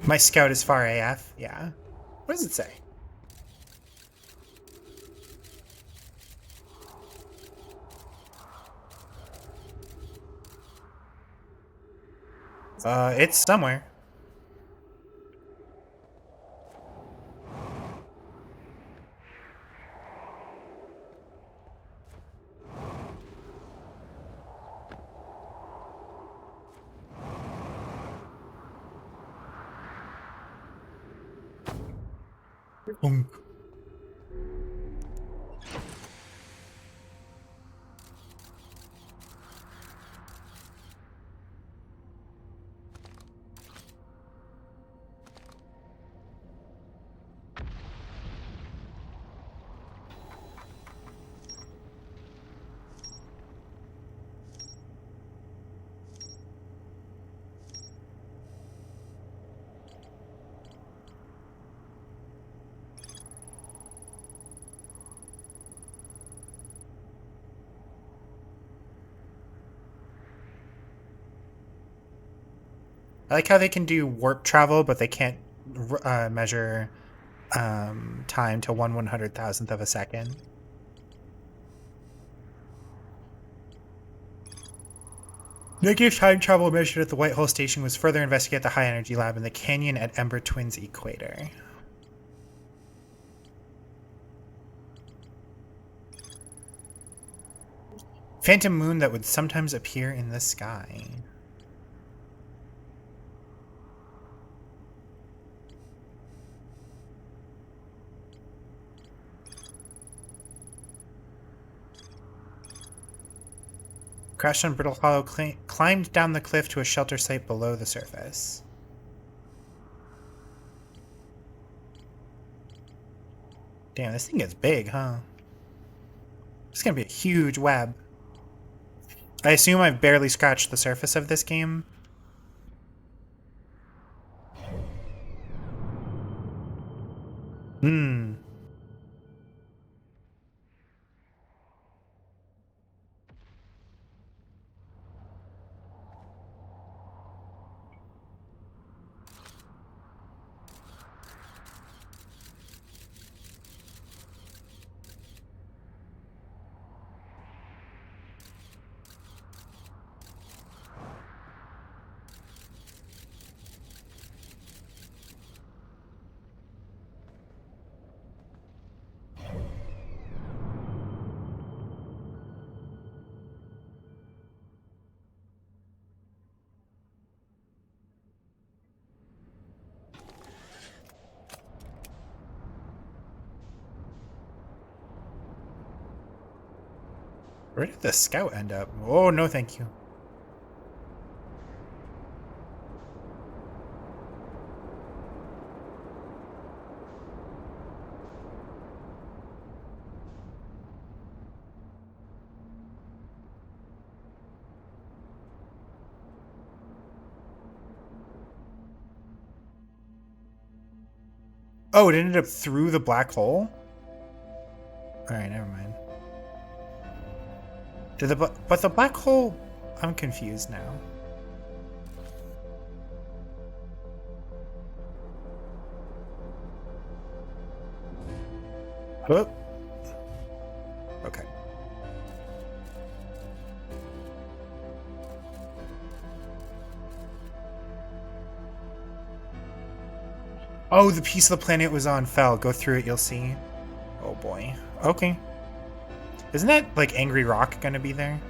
My scout is far AF. Yeah. What does it say? It's somewhere. I like how they can do warp travel, but they can't measure time to 1/100,000th of a second. Negative time travel measured at the White Hole Station was further investigated at the High Energy Lab in the canyon at Ember Twins Equator. Phantom moon that would sometimes appear in the sky. Crashed on Brittle Hollow, climbed down the cliff to a shelter site below the surface. Damn, this thing gets big, huh? It's gonna be a huge web. I assume I've barely scratched the surface of this game. Where did the scout end up? Oh, no thank you. Oh, it ended up through the black hole? Alright, never mind. But the black hole... I'm confused now. Oh. Okay. Oh, the piece of the planet was on fell. Go through it, you'll see. Oh boy. Okay. Isn't that, like, Angry Rock gonna be there?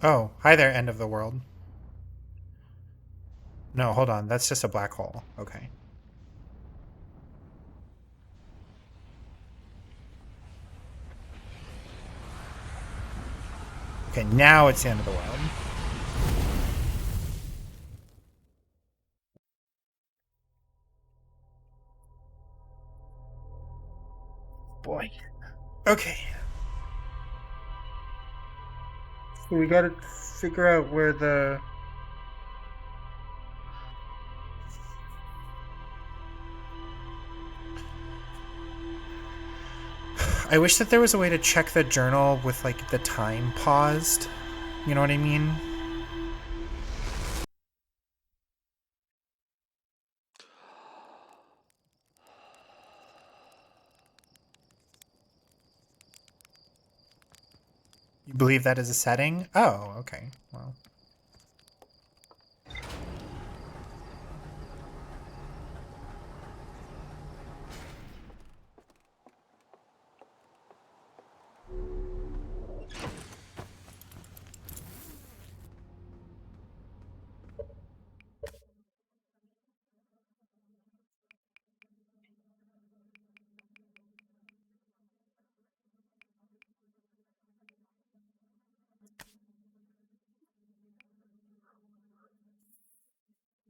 Oh, hi there, end of the world. No, hold on. That's just a black hole. Okay. Okay, now it's the end of the world. Boy. Okay. So we gotta figure out where the... I wish that there was a way to check the journal with, like, the time paused. You know what I mean? You believe that is a setting? Oh, okay. Well.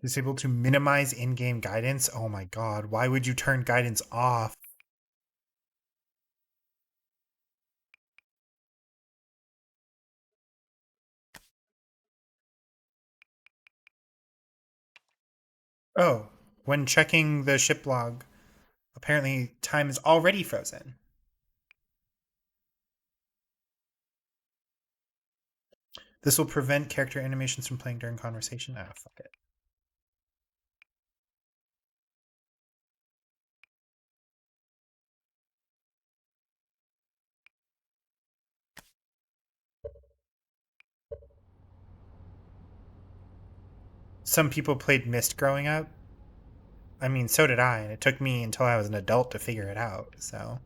Disable to minimize in-game guidance? Oh my god, why would you turn guidance off? Oh, when checking the ship log, apparently time is already frozen. This will prevent character animations from playing during conversation. Ah, fuck it. Some people played Myst growing up. I mean, so did I, and it took me until I was an adult to figure it out, so.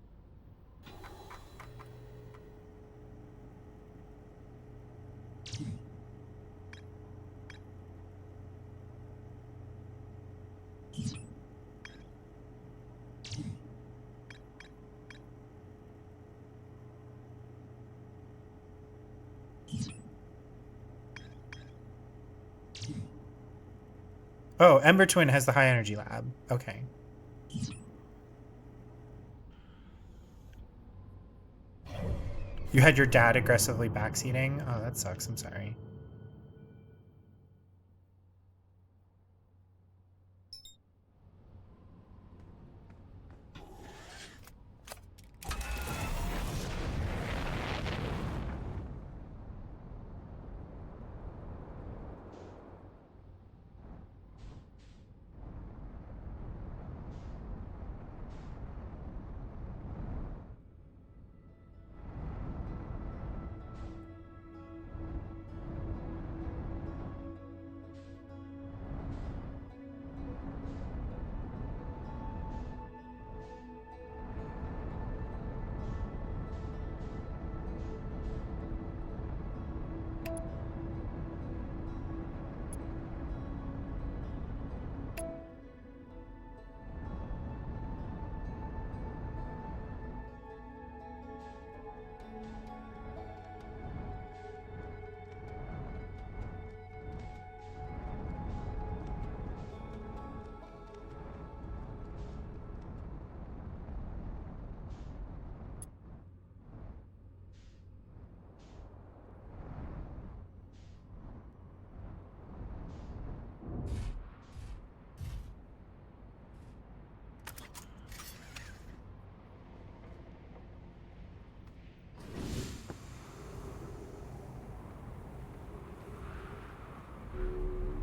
Oh, Ember Twin has the high energy lab. Okay. You had your dad aggressively backseating? Oh, that sucks. I'm sorry.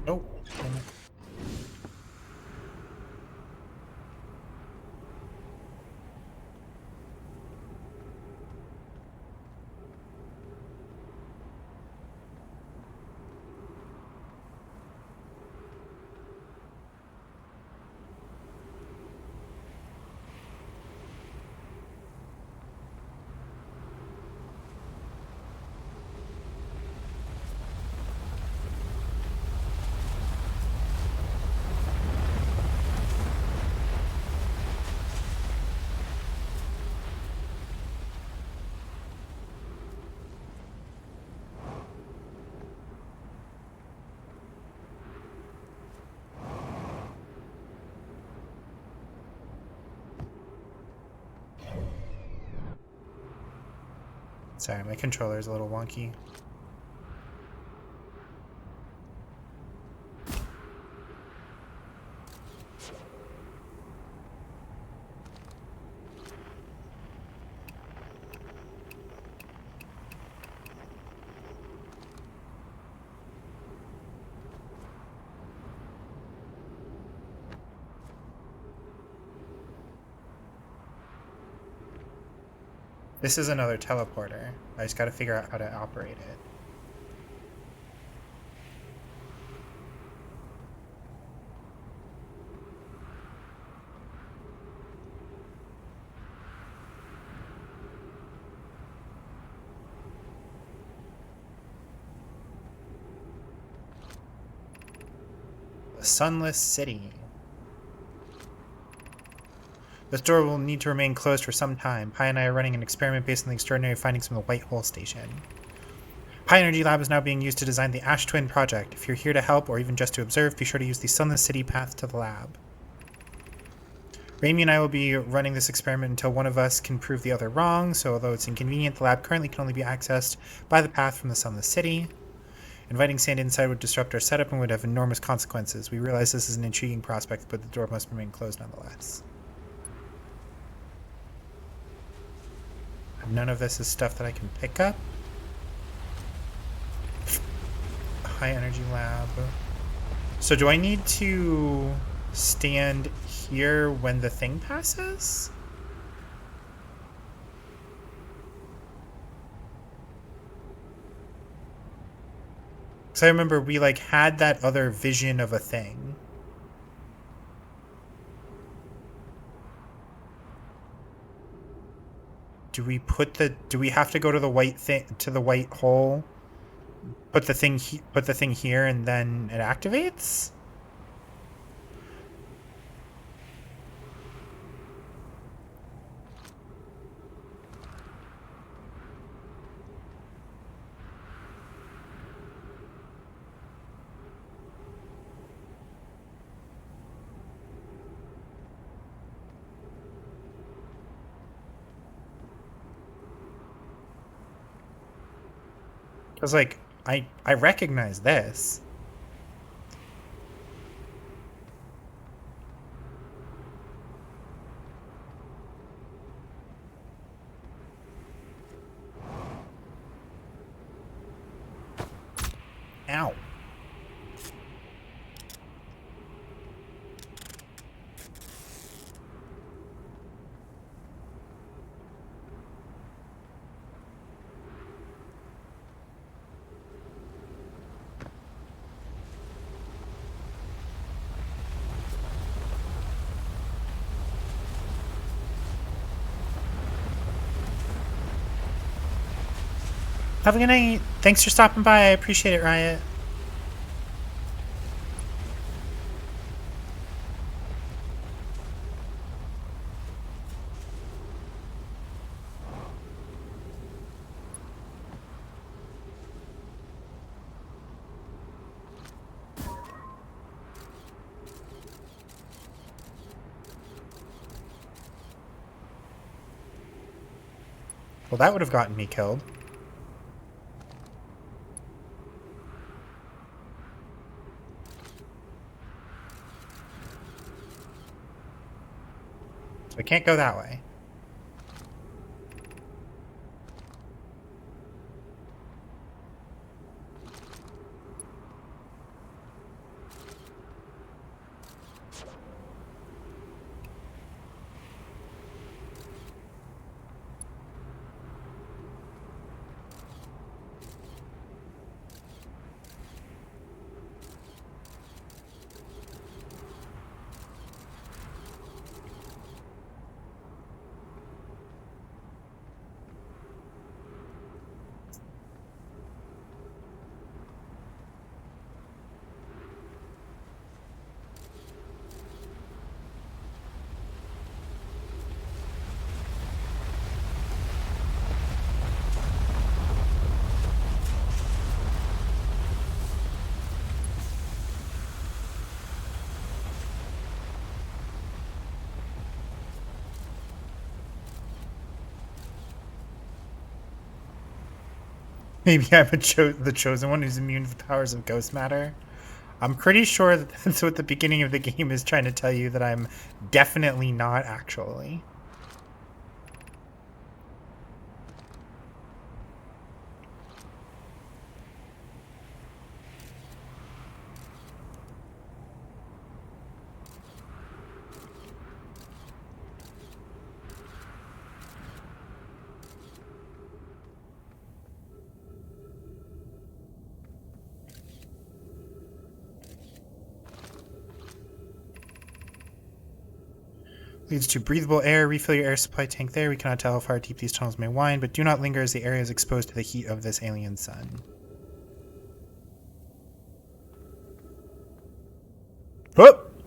Oh, damn it. Sorry, my controller's a little wonky. This is another teleporter. I just gotta figure out how to operate it. The Sunless City. This door will need to remain closed for some time. Pi and I are running an experiment based on the extraordinary findings from the White Hole Station. Pi Energy Lab is now being used to design the Ash Twin project. If you're here to help or even just to observe, be sure to use the Sunless City path to the lab. Raimi and I will be running this experiment until one of us can prove the other wrong, so although it's inconvenient, the lab currently can only be accessed by the path from the Sunless City. Inviting sand inside would disrupt our setup and would have enormous consequences. We realize this is an intriguing prospect, but the door must remain closed nonetheless. None of this is stuff that I can pick up. High energy lab. So do I need to stand here when the thing passes? Because I remember we like had that other vision of a thing. Do we have to go to the white thing, to the white hole? Put the thing here and then it activates? Because like I recognize this. Ow. Have a good night. Thanks for stopping by. I appreciate it, Riot. Well, that would have gotten me killed. So I can't go that way. Maybe I'm the chosen one who's immune to the powers of ghost matter. I'm pretty sure that's what the beginning of the game is trying to tell you, that I'm definitely not actually. Leads to breathable air. Refill your air supply tank there. We cannot tell how far deep these tunnels may wind, but do not linger as the area is exposed to the heat of this alien sun. Whoop!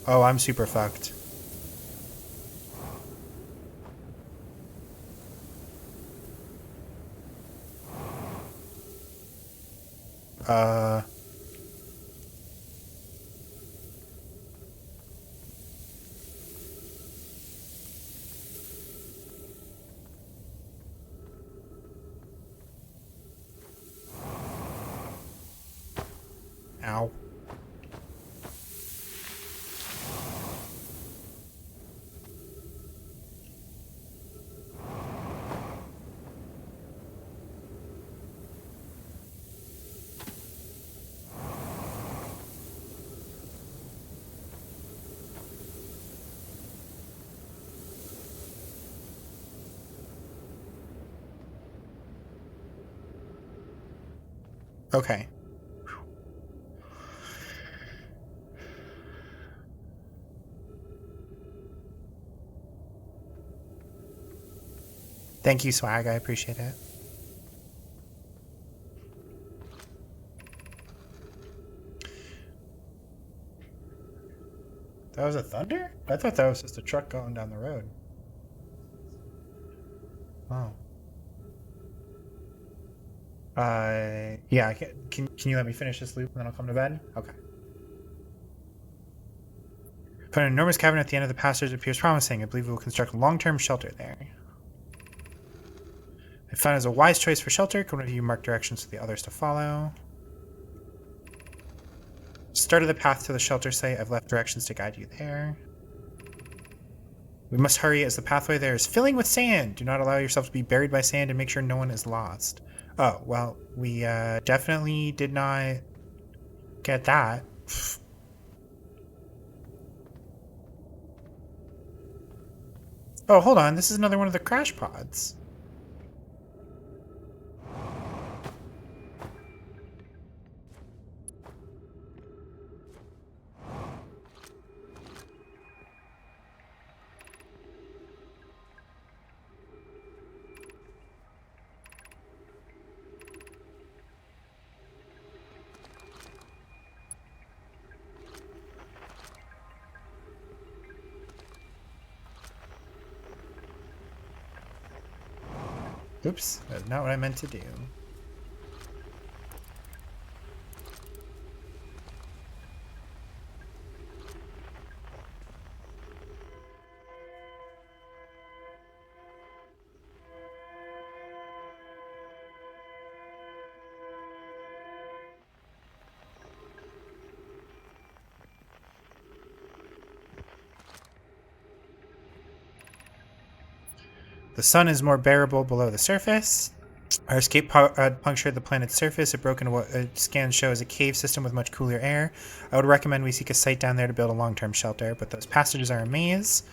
Oh, I'm super fucked. Ow. Okay. Thank you, Swag. I appreciate it. That was a thunder? I thought that was just a truck going down the road. Oh. Yeah, can you let me finish this loop and then I'll come to bed? Okay. Found an enormous cavern at the end of the passage. It appears promising. I believe we will construct a long-term shelter there. I found it as a wise choice for shelter. Can one of you mark directions for the others to follow? Start of the path to the shelter site. I've left directions to guide you there. We must hurry as the pathway there is filling with sand. Do not allow yourself to be buried by sand and make sure no one is lost. Oh, well, we definitely did not get that. Oh, hold on. This is another one of the crash pods. Oops, that's not what I meant to do. The sun is more bearable below the surface. Our escape pod punctured the planet's surface. It broke into what scans show as a cave system with much cooler air. I would recommend we seek a site down there to build a long-term shelter, but those passages are a maze.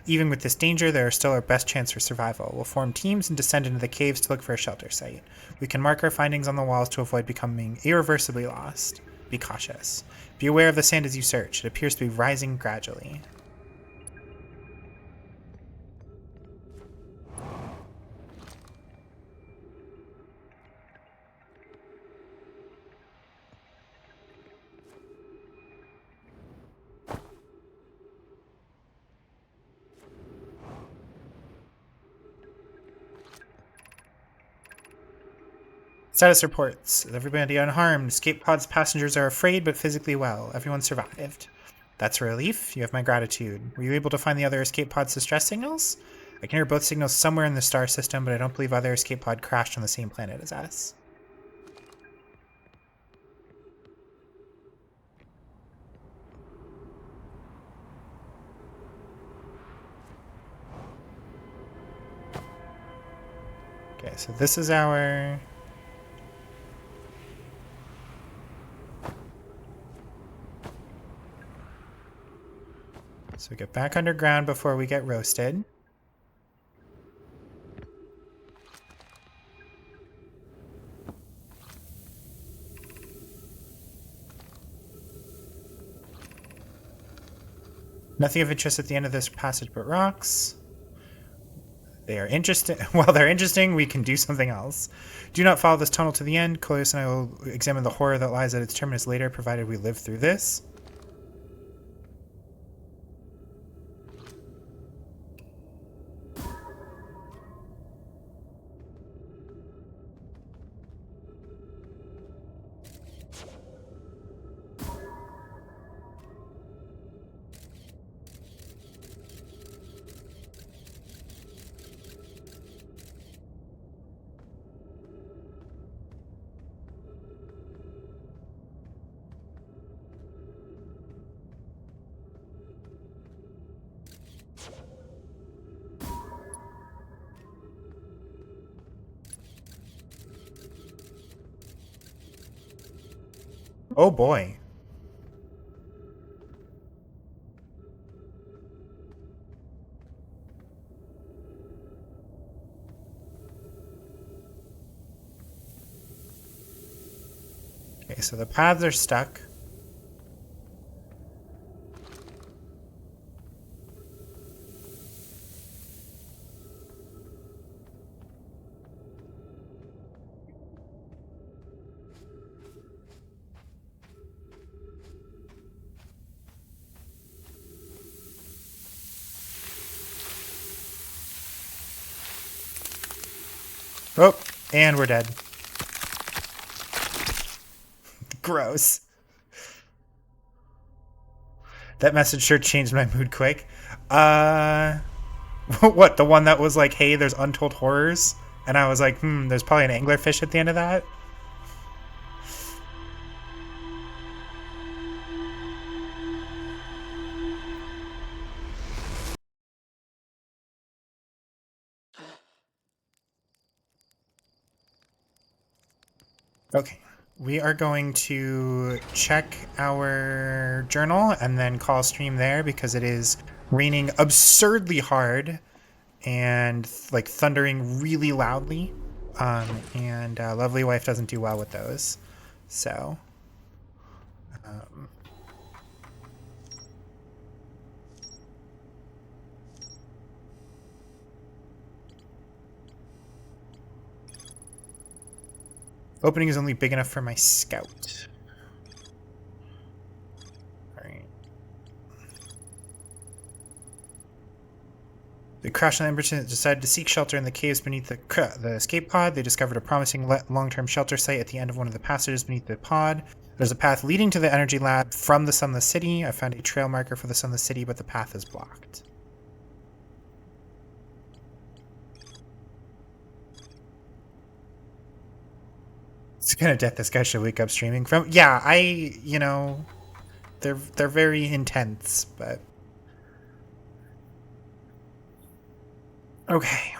Even with this danger, they are still our best chance for survival. We'll form teams and descend into the caves to look for a shelter site. We can mark our findings on the walls to avoid becoming irreversibly lost. Be cautious. Be aware of the sand as you search. It appears to be rising gradually. Status reports. Everybody unharmed. Escape pod's passengers are afraid but physically well. Everyone survived. That's a relief. You have my gratitude. Were you able to find the other escape pod's distress signals? I can hear both signals somewhere in the star system, but I don't believe other escape pod crashed on the same planet as us. Okay, so this is our... So we get back underground before we get roasted. Nothing of interest at the end of this passage but rocks. They are interesting. While they're interesting, we can do something else. Do not follow this tunnel to the end. Coleus and I will examine the horror that lies at its terminus later, provided we live through this. Oh boy. Okay, so the paths are stuck. Oh, and we're dead. Gross. That message sure changed my mood quick. What, the one that was like, hey, there's untold horrors? And I was like, there's probably an anglerfish at the end of that? Okay. We are going to check our journal and then call stream there because it is raining absurdly hard and like thundering really loudly. And Lovely Wife doesn't do well with those. So... Opening is only big enough for my scout. Alright. The crash and Emberton decided to seek shelter in the caves beneath the escape pod. They discovered a promising long-term shelter site at the end of one of the passages beneath the pod. There's a path leading to the energy lab from the Sunless City. I found a trail marker for the Sunless City, but the path is blocked. It's kind of death this guy should wake up streaming from. Yeah, they're very intense, but okay.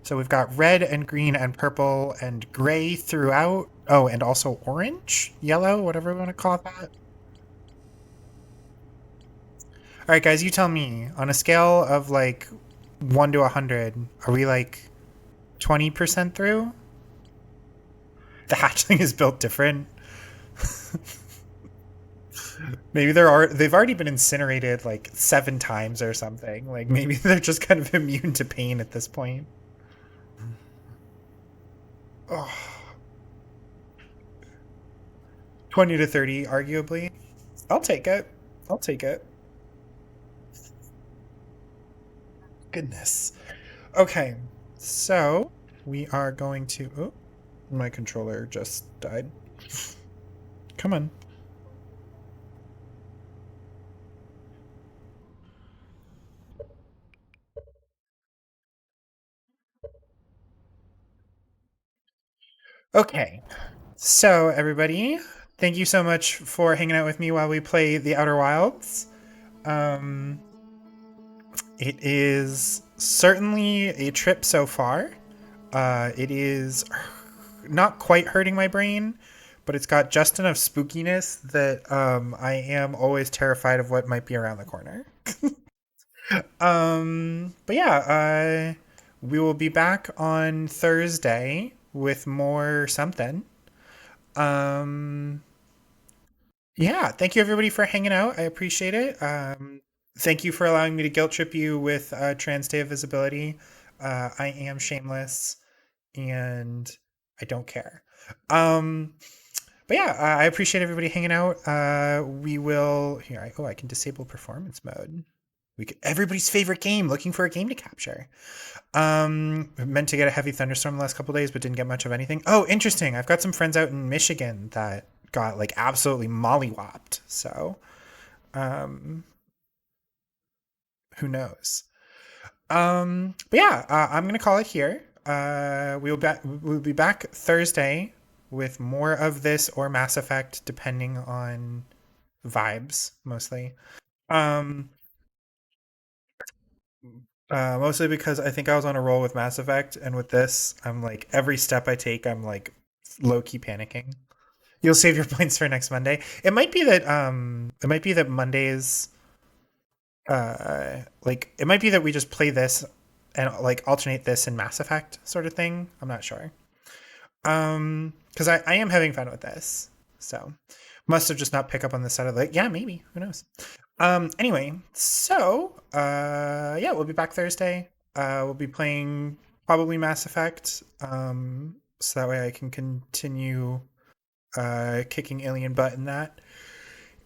So we've got red and green and purple and gray throughout. Oh, and also orange, yellow, whatever we want to call that. All right, guys, you tell me. On a scale of like 1 to 100, are we like 20% through? The hatchling is built different. Maybe they've already been incinerated like 7 times or something. Like maybe they're just kind of immune to pain at this point. Oh. 20 to 30, arguably. I'll take it. I'll take it. Goodness. Okay, so we are going to... Oh, my controller just died. Come on. Okay, so everybody, thank you so much for hanging out with me while we play The Outer Wilds. Um, it is certainly a trip so far. It is not quite hurting my brain, but it's got just enough spookiness that I am always terrified of what might be around the corner. But yeah, we will be back on Thursday with more something. Um, yeah, thank you everybody for hanging out. I appreciate it. Thank you for allowing me to guilt trip you with Trans Day of Visibility. I am shameless and I don't care. Um, but yeah, I appreciate everybody hanging out. We will here. I can disable performance mode. Everybody's favorite game, looking for a game to capture. Meant to get a heavy thunderstorm the last couple days, but didn't get much of anything. Oh, interesting. I've got some friends out in Michigan that got like absolutely mollywopped. So, um, who knows? But yeah, I'm gonna call it here. We'll be back Thursday with more of this or Mass Effect, depending on vibes, mostly. Um, Mostly because I think I was on a roll with Mass Effect, and with this, I'm like every step I take, I'm like low key panicking. You'll save your points for next Monday. It might be that Mondays like it might be that we just play this and like alternate this and Mass Effect sort of thing. I'm not sure. Because I am having fun with this. So must have just not pick up on the side of like, yeah, maybe. Who knows? Anyway, so yeah, we'll be back Thursday. We'll be playing probably Mass Effect. So that way I can continue kicking alien butt in that.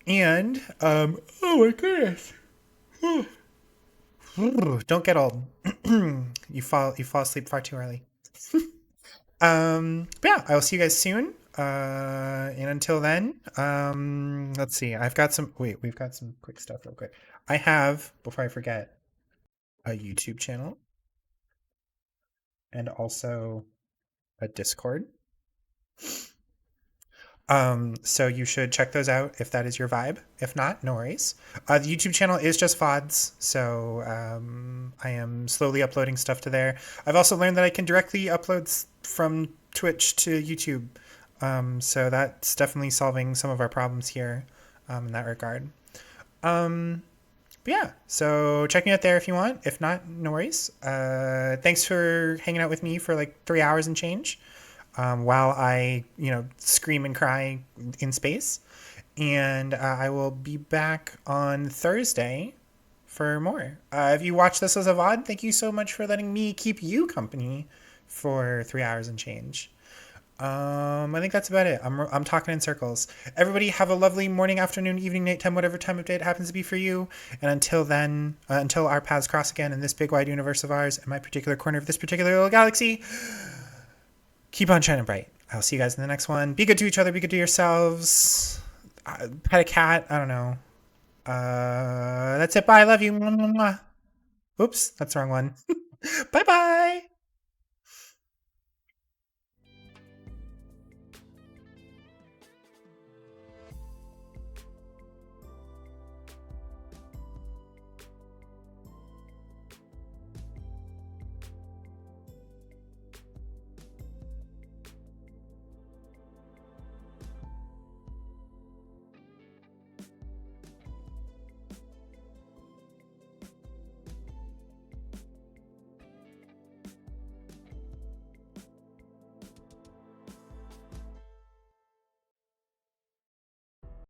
And oh my goodness. Don't get old. You fall asleep far too early. But yeah, I will see you guys soon. And until then, let's see. We've got some quick stuff real quick. I have, before I forget, a YouTube channel and also a Discord. So you should check those out if that is your vibe. If not, no worries. The YouTube channel is just VODs, so I am slowly uploading stuff to there. I've also learned that I can directly upload from Twitch to YouTube, so that's definitely solving some of our problems here in that regard. Um, but yeah, so check me out there if you want. If not, no worries. Thanks for hanging out with me for like 3 hours and change while I, scream and cry in space. And I will be back on Thursday for more. If you watch this as a VOD, thank you so much for letting me keep you company for 3 hours and change. I think that's about it. I'm talking in circles. Everybody have a lovely morning, afternoon, evening, nighttime, whatever time of day it happens to be for you. And until then, until our paths cross again in this big wide universe of ours, in my particular corner of this particular little galaxy, keep on shining bright. I'll see you guys in the next one. Be good to each other. Be good to yourselves. Pet a cat. I don't know. That's it. Bye. I love you. Oops, that's the wrong one. Bye bye.